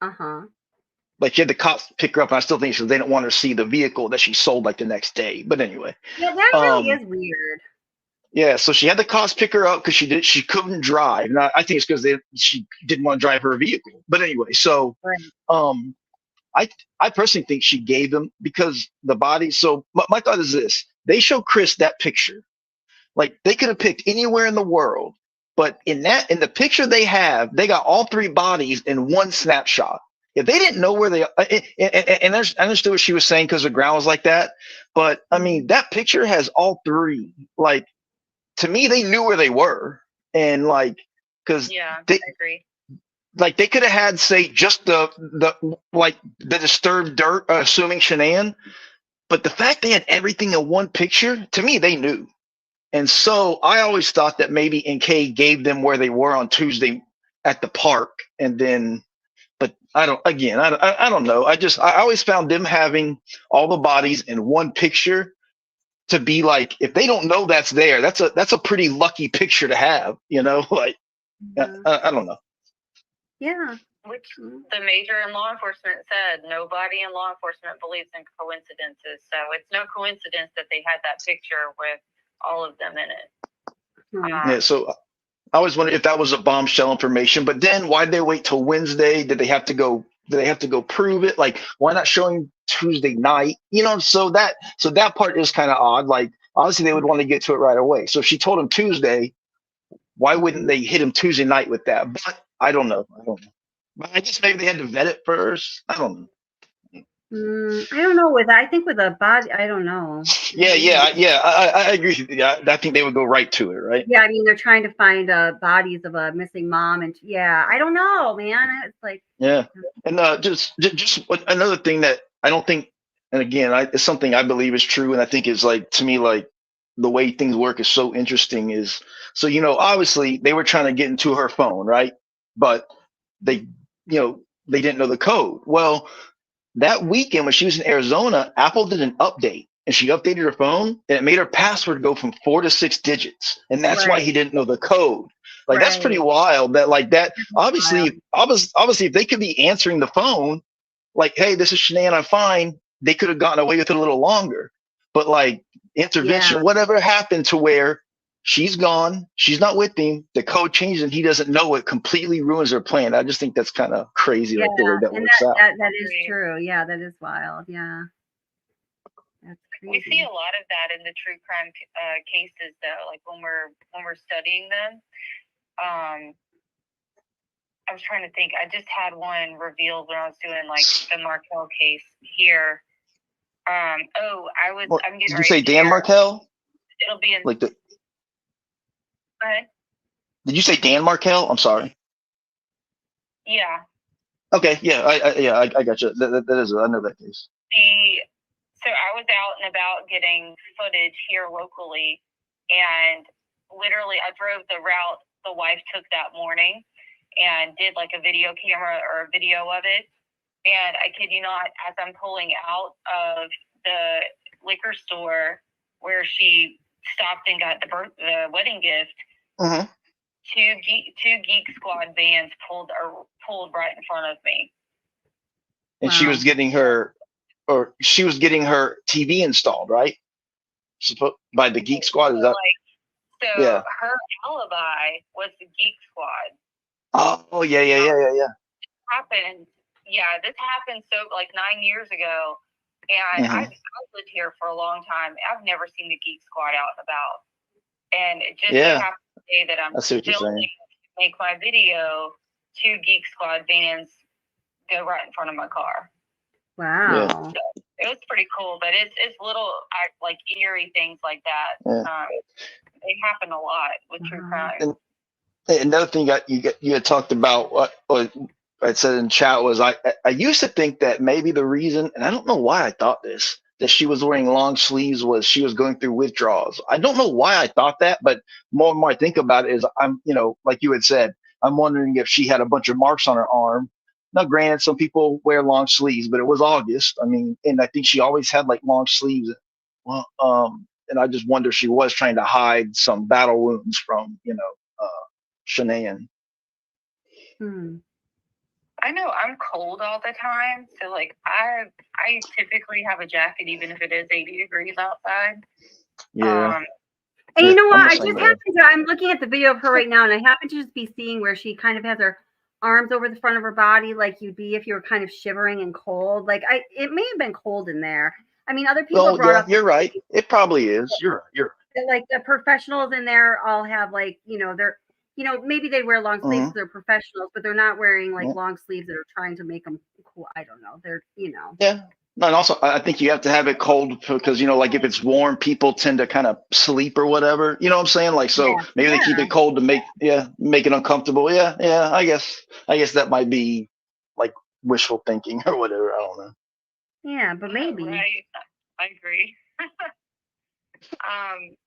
Uh-huh. Like, she had the cops pick her up, and I still think they didn't want her to see the vehicle that she sold like the next day. But anyway. Yeah, that really is weird. Yeah, so she had the cops pick her up because she couldn't drive. And I think it's because she didn't want to drive her vehicle. But anyway, so I personally think she gave them because the body. So my thought is this: they show Chris that picture, like they could have picked anywhere in the world, but in the picture they have, they got all three bodies in one snapshot. If they didn't know where they and I understood what she was saying because the ground was like that, but I mean that picture has all three. Like, to me, they knew where they were, and like, because I agree. Like, they could have had, say, just the disturbed dirt, assuming Shanann, but the fact they had everything in one picture, to me, they knew. And so I always thought that maybe NK gave them where they were on Tuesday at the park, and then, but I don't know. I always found them having all the bodies in one picture to be like, if they don't know that's there, that's a pretty lucky picture to have, like, I don't know. Yeah. Which the major in law enforcement said, nobody in law enforcement believes in coincidences. So it's no coincidence that they had that picture with all of them in it. Yeah, so I always wondered if that was a bombshell information, but then why'd they wait till Wednesday? Did they have to go prove it? Like, why not showing Tuesday night? So that part is kind of odd. Like, obviously they would want to get to it right away. So if she told him Tuesday, why wouldn't they hit him Tuesday night with that? But I don't know. But I guess maybe they had to vet it first. I don't know. I don't know. I think with a body, I don't know. Yeah. I agree with you. I think they would go right to it, right? Yeah, I mean, they're trying to find bodies of a missing mom, and I don't know, man. It's like and just another thing that I don't think, and again, it's something I believe is true, and I think is like, to me, like, the way things work is so interesting. Is so obviously they were trying to get into her phone, right? But they didn't know the code. Well, that weekend when she was in Arizona, Apple did an update, and she updated her phone, and it made her password go from 4 to 6 digits, and that's why he didn't know the code. Like, that's pretty wild. That, like, that obviously, if they could be answering the phone, like, hey, this is Shanann, I'm fine, they could have gotten away with it a little longer. But like, intervention, whatever happened to where she's gone, she's not with him, the code changes, and he doesn't know it, completely ruins her plan. I just think that's kind of crazy, like the way that works out. That is true. Yeah, that is wild. Yeah. That's crazy. We see a lot of that in the true crime cases, though. Like when we're studying them. I was trying to think. I just had one revealed when I was doing like the Markel case here. I'm getting. Did you say Dan Markel? It'll be in. Like the. Go ahead. Did you say Dan Markel? I'm sorry. Yeah. Okay. Yeah. I got you. That is. I know that case. So I was out and about getting footage here locally, and literally I drove the route the wife took that morning, and did like a video camera or a video of it. And I kid you not, as I'm pulling out of the liquor store where she stopped and got the wedding gift, two Geek Squad vans pulled right in front of me. And she was getting her TV installed, right? By the Geek Squad, is that? Her alibi was the Geek Squad. Oh yeah. This happened so like 9 years ago, and I've lived here for a long time. I've never seen the Geek Squad out and about, and it just happened to say that I'm filming to make my video. 2 Geek Squad vans go right in front of my car. Wow. So it was pretty cool, but it's little like eerie things like that. They happen a lot with true crime. And another thing you had talked about, what I said in chat was I used to think that maybe the reason, and I don't know why I thought this, that she was wearing long sleeves was she was going through withdrawals. I don't know why I thought that, but more and more I think about it is I'm, like you had said, I'm wondering if she had a bunch of marks on her arm. Now, granted, some people wear long sleeves, but it was August. I mean, and I think she always had like long sleeves. Well, and I just wonder if she was trying to hide some battle wounds from, Shanann. I know I'm cold all the time, so like I typically have a jacket even if it is 80 degrees outside. Yeah. And you know what? I'm the I same just way. happen to, I'm looking at the video of her right now, and I happen to just be seeing where she kind of has her arms over the front of her body, like you'd be if you were kind of shivering and cold. Like it may have been cold in there. I mean, other people Well, brought yeah, up you're right. It probably is. You're right. that, like the professionals in there all have like, they're, maybe they wear long sleeves, Mhm. they're professionals, but they're not wearing like Yeah. long sleeves that are trying to make them cool. I don't know. They're, Yeah. No, and also I think you have to have it cold because like if it's warm, people tend to kind of sleep or whatever. You know what I'm saying? Like so maybe they keep it cold to make it uncomfortable. Yeah, yeah. I guess that might be like wishful thinking or whatever. I don't know. Yeah, but maybe. Right. I agree.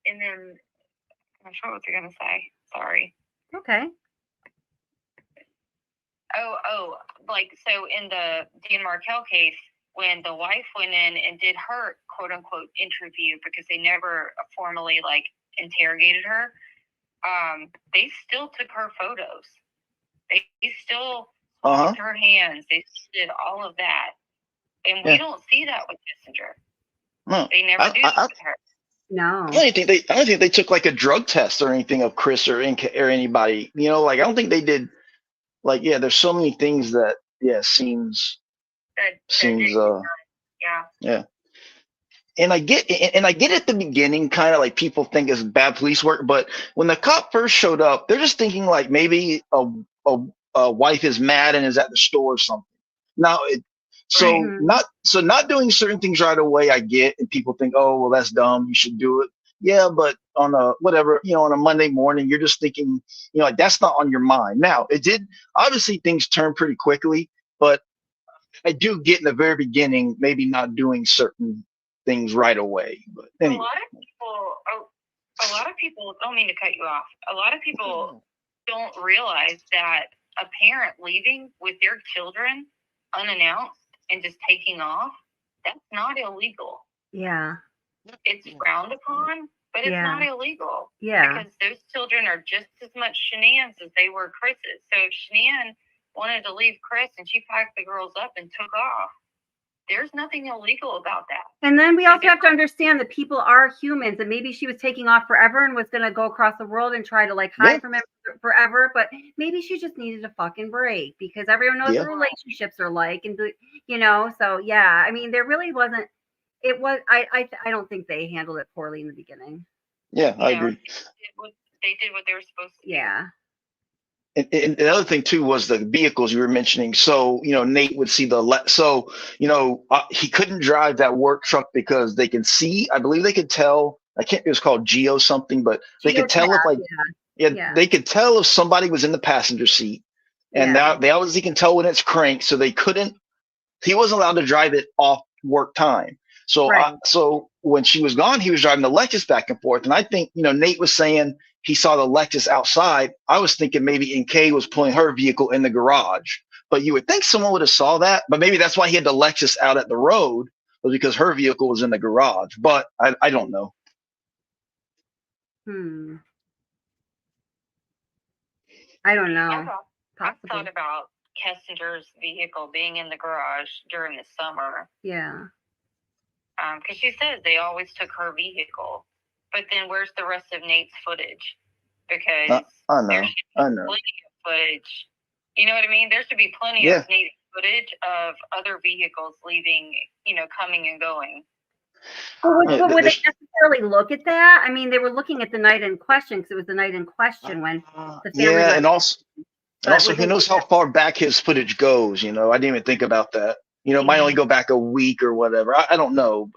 And then I'm sure what you're gonna say. Sorry. Okay. Oh, like so in the Dean Markel case, when the wife went in and did her quote unquote interview because they never formally like interrogated her, they still took her photos. They still looked her hands. They did all of that, and we don't see that with Kessinger. No, They never do that with her. No. I don't think they took like a drug test or anything of Chris or anybody. Like I don't think they did. Like there's so many things that seems yeah. And I get at the beginning kind of like people think it's bad police work, but when the cop first showed up, they're just thinking like maybe a wife is mad and is at the store or something. Now not doing certain things right away, I get, and people think, oh well, that's dumb, you should do it. Yeah, but on a whatever, on a Monday morning, you're just thinking, like that's not on your mind. Now it did obviously things turn pretty quickly, but I do get in the very beginning maybe not doing certain things right away. But anyway. A lot of people don't mean to cut you off. A lot of people don't realize that a parent leaving with their children unannounced and just taking off, that's not illegal. Yeah. It's frowned upon, but it's not illegal. Yeah. Because those children are just as much Shanann's as they were Chris's. So if Shanann wanted to leave Chris and she packed the girls up and took off, there's nothing illegal about that. And then we also have to understand that people are humans, and maybe she was taking off forever and was going to go across the world and try to like hide from him forever, but maybe she just needed a fucking break because everyone knows what relationships are like, and so yeah, I mean there really wasn't. It was I don't think they handled it poorly in the beginning. Yeah, I agree. They did what they were supposed to do. Yeah. And the other thing too was the vehicles you were mentioning. So Nate would see he couldn't drive that work truck because they can see. I believe they could tell. It was called Geo something, but they could tell if they could tell if somebody was in the passenger seat, and they obviously can tell when it's cranked. So they couldn't. He wasn't allowed to drive it off work time. So so when she was gone, he was driving the Lexus back and forth. And I think Nate was saying he saw the Lexus outside. I was thinking maybe NK was pulling her vehicle in the garage, but you would think someone would have saw that. But maybe that's why he had the Lexus out at the road, was because her vehicle was in the garage. But I don't know. I don't know. I thought about Kessinger's vehicle being in the garage during the summer. Yeah. Because she says they always took her vehicle. But then where's the rest of Nate's footage? Because I know. Plenty of footage. You know what I mean? There should be plenty of Nate's footage of other vehicles leaving, coming and going. But would they necessarily look at that? I mean, they were looking at the night in question because it was the night in question when the family. Yeah, and also who knows how far back his footage goes? I didn't even think about that. It might only go back a week or whatever. I don't know.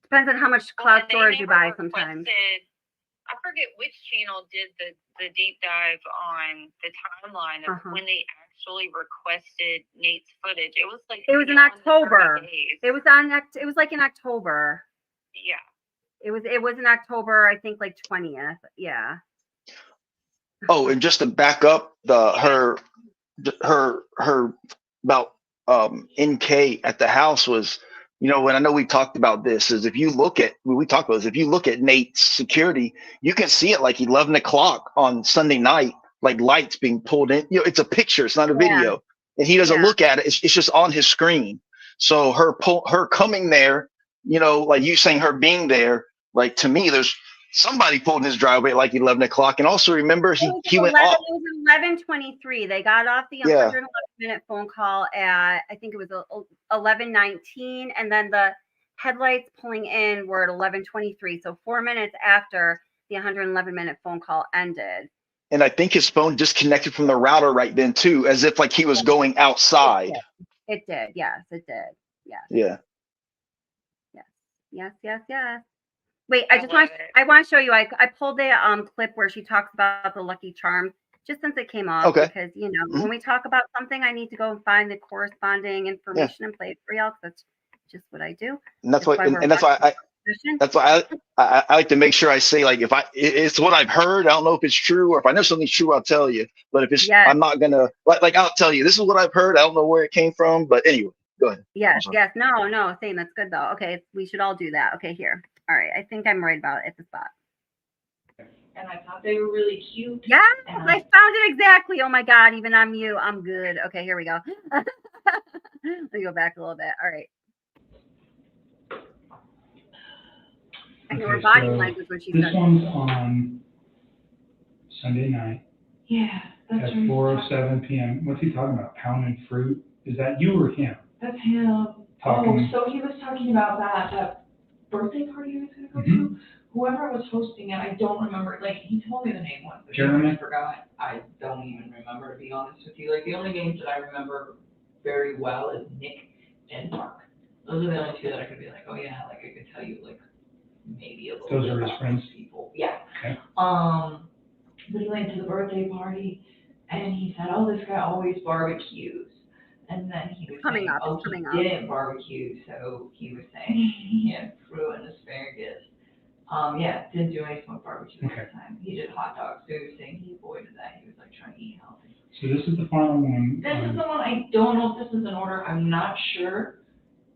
Depends on how much cloud storage you buy sometimes. I forget which channel did the deep dive on the timeline of when they actually requested Nate's footage. It was in October. It was like in October. Yeah. It was in October, I think like 20th. Yeah. Oh, and just to back up her about NK at the house was, and I know we talked about this, is if you look at if you look at Nate's security, you can see it like 11 o'clock on Sunday night, like lights being pulled in. It's a picture, it's not a video, and he doesn't look at it. It's just on his screen. So her coming there, like you saying her being there, like to me, there's somebody pulled in his driveway at like 11 o'clock. And also remember, he went off. It was 11:23. They got off the 111-minute phone call at, I think it was 11:19. And then the headlights pulling in were at 11:23. So 4 minutes after the 111-minute phone call ended. And I think his phone disconnected from the router right then too, as if like he was going outside. It did. Yes, it did. Yes. Yeah. Yes. Wait, I want to show you. I pulled the clip where she talks about the Lucky Charms just since it came up. Okay. Because when we talk about something, I need to go and find the corresponding information and play it for y'all. Because that's just what I do. And that's why I like to make sure I say, like, if it's what I've heard. I don't know if it's true, or if I know something's true, I'll tell you. But if it's, I'm not gonna like I'll tell you this is what I've heard. I don't know where it came from, but anyway, go ahead. Yes. No, same. That's good though. Okay, we should all do that. Okay, here. All right, I think I'm right about it at the spot. And I thought they were really cute. Yeah, I found it exactly. Oh my God, even on mute, I'm good. Okay, here we go. Let me go back a little bit. All right. I know her body language when she said this one's on Sunday night. Yeah, that's at 4:07 p.m. What's he talking about? Pounding fruit? Is that you or him? That's him. Talking. Oh, so he was talking about that birthday party I was going to go to. Whoever was hosting it, I don't remember. Like, he told me the name once, but I forgot. I don't even remember, to be honest with you. Like, the only names that I remember very well is Nick and Mark. Those are the only two that I could be like, oh yeah, like I could tell you like maybe a little Those bit are his about friends? those people. Yeah. Okay. But he went to the birthday party and he said, oh, this guy always barbecues. And then he was saying, he didn't barbecue, so he was saying he had fruit and asparagus. Yeah, didn't do any smoked barbecue that time. He did hot dogs, so he was saying he avoided that. He was like trying to eat healthy. So this is the final one. This is the one. I don't know if this is in order. I'm not sure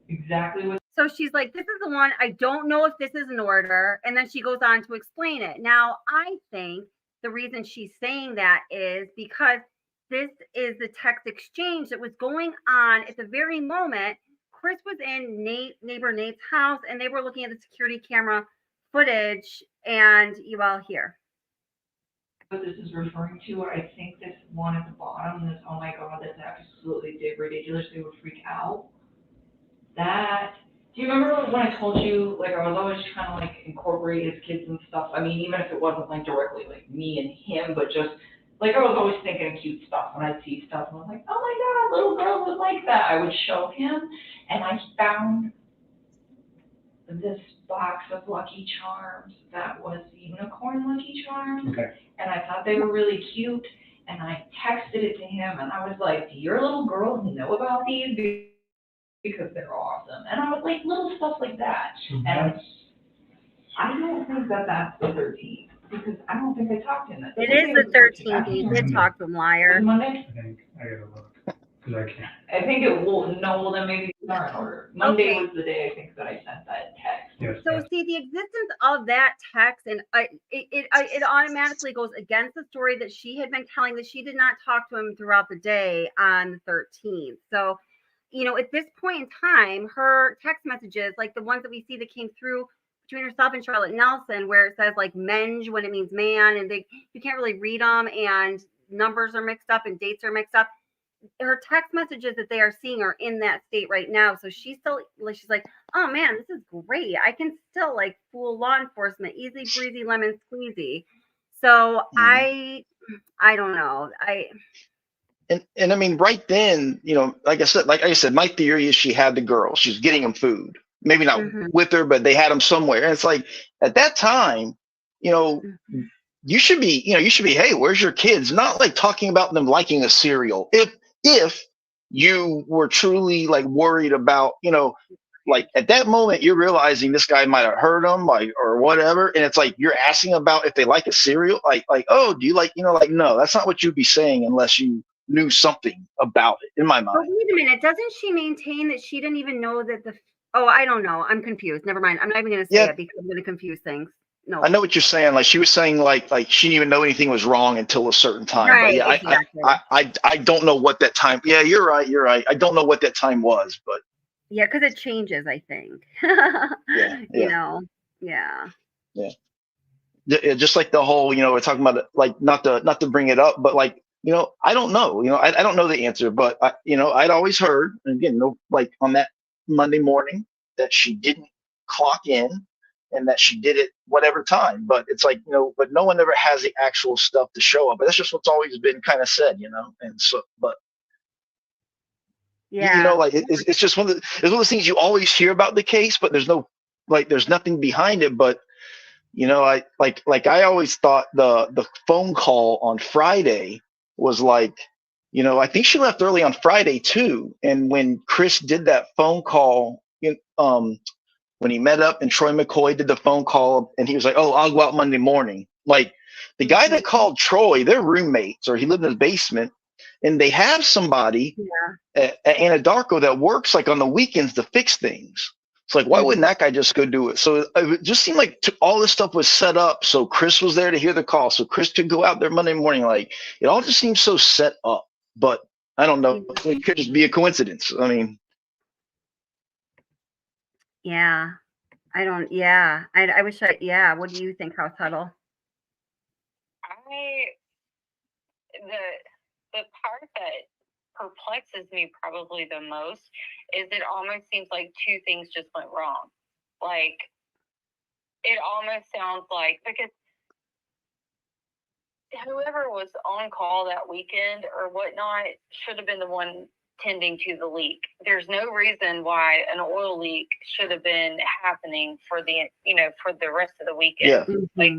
exactly what. So she's like, this is the one. I don't know if this is in order. And then she goes on to explain it. Now, I think the reason she's saying that is because this is the text exchange that was going on at the very moment Chris was in neighbor Nate's house, and they were looking at the security camera footage, and you all hear. What this is referring to, I think this one at the bottom, this, oh my God, that's absolutely ridiculous. They would freak out. Do you remember when I told you, like, I was always trying to, like, incorporate his kids and stuff? I mean, even if it wasn't, like, directly, like, me and him, but just, like, I was always thinking cute stuff when I'd see stuff, and I was like, oh my God, little girl would like that. I would show him, and I found this box of Lucky Charms that was unicorn Lucky Charms. Okay. And I thought they were really cute, and I texted it to him, and I was like, do your little girls know about these? Because they're awesome. And I was like, little stuff like that. So and I don't think that that's the 13th, because I don't think I talked to him. It is the 13th. You did talk to him, liar. Monday? I think I gotta look, because I can't. I think it will, no, well then maybe it's not in order. Monday was the day I think that I sent that text. Yes. So see, the existence of that text, and it automatically goes against the story that she had been telling, that she did not talk to him throughout the day on the 13th. So, at this point in time, her text messages, like the ones that we see that came through between herself and Charlotte Nelson, where it says like menge when it means man, and you can't really read them, and numbers are mixed up and dates are mixed up. Her text messages that they are seeing are in that state right now. So she's still, like, she's like, oh man, this is great. I can still like fool law enforcement, easy breezy lemon squeezy. So I don't know. And I mean, right then, like I said, my theory is she had the girl. She's getting them food. Maybe not with her, but they had them somewhere. And it's like, at that time, you should be, hey, where's your kids? Not like talking about them liking a cereal. If you were truly like worried about, like at that moment, you're realizing this guy might have hurt him, like, or whatever. And it's like, you're asking about if they like a cereal. Like, oh, do you like, like, no, that's not what you'd be saying unless you knew something about it, in my But mind. wait a minute, doesn't she maintain that she didn't even know that oh, I don't know. I'm confused. Never mind. I'm not even going to say it because I'm going to confuse things. No. I know what you're saying. Like she was saying, like she didn't even know anything was wrong until a certain time. Right, But yeah, exactly. I don't know what that time. Yeah, you're right. You're right. I don't know what that time was, but yeah, because it changes. I think. Yeah. You know. Yeah. Yeah. Just like the whole, we're talking about it, like not to bring it up, but like, I don't know. I don't know the answer, but I'd always heard, and again, like on that Monday morning that she didn't clock in and that she did it whatever time. But it's like, but no one ever has the actual stuff to show up. But that's just what's always been kind of said, And so, but yeah, like it's just it's one of those things you always hear about the case, but there's nothing behind it. But I I always thought the phone call on Friday was like, I think she left early on Friday too. And when Chris did that phone call, when he met up and Troy McCoy did the phone call and he was like, "Oh, I'll go out Monday morning." Like the guy that called Troy, they're roommates, or he lived in his basement, and they have somebody at Anadarko that works like on the weekends to fix things. It's like, why wouldn't that guy just go do it? So it just seemed like all this stuff was set up. So Chris was there to hear the call. So Chris could go out there Monday morning. Like it all just seems so set up, but I don't know. It could just be a coincidence. I mean, yeah. I don't. Yeah. I wish I. Yeah. What do you think, House Huddle? The part that perplexes me probably the most is it almost seems like two things just went wrong. Like it almost sounds like, because whoever was on call that weekend or whatnot should have been the one tending to the leak. There's no reason why an oil leak should have been happening for the rest of the weekend. Yeah. Like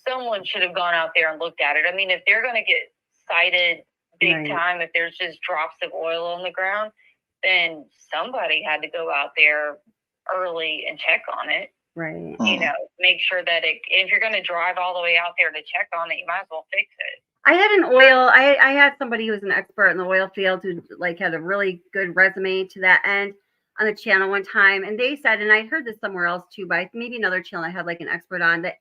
someone should have gone out there and looked at it. I mean, if they're going to get cited big time, if there's just drops of oil on the ground, then somebody had to go out there early and check on it. Right. Make sure that if you're going to drive all the way out there to check on it, you might as well fix it. I had an oil. I had somebody who was an expert in the oil field who had a really good resume to that end on the channel one time, and they said, and I heard this somewhere else too, but maybe another channel I had like an expert on that.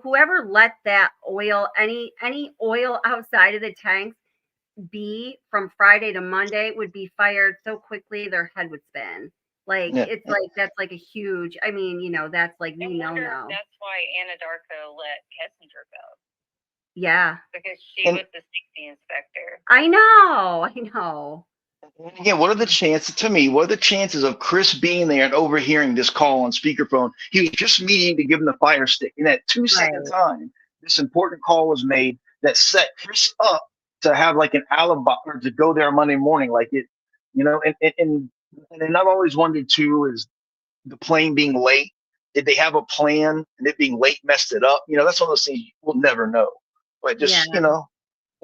Whoever let that oil, any oil outside of the tanks be from Friday to Monday would be fired so quickly their head would spin. It's like that's like a huge. I mean, that's like no. That's why Anadarko let Kessinger go. Yeah, because she was the safety inspector. I know. And again, what are the chances of Chris being there and overhearing this call on speakerphone? He was just meeting to give him the fire stick. In that 2-second time, this important call was made that set Chris up to have like an alibi or to go there Monday morning. Like it, and I've always wondered too, is the plane being late? Did they have a plan and it being late messed it up? That's one of those things we'll never know. But just, or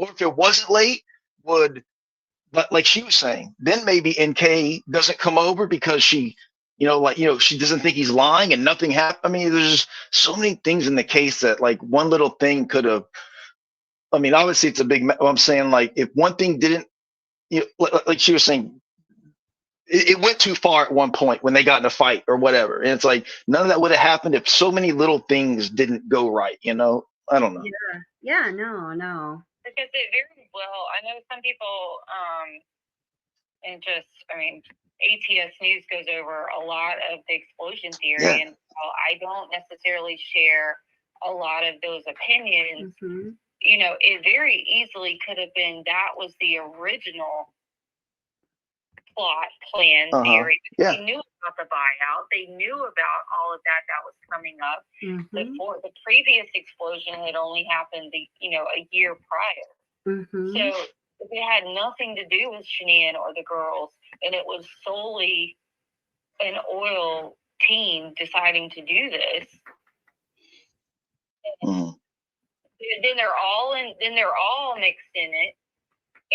if it wasn't late, but like she was saying, then maybe NK doesn't come over because she, she doesn't think he's lying and nothing happened. I mean, there's just so many things in the case that like one little thing could have, I mean, obviously it's a big, I'm saying like if one thing didn't, like she was saying, it went too far at one point when they got in a fight or whatever. And it's like, none of that would have happened if so many little things didn't go right, I don't know. Yeah, no. Because it very well, I know some people, and just, I mean, ATS News goes over a lot of the explosion theory, and while I don't necessarily share a lot of those opinions, it very easily could have been that was the original plot plan theory. They knew about the buyout. They knew about all of that was coming up. The previous explosion had only happened, a year prior. So it had nothing to do with Shanian or the girls, and it was solely an oil team deciding to do this. Then they're all mixed in it,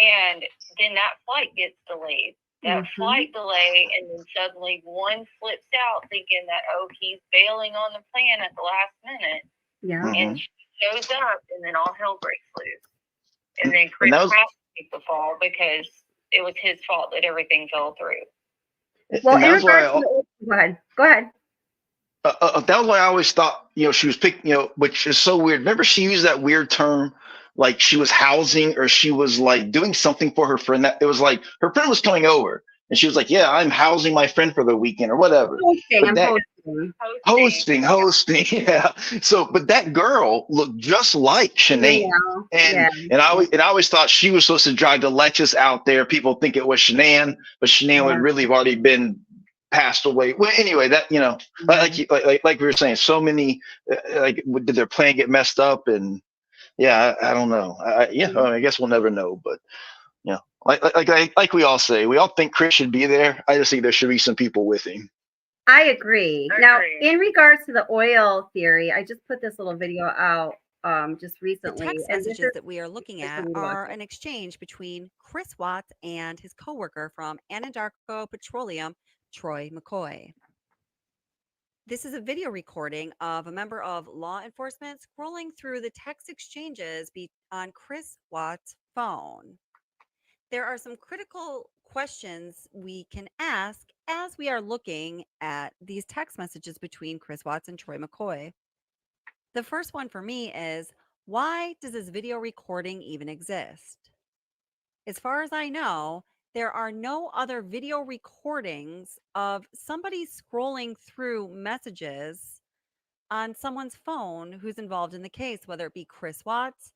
and then that flight gets delayed. that flight delay, and then suddenly one flips out thinking that, oh, he's bailing on the plan at the last minute. Yeah. And she shows up, and then all hell breaks loose. And then Chris has to take the fall because it was his fault that everything fell through. Well, in regards to go ahead. That was why I always thought, she was picking, which is so weird. Remember, she used that weird term, like she was housing or she was like doing something for her friend. That it was like her friend was coming over, and she was like, "Yeah, I'm housing my friend for the weekend or whatever." Hosting. Yeah. So, but that girl looked just like Shanann, and I always thought she was supposed to drive the Lexus out there. People think it was Shanann, but Shanann would really have already been passed away. Well, anyway, that like we were saying, so many did their plan get messed up? And yeah, I don't know. I guess we'll never know. But like we all say, we all think Chris should be there. I just think there should be some people with him. I agree. Now, in regards to the oil theory, I just put this little video out just recently. The text messages that we are looking at are an exchange between Chris Watts and his coworker from Anadarko Petroleum, Troy McCoy. This is a video recording of a member of law enforcement scrolling through the text exchanges on Chris Watts' phone. There are some critical questions we can ask as we are looking at these text messages between Chris Watts and Troy McCoy. The first one for me is, why does this video recording even exist? As far as I know, there are no other video recordings of somebody scrolling through messages on someone's phone who's involved in the case, whether it be Chris Watts,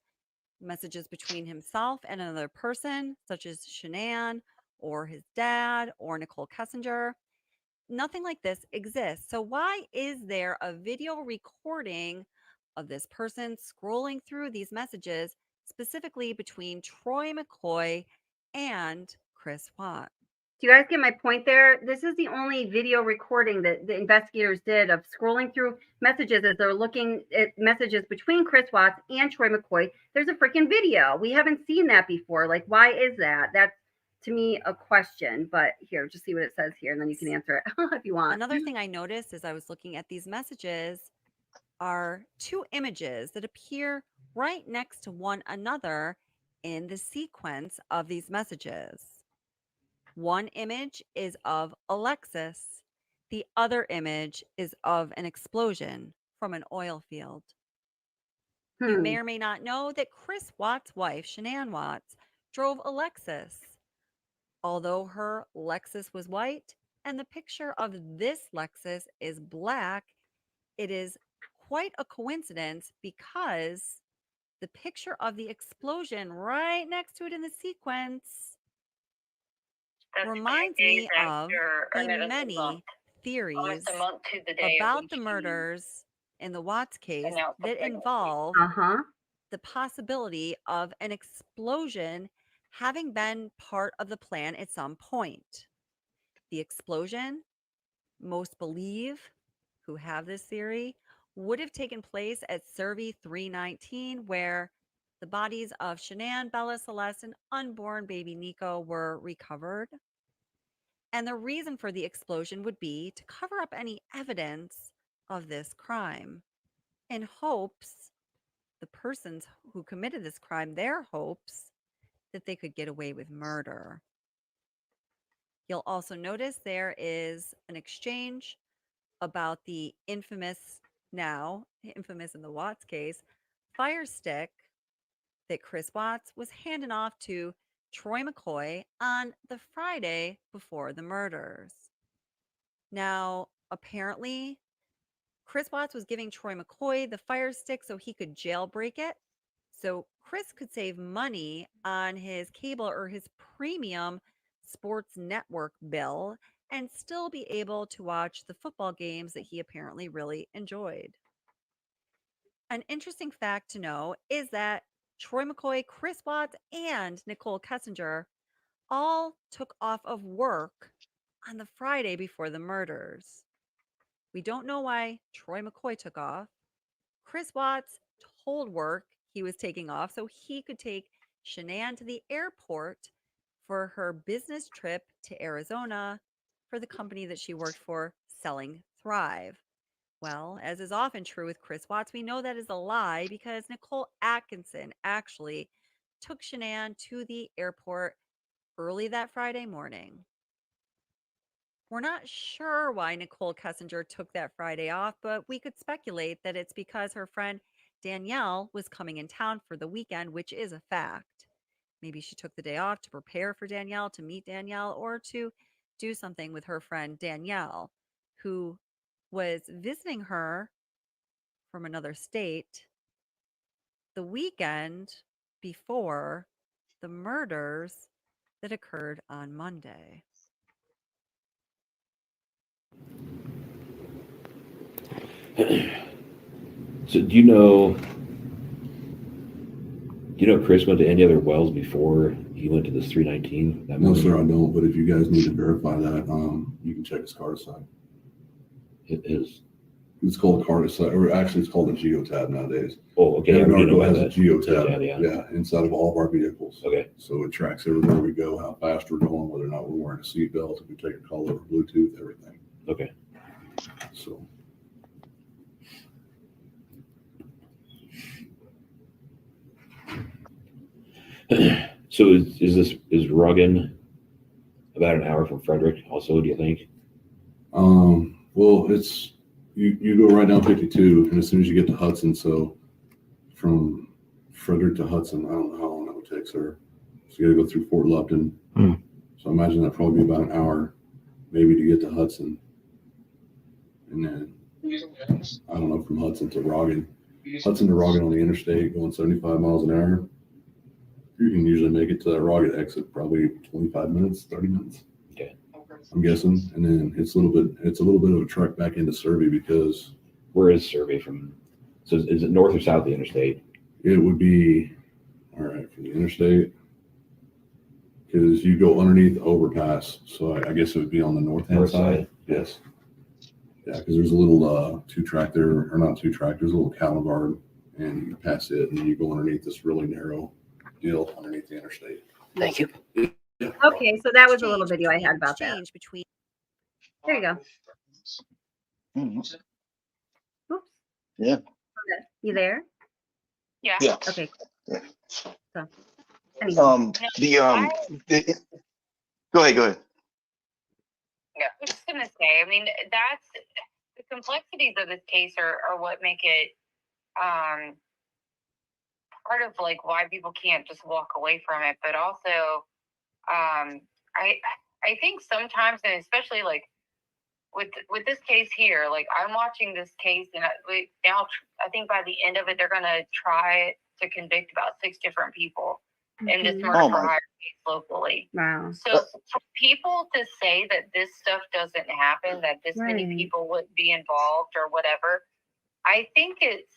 messages between himself and another person, such as Shanann or his dad or Nichol Kessinger. Nothing like this exists. So why is there a video recording of this person scrolling through these messages, specifically between Troy McCoy and Chris Watt? Do you guys get my point there? This is the only video recording that the investigators did of scrolling through messages as they're looking at messages between Chris Watts and Troy McCoy. There's a freaking video. We haven't seen that before. Like, why is that? That's, to me, a question. But here, just see what it says here, and then you can answer it if you want. Another thing I noticed as I was looking at these messages are two images that appear right next to one another in the sequence of these messages. One image is of Alexis. The other image is of an explosion from an oil field. You may or may not know that Chris Watts' wife, Shanann Watts, drove a Lexus. Although her Lexus was white and the picture of this Lexus is black, it is quite a coincidence because the picture of the explosion right next to it in the sequence reminds me of the many theories about the murders in the Watts case that involve the possibility of an explosion having been part of the plan at some point. The explosion, most believe, who have this theory, would have taken place at Survey 319, where the bodies of Shanann, Bella, Celeste, and unborn baby Nico were recovered. And the reason for the explosion would be to cover up any evidence of this crime, in hopes the persons who committed this crime, their hopes that they could get away with murder. You'll also notice there is an exchange about the infamous in the Watts case, fire stick that Chris Watts was handing off to Troy McCoy on the Friday before the murders. Now, apparently, Chris Watts was giving Troy McCoy the fire stick so he could jailbreak it, so Chris could save money on his cable or his premium sports network bill and still be able to watch the football games that he apparently really enjoyed. An interesting fact to know is that Troy McCoy, Chris Watts, and Nichol Kessinger all took off of work on the Friday before the murders. We don't know why Troy McCoy took off. Chris Watts told work he was taking off so he could take Shanann to the airport for her business trip to Arizona for the company that she worked for, Selling Thrive. Well, as is often true with Chris Watts, we know that is a lie because Nicole Atkinson actually took Shanann to the airport early that Friday morning. We're not sure why Nicole Kessinger took that Friday off, but we could speculate that it's because her friend Danielle was coming in town for the weekend, which is a fact. Maybe she took the day off to prepare for Danielle, to meet Danielle, or to do something with her friend Danielle, who was visiting her from another state the weekend before the murders that occurred on Monday. So do you know Chris went to any other wells before he went to this 319? No, sir, I don't. But if you guys need to verify that, you can check his card site. It's called a card site, or actually it's called a geotab nowadays. Oh, okay. Narco has a geotab, Yeah, yeah, inside of all of our vehicles. Okay. So it tracks everywhere we go, how fast we're going, whether or not we're wearing a seatbelt, if we take a call over Bluetooth, everything. Okay. So. So is Ruggin about an hour from Frederick also, do you think? Well, it's you go right down 52, and as soon as you get to Hudson, so from Frederick to Hudson, I don't know how long that would take, sir. So you got to go through Fort Lupton. So I imagine that'd probably be about an hour, maybe, to get to Hudson, and then I don't know, from Hudson to Roggin on the interstate going 75 miles an hour. You can usually make it to that Roggin exit probably 25 minutes, 30 minutes. Okay. I'm guessing. And then it's a little bit of a trek back into Survey, because where is Survey from? So is it north or south of the interstate? It would be, all right, from the interstate, because you go underneath the overpass. So I guess it would be on the north-hand side. Yes. Yeah, because there's a little two-track there, or not two-track, there's a little cattle guard, and you pass it, and then you go underneath this really narrow deal underneath the interstate. Thank you. Yeah. Okay, so that was a little video I had about that. There you go. Mhm. Oops. Yeah. Okay. You there? Yeah. Yeah. Okay. Yeah. So, anyhow. Go ahead. Yeah, I was just gonna say, I mean, that's the complexities of this case are what make it part of like why people can't just walk away from it, but also I think sometimes, and especially like with this case here, like I'm watching this case, and now I think by the end of it they're gonna try to convict about 6 different people in this murder for hire case locally. Wow. So for people to say that this stuff doesn't happen, that this many people wouldn't be involved or whatever, I think it's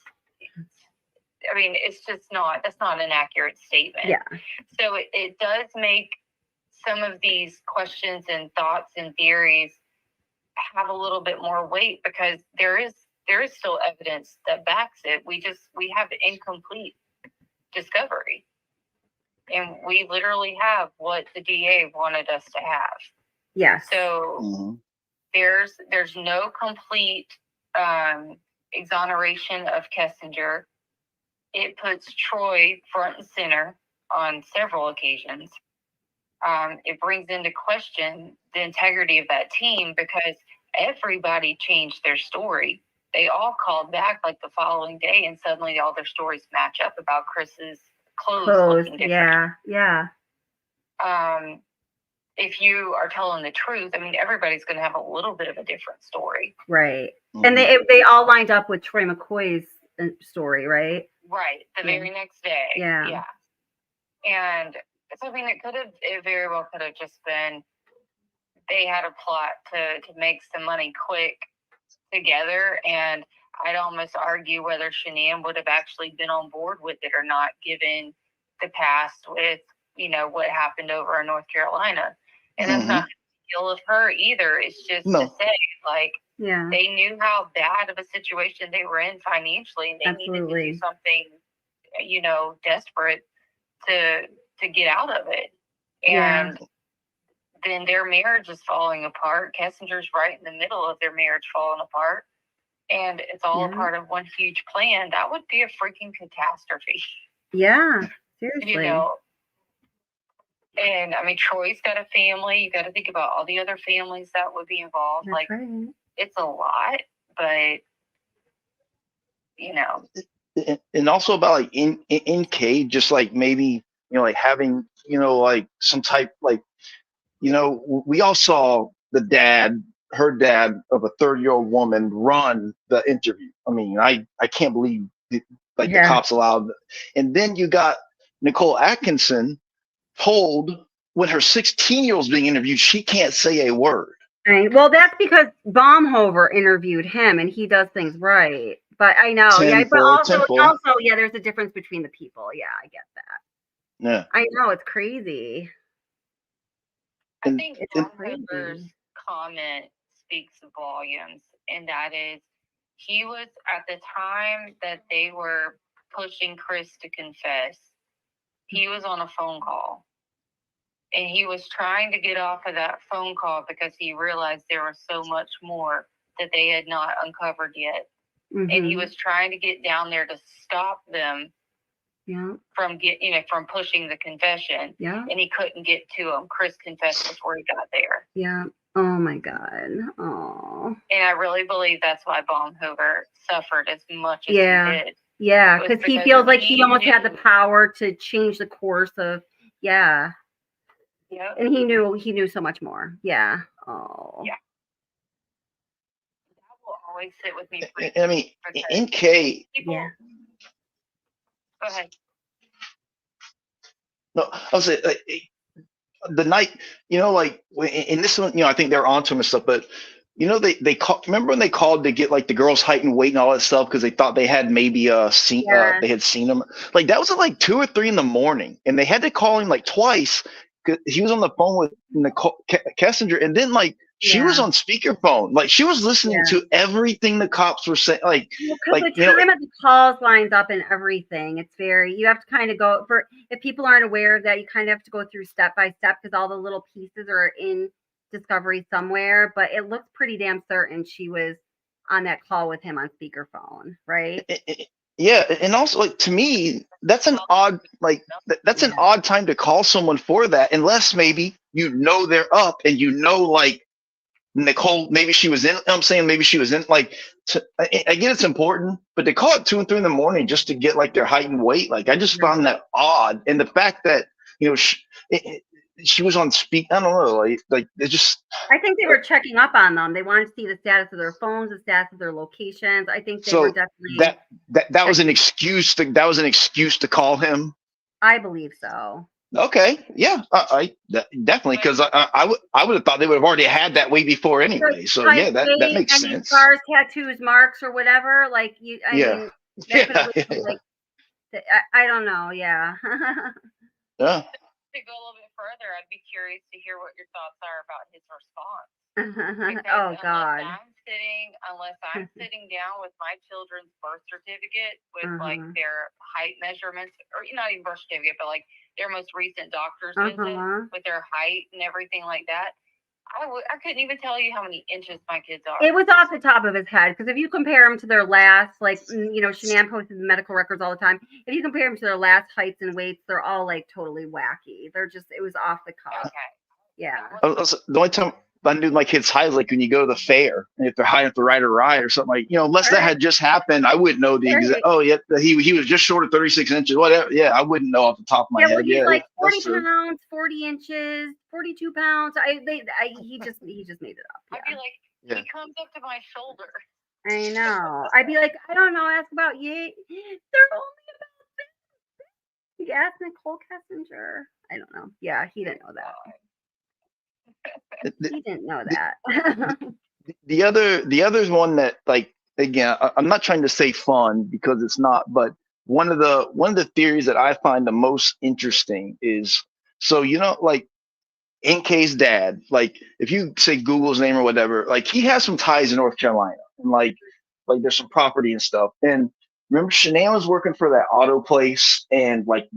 just not, that's not an accurate statement. Yeah. So it does make some of these questions and thoughts and theories have a little bit more weight, because there is still evidence that backs it. We have incomplete discovery. And we literally have what the DA wanted us to have. Yeah. So there's no complete exoneration of Kessinger. It puts Troy front and center on several occasions. It brings into question the integrity of that team, because everybody changed their story. They all called back like the following day, and suddenly all their stories match up about Chris's clothes looking different. Yeah. If you are telling the truth, I mean, everybody's going to have a little bit of a different story. Right. And they all lined up with Troy McCoy's story, right? Right. The very next day. Yeah. And so, I mean, it very well could have just been, they had a plot to make some money quick together. And I'd almost argue whether Shanann would have actually been on board with it or not, given the past with, what happened over in North Carolina. And that's not skill of her either. It's just to say, like, they knew how bad of a situation they were in financially, and they needed to do something, desperate to get out of it. And then their marriage is falling apart. Kessinger's right in the middle of their marriage falling apart. And it's all a part of one huge plan. That would be a freaking catastrophe. Yeah, seriously. You know, and I mean, Troy's got a family. You got to think about all the other families that would be involved. That's like, right. it's a lot, but you know. And also about like NK, just like maybe, you know, like having, you know, like some type, like, you know, we all saw her dad of a 30-year-old woman run the interview. I mean, I can't believe the cops allowed. And then you got Nichol Atkinson told when her 16-year-old's being interviewed, she can't say a word. Right. Well, that's because Baumhover interviewed him and he does things right. But I know, but also, yeah, there's a difference between the people. Yeah, I get that. Yeah. I know, it's crazy. I think Baumhover's comment speaks volumes, and that is, he was at the time that they were pushing Chris to confess, he was on a phone call. And he was trying to get off of that phone call because he realized there was so much more that they had not uncovered yet. Mm-hmm. And he was trying to get down there to stop them from pushing the confession. Yeah. And he couldn't get to him. Chris confessed before he got there. Yeah. Oh my God. Oh. And I really believe that's why Baumhover suffered as much as he did. Yeah, because he feels like he almost had the power to change the course of Yeah. And he knew so much more. Yeah. Oh. Yeah. That will always sit with me. I mean, NK. Go ahead. No, I was saying, the night, you know, like in this one, you know, I think they're onto him and stuff, but you know, they remember when they called to get like the girls' height and weight and all that stuff because they thought they had maybe seen they had seen him. Like that was at like 2 or 3 in the morning, and they had to call him like twice. He was on the phone with Nichol Kessinger, and then like she was on speakerphone, like she was listening to everything the cops were saying. Like the time of the calls lines up and everything. It's you have to kind of go if people aren't aware of that, you kind of have to go through step by step because all the little pieces are in Discovery somewhere. But it looks pretty damn certain she was on that call with him on speakerphone, right? Yeah, and also like to me, that's an odd an odd time to call someone for that, unless maybe you know they're up and you know like Nichol, maybe she was in. I'm saying maybe she was in. Like I get it's important, but they call it 2 and 3 in the morning just to get like their height and weight. Like I just found that odd, and the fact that you know she was on speak. I don't know, like they just. I think they were checking up on them. They wanted to see the status of their phones, the status of their locations. I think they were definitely that was an excuse. That was an excuse to call him. I believe so. Okay, yeah, I definitely because I would have thought they would have already had that way before anyway. So yeah, that makes sense. Scars, tattoos, marks, or whatever. Like you, I mean, like I don't know. Yeah. Yeah. To go a little bit further, I'd be curious to hear what your thoughts are about his response. Oh God. Unless I'm sitting down with my children's birth certificate with like their height measurements, or not even birth certificate, but like their most recent doctor's visit with their height and everything like that, I couldn't even tell you how many inches my kids are. It was off the top of his head because if you compare him to their last, like Shanann posted the medical records all the time. If you compare them to their last heights and weights, they're all like totally wacky. It was off the cuff. Okay. Yeah. The only time I knew my kids' height is like when you go to the fair, and if they're high enough to ride a ride or something like, unless that had just happened, I wouldn't know the exact. Oh yeah, he was just short of 36 inches, whatever. Yeah, I wouldn't know off the top of my head. Well, he's like 40 pounds, 40 inches, 42 pounds. He just made it up. Yeah. I'd be like, he comes up to my shoulder. I know. I'd be like, I don't know. Ask about you. They're only about this. He asked Nichol Kessinger. I don't know. Yeah, he didn't know that. He didn't know that. the other one that, like, again, I'm not trying to say fun because it's not, but one of the theories that I find the most interesting is, so like NK's dad, like if you say Google's name or whatever, like he has some ties in North Carolina, and like there's some property and stuff. And remember, Shanann was working for that auto place, and like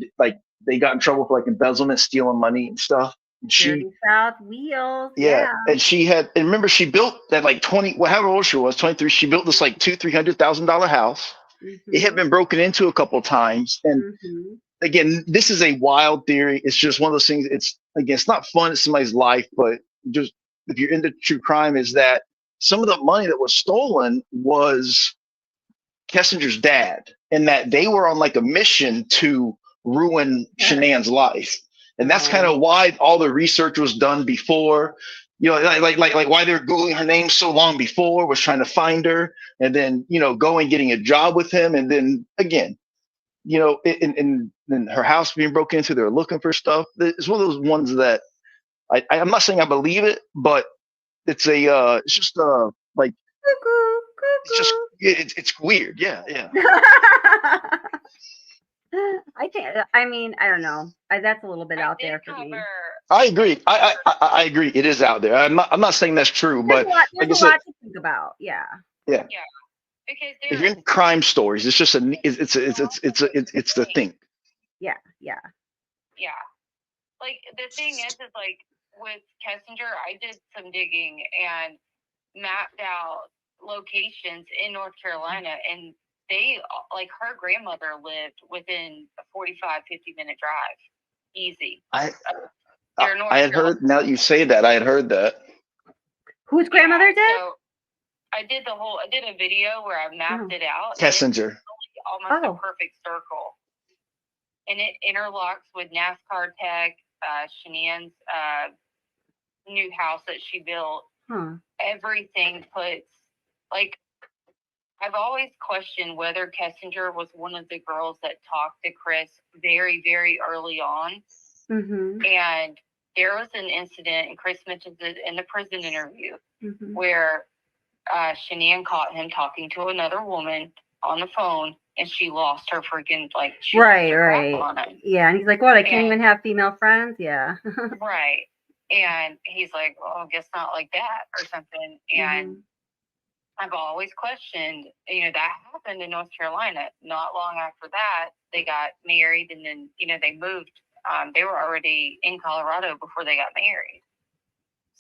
they got in trouble for like embezzlement, stealing money and stuff. And Dirty South Wheels. yeah, and and remember she built that like 20, however old she was, 23. She built this like $200,000-$300,000 house. It had been broken into a couple of times, and again, this is a wild theory. It's just one of those things. It's again, it's not fun in somebody's life, but just if you're into true crime, is that some of the money that was stolen was Kessinger's dad, and that they were on like a mission to ruin Shanann's life. And that's kind of why all the research was done before, you know, like why they were Googling her name so long before, was trying to find her, and then, you know, going, getting a job with him. And then again, you know, in her house being broken into, they're looking for stuff. It's one of those ones that I'm not saying I believe it, but it's it's just like, it's just, it's weird. Yeah. I mean, I don't know. That's a little bit out there for me. I agree. I agree. It is out there. I'm not saying that's true, but there's a lot to think about. Yeah. Because if you're in crime stories, it's just it's the thing. Yeah. Like the thing is like with Kessinger, I did some digging and mapped out locations in North Carolina, and they, like, her grandmother lived within a 45-50 minute drive, easy. I had heard. Now that you say that, I had heard that. Whose grandmother did? So I did a video where I mapped it out. Kessinger. Almost a perfect circle, and it interlocks with NASCAR Tech, Shanann's new house that she built. Everything puts, like, I've always questioned whether Kessinger was one of the girls that talked to Chris very, very early on. And there was an incident, and Chris mentions it in the prison interview, where Shanann caught him talking to another woman on the phone, and she lost her freaking, like, she Right. on him. Yeah, and he's like, "What? I can't even have female friends." Yeah. Right. And he's like, "Well, I guess not like that," or something. And I've always questioned, you know, that happened in North Carolina. Not long after that, they got married, and then, you know, they moved. They were already in Colorado before they got married.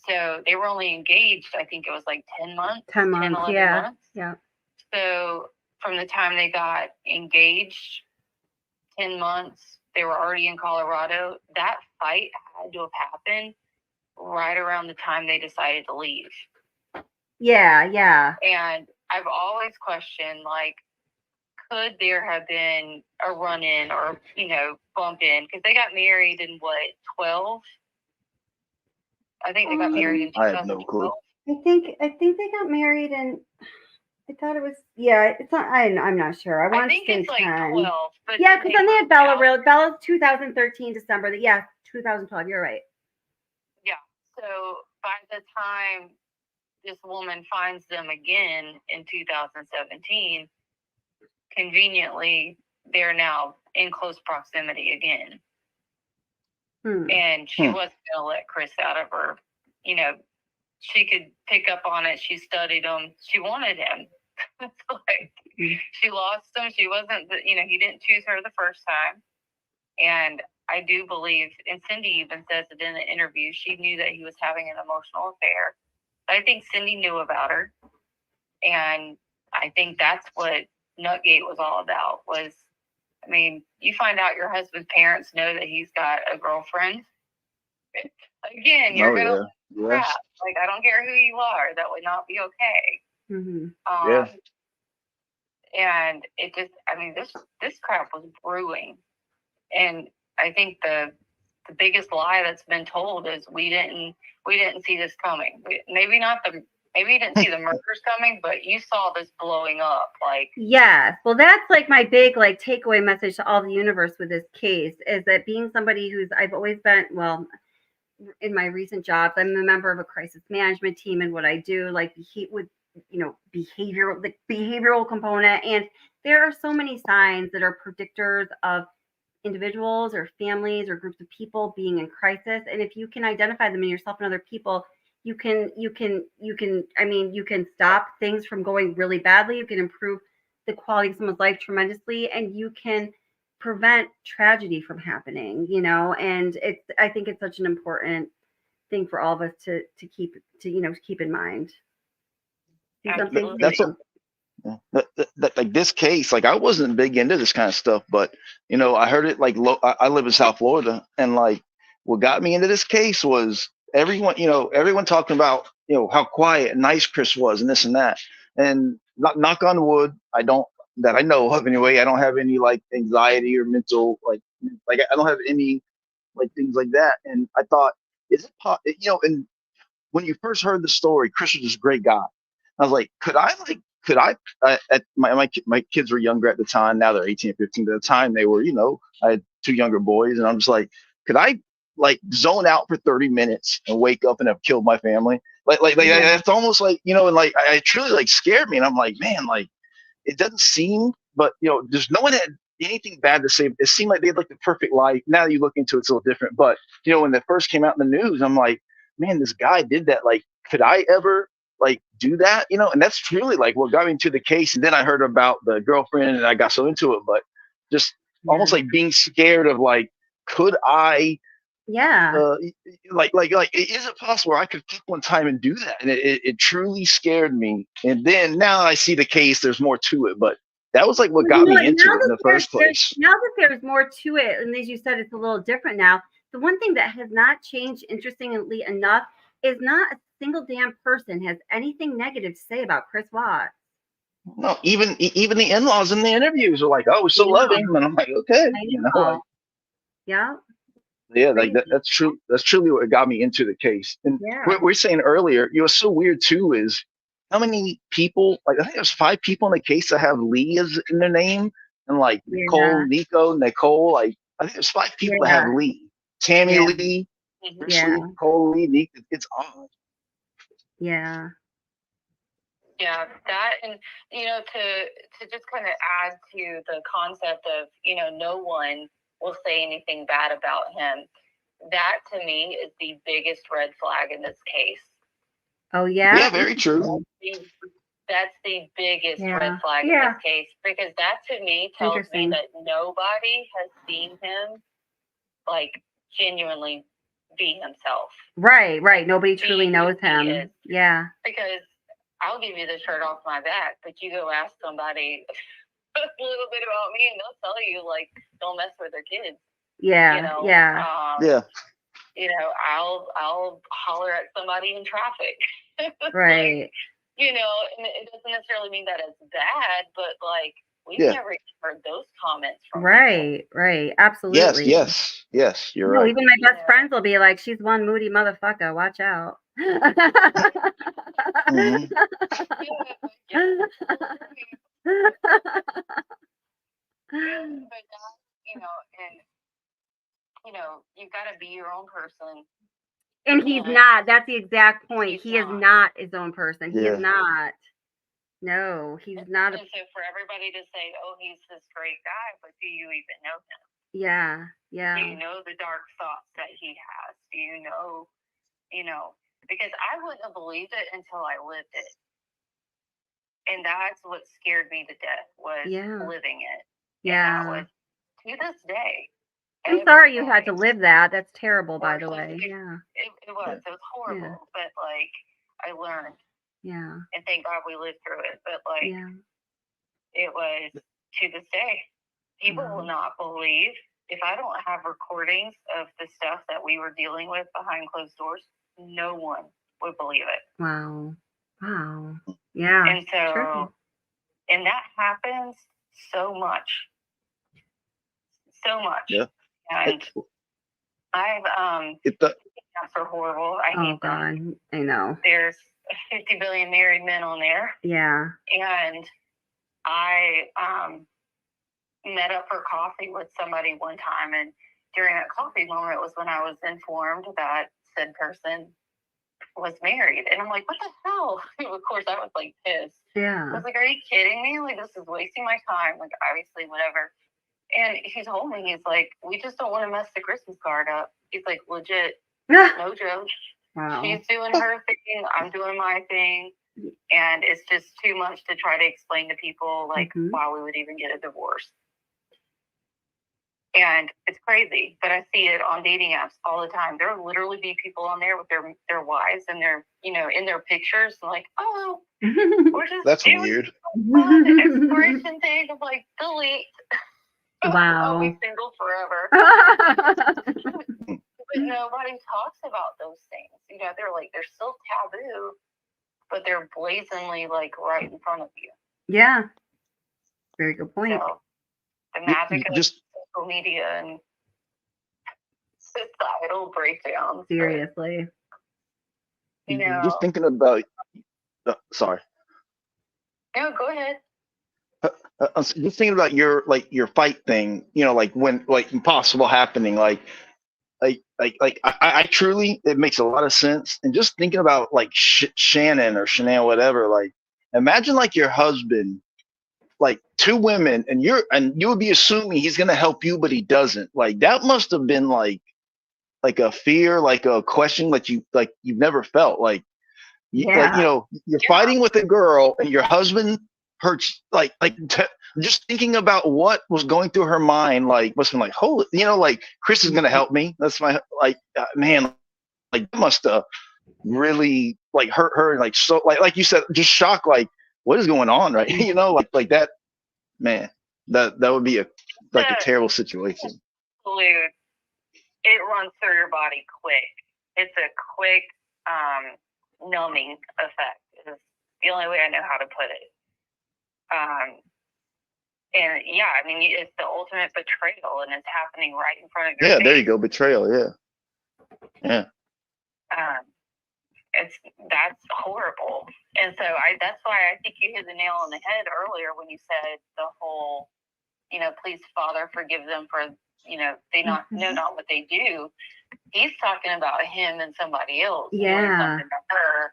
So they were only engaged, I think it was like 10 months. 10 months, 11 yeah. months. Yeah. So from the time they got engaged, 10 months, they were already in Colorado. That fight had to have happened right around the time they decided to leave. Yeah. And I've always questioned, like, could there have been a run-in or, you know, bump in? Because they got married in, what, 12? I think they got married in 2012. I have no clue. I think they got married, and I thought it was, yeah, it's not, I'm not sure. I want to say it's 10. like 12. But yeah, because then they had Bella. Bella's 2013 December. Yeah, 2012. You're right. Yeah. So by the time this woman finds them again in 2017, conveniently, they're now in close proximity again. And she wasn't going to let Chris out of her. You know, she could pick up on it. She studied him. She wanted him. Like, she lost him. She wasn't, you know, he didn't choose her the first time. And I do believe, and Cindy even says it in the interview, she knew that he was having an emotional affair. I think Cindy knew about her. And I think that's what Nutgate was all about. Was, I mean, you find out your husband's parents know that he's got a girlfriend. Again, you're gonna crap. Like, I don't care who you are, that would not be okay. And it just, I mean, this crap was brewing, and I think the biggest lie that's been told is we didn't see this coming. Maybe you didn't see the murders coming, but you saw this blowing up. Like, yes. Well, that's like my big takeaway message to all the universe with this case is that being somebody I've always been, well, in my recent jobs, I'm a member of a crisis management team, and what I do, like, with, you know, behavioral component, and there are so many signs that are predictors of individuals or families or groups of people being in crisis, and if you can identify them in yourself and other people, you can stop things from going really badly. You can improve the quality of someone's life tremendously, and you can prevent tragedy from happening, you know, and I think it's such an important thing for all of us to keep in mind. See something? That's what, like this case, like I wasn't big into this kind of stuff, but you know, I heard it like I live in South Florida, and like what got me into this case was everyone talking about, you know, how quiet and nice Chris was and this and that. And knock on wood, that I know of anyway, I don't have any like anxiety or mental like I don't have any like things like that. And I thought, is it and when you first heard the story, Chris was this great guy. I was like, could I, at my kids were younger at the time. Now they're 18 and 15. At the time they were, you know, I had 2 younger boys, and I'm just like, could I like zone out for 30 minutes and wake up and have killed my family? That's almost like, you know, and like, I truly like scared me. And I'm like, man, like it doesn't seem, but you know, there's no one had anything bad to say. It seemed like they had like the perfect life. Now that you look into it, it's a little different. But you know, when that first came out in the news, I'm like, man, this guy did that. Like, could I ever like do that? You know, and that's really like what got me into the case. And then I heard about the girlfriend and I got so into it, but just almost like being scared of like, could I, like, is it possible I could pick one time and do that? And it truly scared me. And then now I see the case, there's more to it, but that was like what got me into it in the first place. Now that there's more to it, and as you said, it's a little different now. The one thing that has not changed, interestingly enough, is not a single damn person has anything negative to say about Chris Watts. No, even the in-laws in the interviews are like, "Oh, we still love him," and I'm like, "Okay," you know. Like, yeah, like that's true. That's truly what got me into the case. And what we're saying earlier, you know, what's so weird too is how many people. Like I think there's 5 people in the case that have Lee as in their name, and like Nicole, Nichol. Like I think there's 5 people that have Lee. Tammy Lee, Bruce Lee, Nicole Lee. It's odd. Yeah. Yeah, that, and you know, to just kind of add to the concept of, you know, no one will say anything bad about him. That to me is the biggest red flag in this case. Oh yeah. Yeah, very true. That's the biggest red flag in this case, because that to me tells me that nobody has seen him like genuinely be himself. Right. Nobody truly knows him. Yeah. Because I'll give you the shirt off my back, but you go ask somebody a little bit about me and they'll tell you like, don't mess with their kids. Yeah. You know? Yeah. You know, I'll holler at somebody in traffic. Right. Like, you know, and it doesn't necessarily mean that it's bad, but like we've never heard those comments from people. Right. Absolutely. Yes. You're right. Even my best friends will be like, "She's one moody motherfucker. Watch out." Mm-hmm. But you know, and you know, you've got to be your own person. And he's not. That's the exact point. He is not his own person. He is not. No, he's not. And so for everybody to say, "Oh, he's this great guy," but do you even know him? Yeah. Do you know the dark thoughts that he has? Do you know, because I wouldn't have believed it until I lived it. And that's what scared me to death was living it. Yeah. And that was to this day. I'm sorry you had to live that. That's terrible, by the way. Yeah. It was horrible, but like I learned. Yeah. And thank God we lived through it. But like it was to this day. People will not believe if I don't have recordings of the stuff that we were dealing with behind closed doors, no one would believe it. Wow. Yeah. And so, and that happens so much. Yeah. And I've, that's so horrible. I hate God. I know. There's 50 billion married men on there. Yeah. And I, met up for coffee with somebody one time, and during that coffee moment was when I was informed that said person was married, and I'm like, what the hell? Of course I was like pissed. I was like, are you kidding me? Like, this is wasting my time. Like, obviously whatever. And he told me, he's like, we just don't want to mess the Christmas card up. He's like, legit, no joke. Wow. She's doing her thing, I'm doing my thing, and it's just too much to try to explain to people like why we would even get a divorce. And it's crazy, but I see it on dating apps all the time. There'll literally be people on there with their wives and their, you know, in their pictures, like, oh, we're just That's doing weird. fun exploration thing. I'm like, delete. Wow. I'll be single forever. But nobody talks about those things. You know, they're still taboo, but they're blazingly like right in front of you. Yeah. Very good point. So the magic of Just social media and societal breakdowns. Seriously. You know. just thinking about. Sorry. No, go ahead. I'm just thinking about your fight thing. You know, like when impossible happening. I truly, it makes a lot of sense. And just thinking about like Shannon or Chanel, whatever. Like, imagine like your husband, like two women, and you would be assuming he's gonna help you, but he doesn't. Like that must have been like a fear, like a question that you've never felt. Like you're fighting with a girl, and your husband hurts. Just thinking about what was going through her mind, like must have been like, holy, like Chris is gonna help me. That's my man. Like that must have really like hurt her, like so, like you said, just shocked. Like what is going on, right? Like that. Man, that would be a terrible situation. Absolute. It runs through your body quick. It's a quick numbing effect. Is the only way I know how to put it. And yeah, I mean, it's the ultimate betrayal, and it's happening right in front of your face. There you go, betrayal. Yeah. That's horrible. And so that's why I think you hit the nail on the head earlier when you said the whole, please Father, forgive them for, they know not what they do. He's talking about him and somebody else doing something to her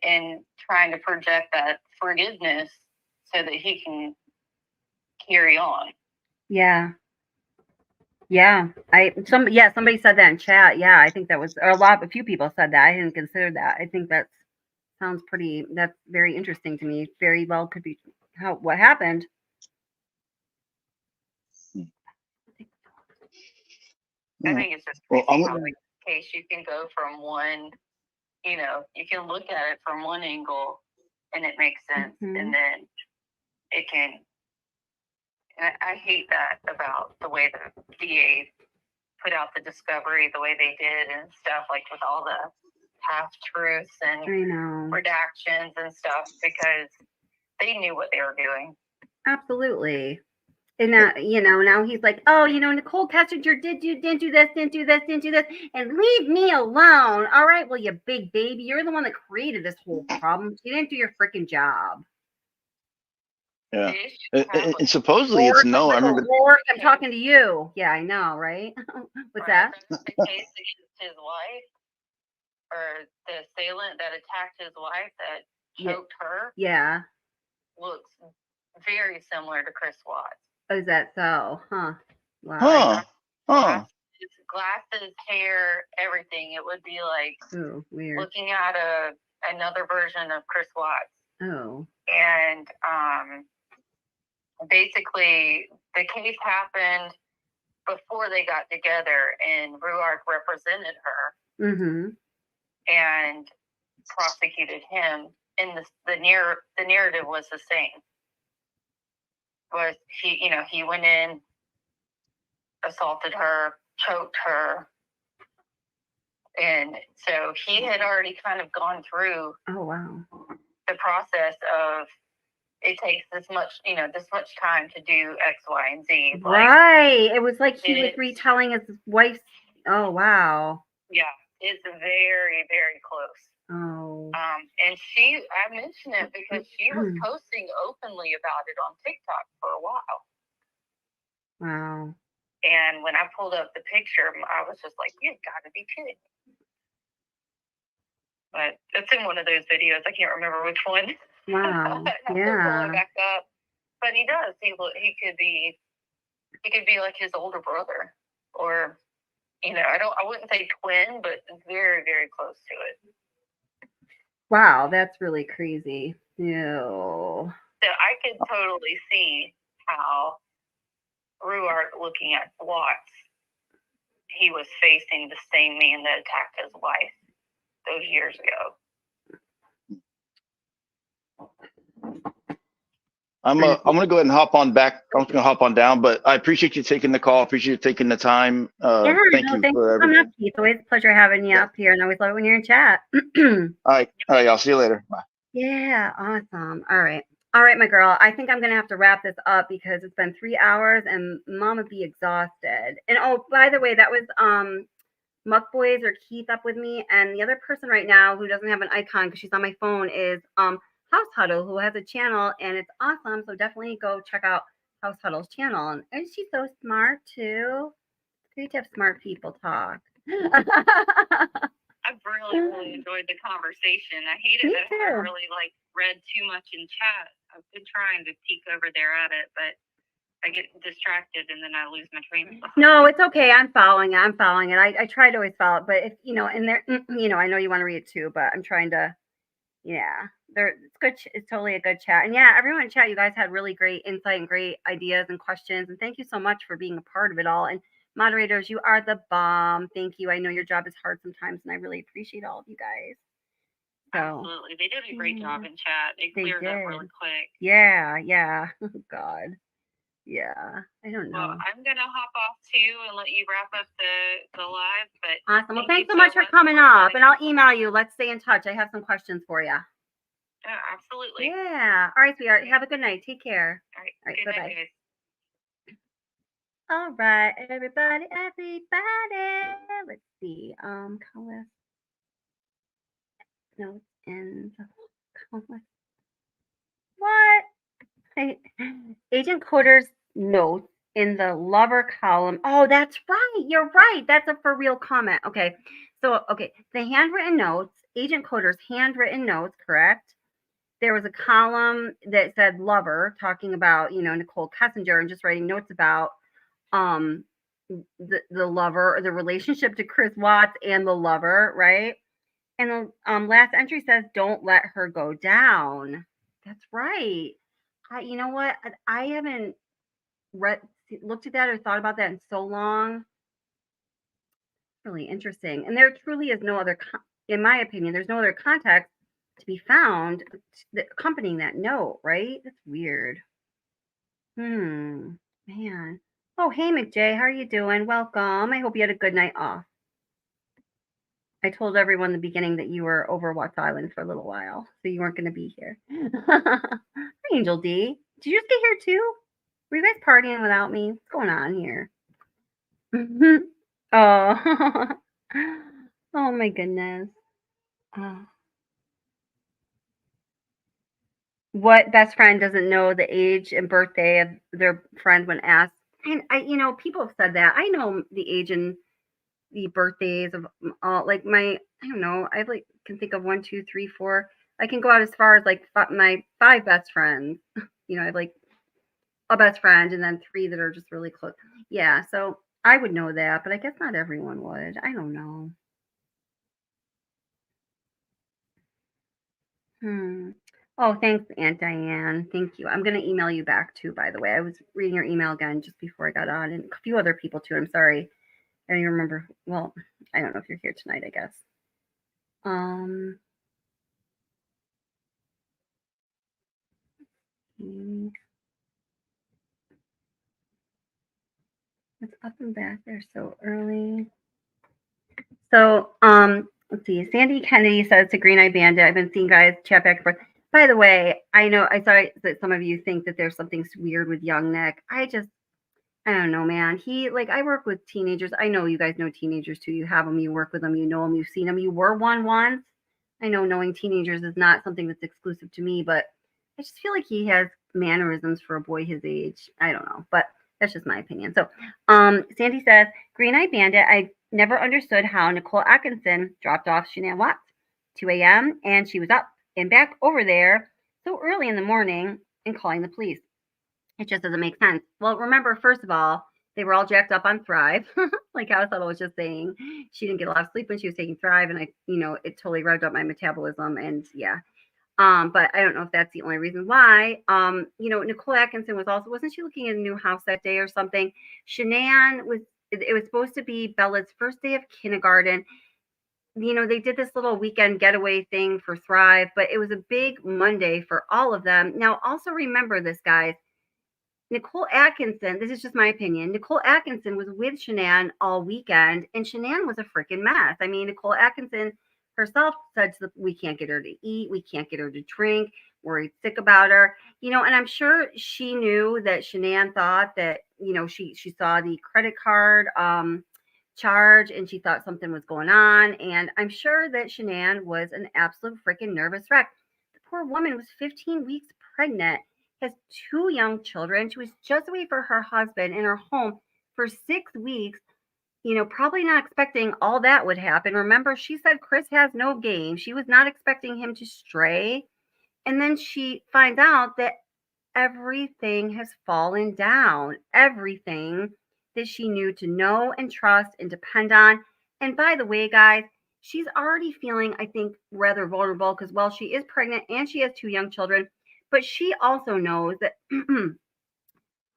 and trying to project that forgiveness so that he can carry on. Yeah. Somebody said that in chat. Yeah, I think that was a few people said that. I didn't consider that. I think that sounds that's very interesting to me. Very well could be what happened. I think it's just crazy how in case you can go from one, you can look at it from one angle and it makes sense, and then it can. And I hate that about the way the DA put out the discovery the way they did and stuff, like with all the half-truths and redactions and stuff, because they knew what they were doing. Absolutely. And now he's like, oh, Nichol Kessinger didn't do this, and leave me alone. All right, well, you big baby, you're the one that created this whole problem. You didn't do your freaking job. Yeah, and supposedly it's no. I remember. I'm talking to you. Yeah, I know, right? What's that? The case against his wife, or the assailant that attacked his wife that choked her. Yeah. Looks very similar to Chris Watts. Oh, is that so? Huh. Wow. Glasses, hair, everything. It would be like weird. Looking at another version of Chris Watts. Oh. And basically, the case happened before they got together, and Ruark represented her and prosecuted him. And the narrative was the same. Was he went in, assaulted her, choked her, and so he had already kind of gone through the process of it takes this much time to do X, Y, and Z. Right. It was like he was retelling his wife's. Oh wow. Yeah, it's very, very close. Oh. And I mentioned it because she was posting openly about it on TikTok for a while. Wow. And when I pulled up the picture, I was just like, you've got to be kidding me. But it's in one of those videos. I can't remember which one. Wow. Yeah. Pull it back up. But he does. He could be like his older brother, or I wouldn't say twin, but very, very close to it. Wow, that's really crazy. Ew. So I could totally see how, Ruart looking at Watts, he was facing the same man that attacked his wife those years ago. I'm gonna go ahead and hop on back. I'm gonna hop on down, but I appreciate you taking the call. Appreciate you taking the time. Thank you thanks for for coming up, everything. Keith. Always a pleasure having you up here, and always love it when you're in chat. All right, I'll see you later. Bye. Yeah, awesome. All right, my girl. I think I'm gonna have to wrap this up because it's been 3 hours, and Mama be exhausted. And oh, by the way, that was Muck Boys or Keith up with me, and the other person right now who doesn't have an icon because she's on my phone is House Huddle, who has a channel, and it's awesome. So definitely go check out House Huddle's channel. And isn't she so smart too? It's great to have smart people talk. I've really enjoyed the conversation. I hate it Me that I too. haven't really read too much in chat. I've been trying to peek over there at it, but I get distracted and then I lose my train of thought. No, it's okay. I'm following it. I try to always follow it, but if and there, I know you want to read it too, but I'm trying to. Yeah, it's good. It's totally a good chat. And yeah, everyone in chat, you guys had really great insight and great ideas and questions. And thank you so much for being a part of it all. And moderators, you are the bomb. Thank you. I know your job is hard sometimes, and I really appreciate all of you guys. So, absolutely. They did a great job in chat. They cleared up really quick. Yeah. Oh, God. Yeah. I don't know. Well, I'm going to hop off too and let you wrap up the live. But awesome. Well, thanks so much for coming up. And I'll email you. Let's stay in touch. I have some questions for you. Yeah, absolutely. Yeah. All right, sweetheart. Have a good night. Take care. All right. All right. Good Bye-bye. night, guys. All right, everybody. Let's see. Color notes in the color. What? Agent Coder's notes in the lover column. Oh, that's right. You're right. That's a for real comment. Okay. So, the handwritten notes, Agent Coder's handwritten notes, correct? There was a column that said lover, talking about, Nichol Kessinger, and just writing notes about the lover, or the relationship to Chris Watts and the lover, right? And the last entry says, don't let her go down. That's right. You know what? I haven't looked at that or thought about that in so long. Really interesting. And there truly is no other, in my opinion, there's no other context to be found accompanying that note, right? That's weird. Man. Oh, hey, McJay, how are you doing? Welcome. I hope you had a good night off. I told everyone in the beginning that you were over Watts Island for a little while, so you weren't going to be here. Hi, Angel D. Did you just get here too? Were you guys partying without me? What's going on here? Oh, oh my goodness. What best friend doesn't know the age and birthday of their friend when asked? And people have said that. I know the age and the birthdays of all, I don't know. I can think of 1, 2, 3, 4. I can go out as far as my 5 best friends. I have a best friend and then 3 that are just really close. Yeah, so I would know that, but I guess not everyone would. I don't know. Oh, thanks, Aunt Diane. Thank you. I'm going to email you back too, by the way. I was reading your email again just before I got on, and a few other people too. I'm sorry. I don't even remember. Well, I don't know if you're here tonight, I guess. It's up and back there so early. So, let's see. Sandy Kennedy says to Green Eye Bandit, I've been seeing guys chat back and forth. By the way, I know I saw that some of you think that there's something weird with young Nick. I don't know, man. I work with teenagers. I know you guys know teenagers too. You have them, you work with them, you know them, you've seen them. You were one once. I know knowing teenagers is not something that's exclusive to me, but I just feel like he has mannerisms for a boy his age. I don't know, but that's just my opinion. So, Sandy says, Green Eye Bandit, I never understood how Nicole Atkinson dropped off Shanann Watts 2 a.m. and she was up and back over there so early in the morning and calling the police. It just doesn't make sense. Well, remember, first of all, they were all jacked up on Thrive. Like House Huddle was just saying, she didn't get a lot of sleep when she was taking Thrive, and it totally revved up my metabolism. And yeah, But I don't know if that's the only reason why. Nicole Atkinson wasn't she looking at a new house that day or something? Shanann it was supposed to be Bella's first day of kindergarten. They did this little weekend getaway thing for Thrive, but it was a big Monday for all of them. Now, also remember this, guys. Nicole Atkinson, this is just my opinion. Nicole Atkinson was with Shanann all weekend, and Shanann was a freaking mess. I mean, Nicole Atkinson herself said we can't get her to eat, we can't get her to drink, worried sick about her, and I'm sure she knew that Shanann thought that, she saw the credit card charge and she thought something was going on. And I'm sure that Shanann was an absolute freaking nervous wreck. The poor woman was 15 weeks pregnant, has 2 young children. She was just away from her husband in her home for 6 weeks, probably not expecting all that would happen. Remember, she said Chris has no game. She was not expecting him to stray. And then she finds out that everything has fallen down. Everything that she knew to know and trust and depend on. And by the way, guys, she's already feeling, I think, rather vulnerable because, well, she is pregnant and she has 2 young children. But she also knows that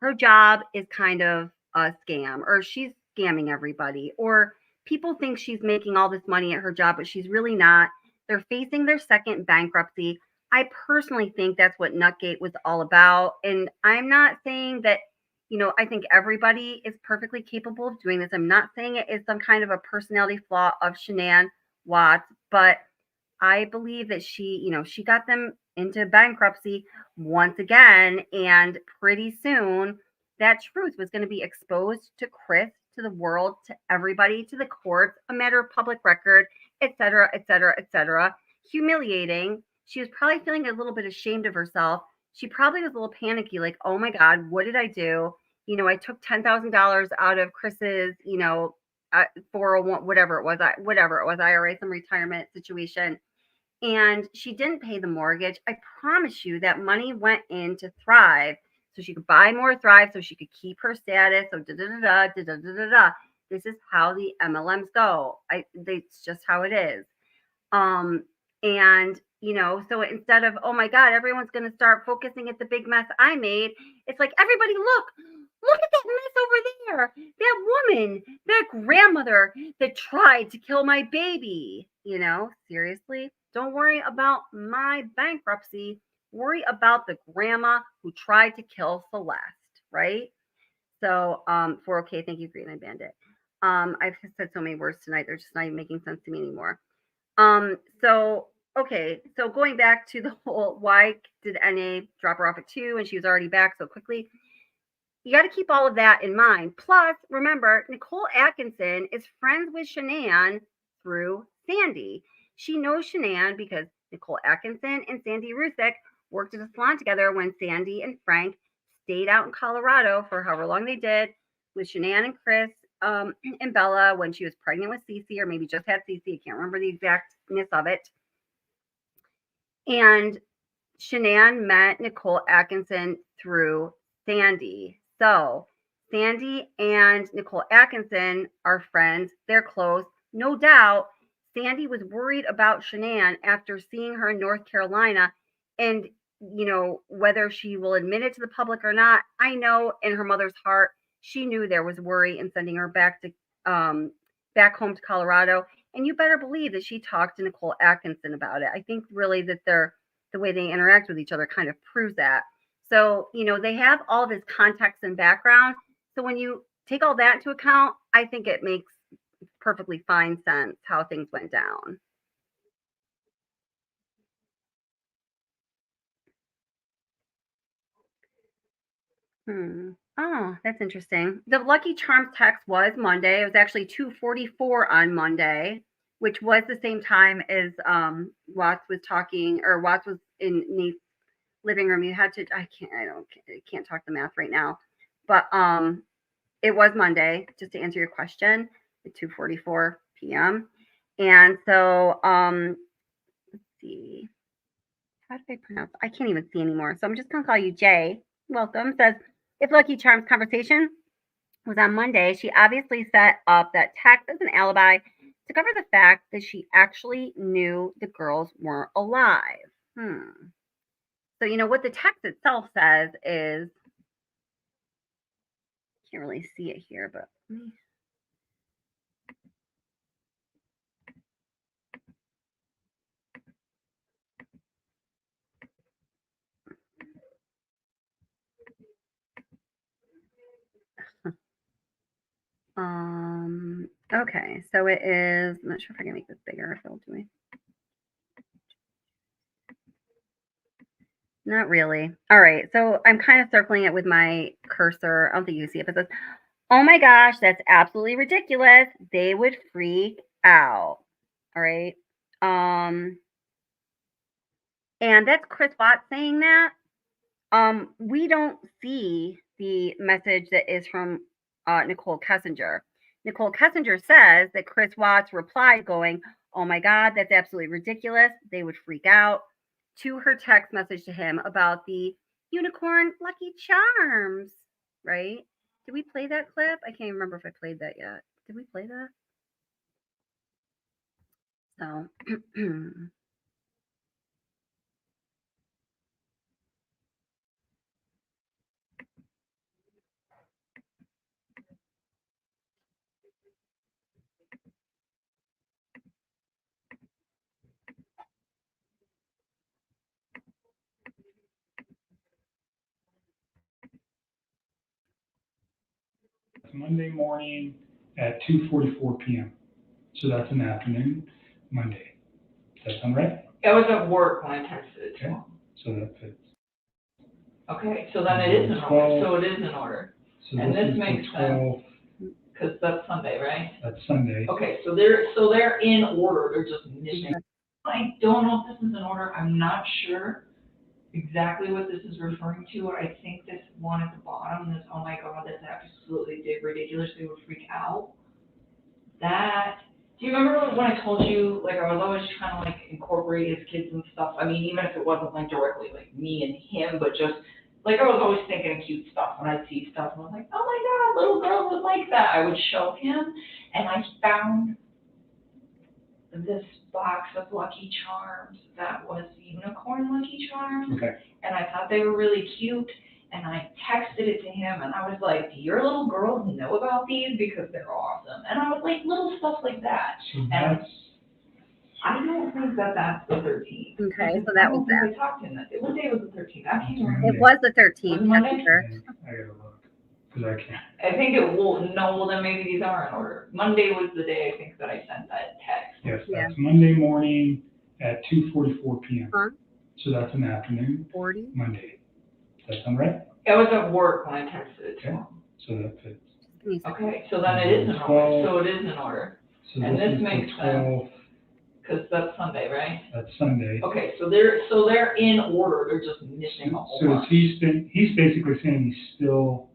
her job is kind of a scam, or she's scamming everybody, or people think she's making all this money at her job, but she's really not. They're facing their second bankruptcy. I personally think that's what Nutgate was all about. And I'm not saying that, I think everybody is perfectly capable of doing this. I'm not saying it is some kind of a personality flaw of Shanann Watts, but I believe that she got them into bankruptcy once again. And pretty soon that truth was going to be exposed to Chris, to the world, to everybody, to the courts, a matter of public record, etc., etc., etc. Humiliating. She was probably feeling a little bit ashamed of herself. She probably was a little panicky, like, oh my God, what did I do? I took $10,000 out of Chris's, 401, whatever it was, IRA, some retirement situation. And she didn't pay the mortgage. I promise you that money went into Thrive so she could buy more Thrive, so she could keep her status. So da-da-da-da. This is how the MLMs go. It's just how it is. And so instead of, oh my God, everyone's going to start focusing at the big mess I made, it's like, everybody look at that mess over there. That woman, that grandmother that tried to kill my baby. Seriously, don't worry about my bankruptcy. Worry about the grandma who tried to kill Celeste, right? So, 4OK, thank you, Greenland Bandit. I've said so many words tonight, they're just not even making sense to me anymore. So going back to the whole, why did NA drop her off at 2 and she was already back so quickly? You got to keep all of that in mind. Plus, remember, Nicole Atkinson is friends with Shanann through Sandy. She knows Shanann because Nicole Atkinson and Sandy Rusick worked at a salon together when Sandy and Frank stayed out in Colorado for however long they did with Shanann and Chris and Bella when she was pregnant with Cece, or maybe just had Cece. I can't remember the exactness of it. And Shanann met Nicole Atkinson through Sandy. So Sandy and Nicole Atkinson are friends. They're close. No doubt, Sandy was worried about Shanann after seeing her in North Carolina. And, whether she will admit it to the public or not, I know in her mother's heart, she knew there was worry in sending her back home to Colorado. And you better believe that she talked to Nicole Atkinson about it. I think really that the way they interact with each other kind of proves that. So, they have all this context and background. So when you take all that into account, I think it makes perfectly fine sense how things went down. Oh, that's interesting. The Lucky Charms text was Monday. It was actually 2:44 on Monday, which was the same time as Watts was talking, or Watts was in Nate's living room. You had to, I can't talk the math right now, but it was Monday, just to answer your question, at 2:44 p.m. And so let's see, how do I pronounce? I can't even see anymore, so I'm just gonna call you Jay. Welcome. Says, if Lucky Charms conversation was on Monday, she obviously set up that text as an alibi to cover the fact that she actually knew the girls weren't alive. So, you know, what the text itself says is, can't really see it here, but okay, so it is, I'm not sure if I can make this bigger if it'll do me. Not really. All right, so I'm kind of circling it with my cursor. I don't think you see it, but it says, oh my gosh, that's absolutely ridiculous. They would freak out. All right. And that's Chris Watts saying that. We don't see the message that is from Nichol Kessinger. Nichol Kessinger says that Chris Watts replied going, oh my God, that's absolutely ridiculous. They would freak out, to her text message to him about the unicorn Lucky Charms, right? Did we play that clip? I can't remember if I played that yet. Did we play that? So Monday morning at 2:44 p.m. So that's an afternoon, Monday. Does that sound right? I was at work when I texted it to Okay. him. So that fits. Okay, so then it is in order, so it is in order. So And this is makes the sense, 12th. because that's Sunday, right? That's Sunday. Okay, so they're in order, they're just missing. I don't know if this is in order, I'm not sure exactly what this is referring to. I think this one at the bottom, this, oh my God, that's absolutely ridiculous, they would freak out. That, do you remember when I told you, like, I was always trying to, like, incorporate his kids and stuff? I mean, even if it wasn't, like, directly, like, me and him, but just, like, I was always thinking of cute stuff when I'd see stuff, and I was like, oh my God, little girls would like that. I would show him, and I found this box of Lucky Charms that was unicorn Lucky Charms. Okay. And I thought they were really cute. And I texted it to him and I was like, do your little girls know about these? Because they're awesome. And I was like, little stuff like that. So and that's, I don't think that that's the 13th. okay, so that was that. I talked to him that day. What day was the 13th? I can't remember. It was the 13th. Was it Monday? I gotta look, because I can't. I think it will, no, well then maybe these are in order. Monday was the day I think that I sent that text. Yes, that's Monday morning at 2:44 p.m. Huh? So that's an afternoon, 40. Monday. Does that sound right? I was at work when I texted it to Okay. him. So that fits. Okay, so then it is in order, so it is in order. So And this is the makes sense, 12th. because that's Sunday, right? That's Sunday. Okay, so they're in order, they're just missing a whole So bunch. he's basically saying he's still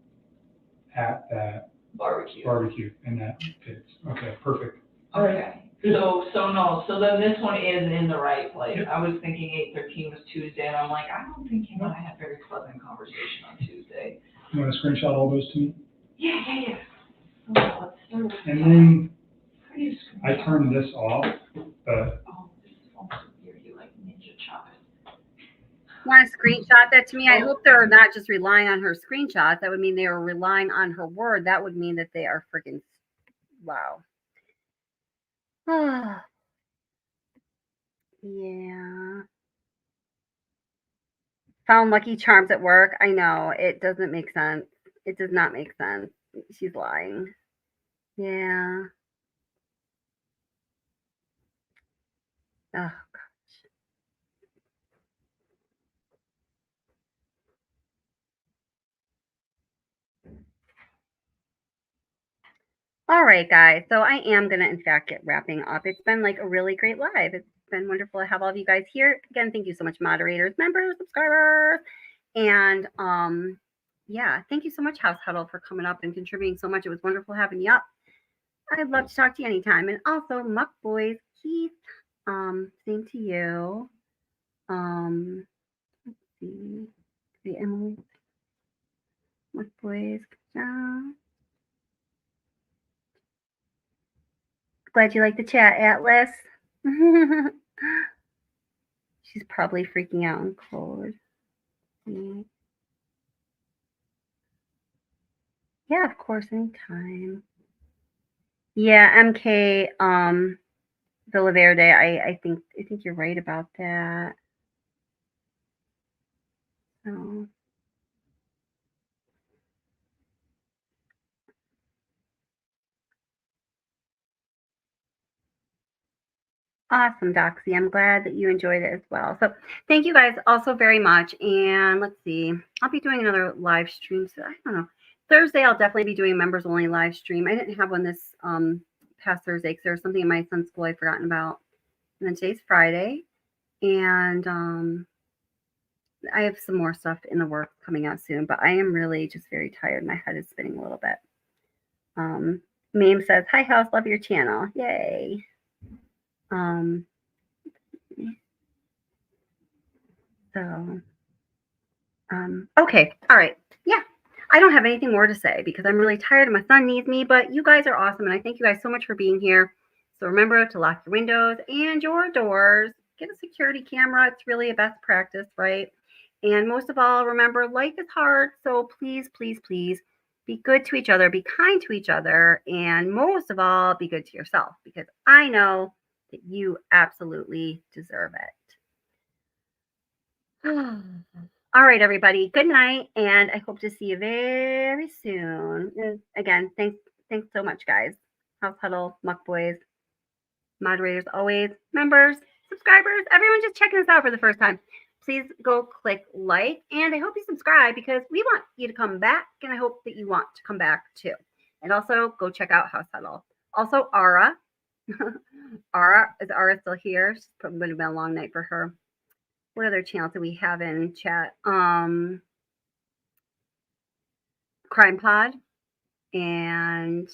at that Barbecue, and that fits. Okay, perfect. okay. So then this one is in the right place. I was thinking 8/13 was Tuesday, and I'm like, I don't think him and I had very pleasant conversation on Tuesday. You want to screenshot all those to me? Yeah. So let's start with And then how do you I turned this off, but Oh, this is almost weird, you like ninja chop it. Want to screenshot that to me? I hope they're not just relying on her screenshots. That would mean they are relying on her word. That would mean that they are freaking wow. Yeah. Found Lucky Charms at work. I know. It doesn't make sense. It does not make sense. She's lying. Yeah. Oh, gosh. All right, guys. So I am going to, in fact, get wrapping up. It's been like a really great live. It's been wonderful to have all of you guys here. Again, thank you so much, moderators, members, subscribers. And yeah, thank you so much, House Huddle, for coming up and contributing so much. It was wonderful having you up. I'd love to talk to you anytime. And also, Muck Boys, Keith, same to you. Let's see, Emily, Muck Boys, glad you like the chat, Atlas. She's probably freaking out in code. Yeah, of course, anytime. Yeah, MK, Villaverde, I think you're right about that. So. Awesome, Doxy. I'm glad that you enjoyed it as well. So thank you guys also very much. And let's see, I'll be doing another live stream. So I don't know. Thursday, I'll definitely be doing a members only live stream. I didn't have one this past Thursday because there was something in my son's school I'd forgotten about. And then today's Friday. And I have some more stuff in the works coming out soon, but I am really just very tired. My head is spinning a little bit. Mame says, "Hi, house, love your channel." Yay. Okay. All right. Yeah. I don't have anything more to say because I'm really tired and my son needs me, but you guys are awesome. And I thank you guys so much for being here. So remember to lock your windows and your doors. Get a security camera. It's really a best practice, right? And most of all, remember, life is hard. So please, please, please be good to each other, be kind to each other, and most of all, be good to yourself because I know that you absolutely deserve it. All right, everybody. Good night, and I hope to see you very soon. And again, thanks so much, guys. House Huddle, Muck Boys, moderators always, members, subscribers, everyone just checking us out for the first time. Please go click like, and I hope you subscribe because we want you to come back, and I hope that you want to come back too. And also go check out House Huddle. Also, Ara. Is Ara still here? It's probably been a long night for her. What other channels do we have in chat? Crime Pod. And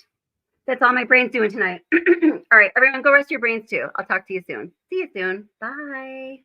that's all my brain's doing tonight. All right, everyone, go rest your brains too. I'll talk to you soon. See you soon. Bye.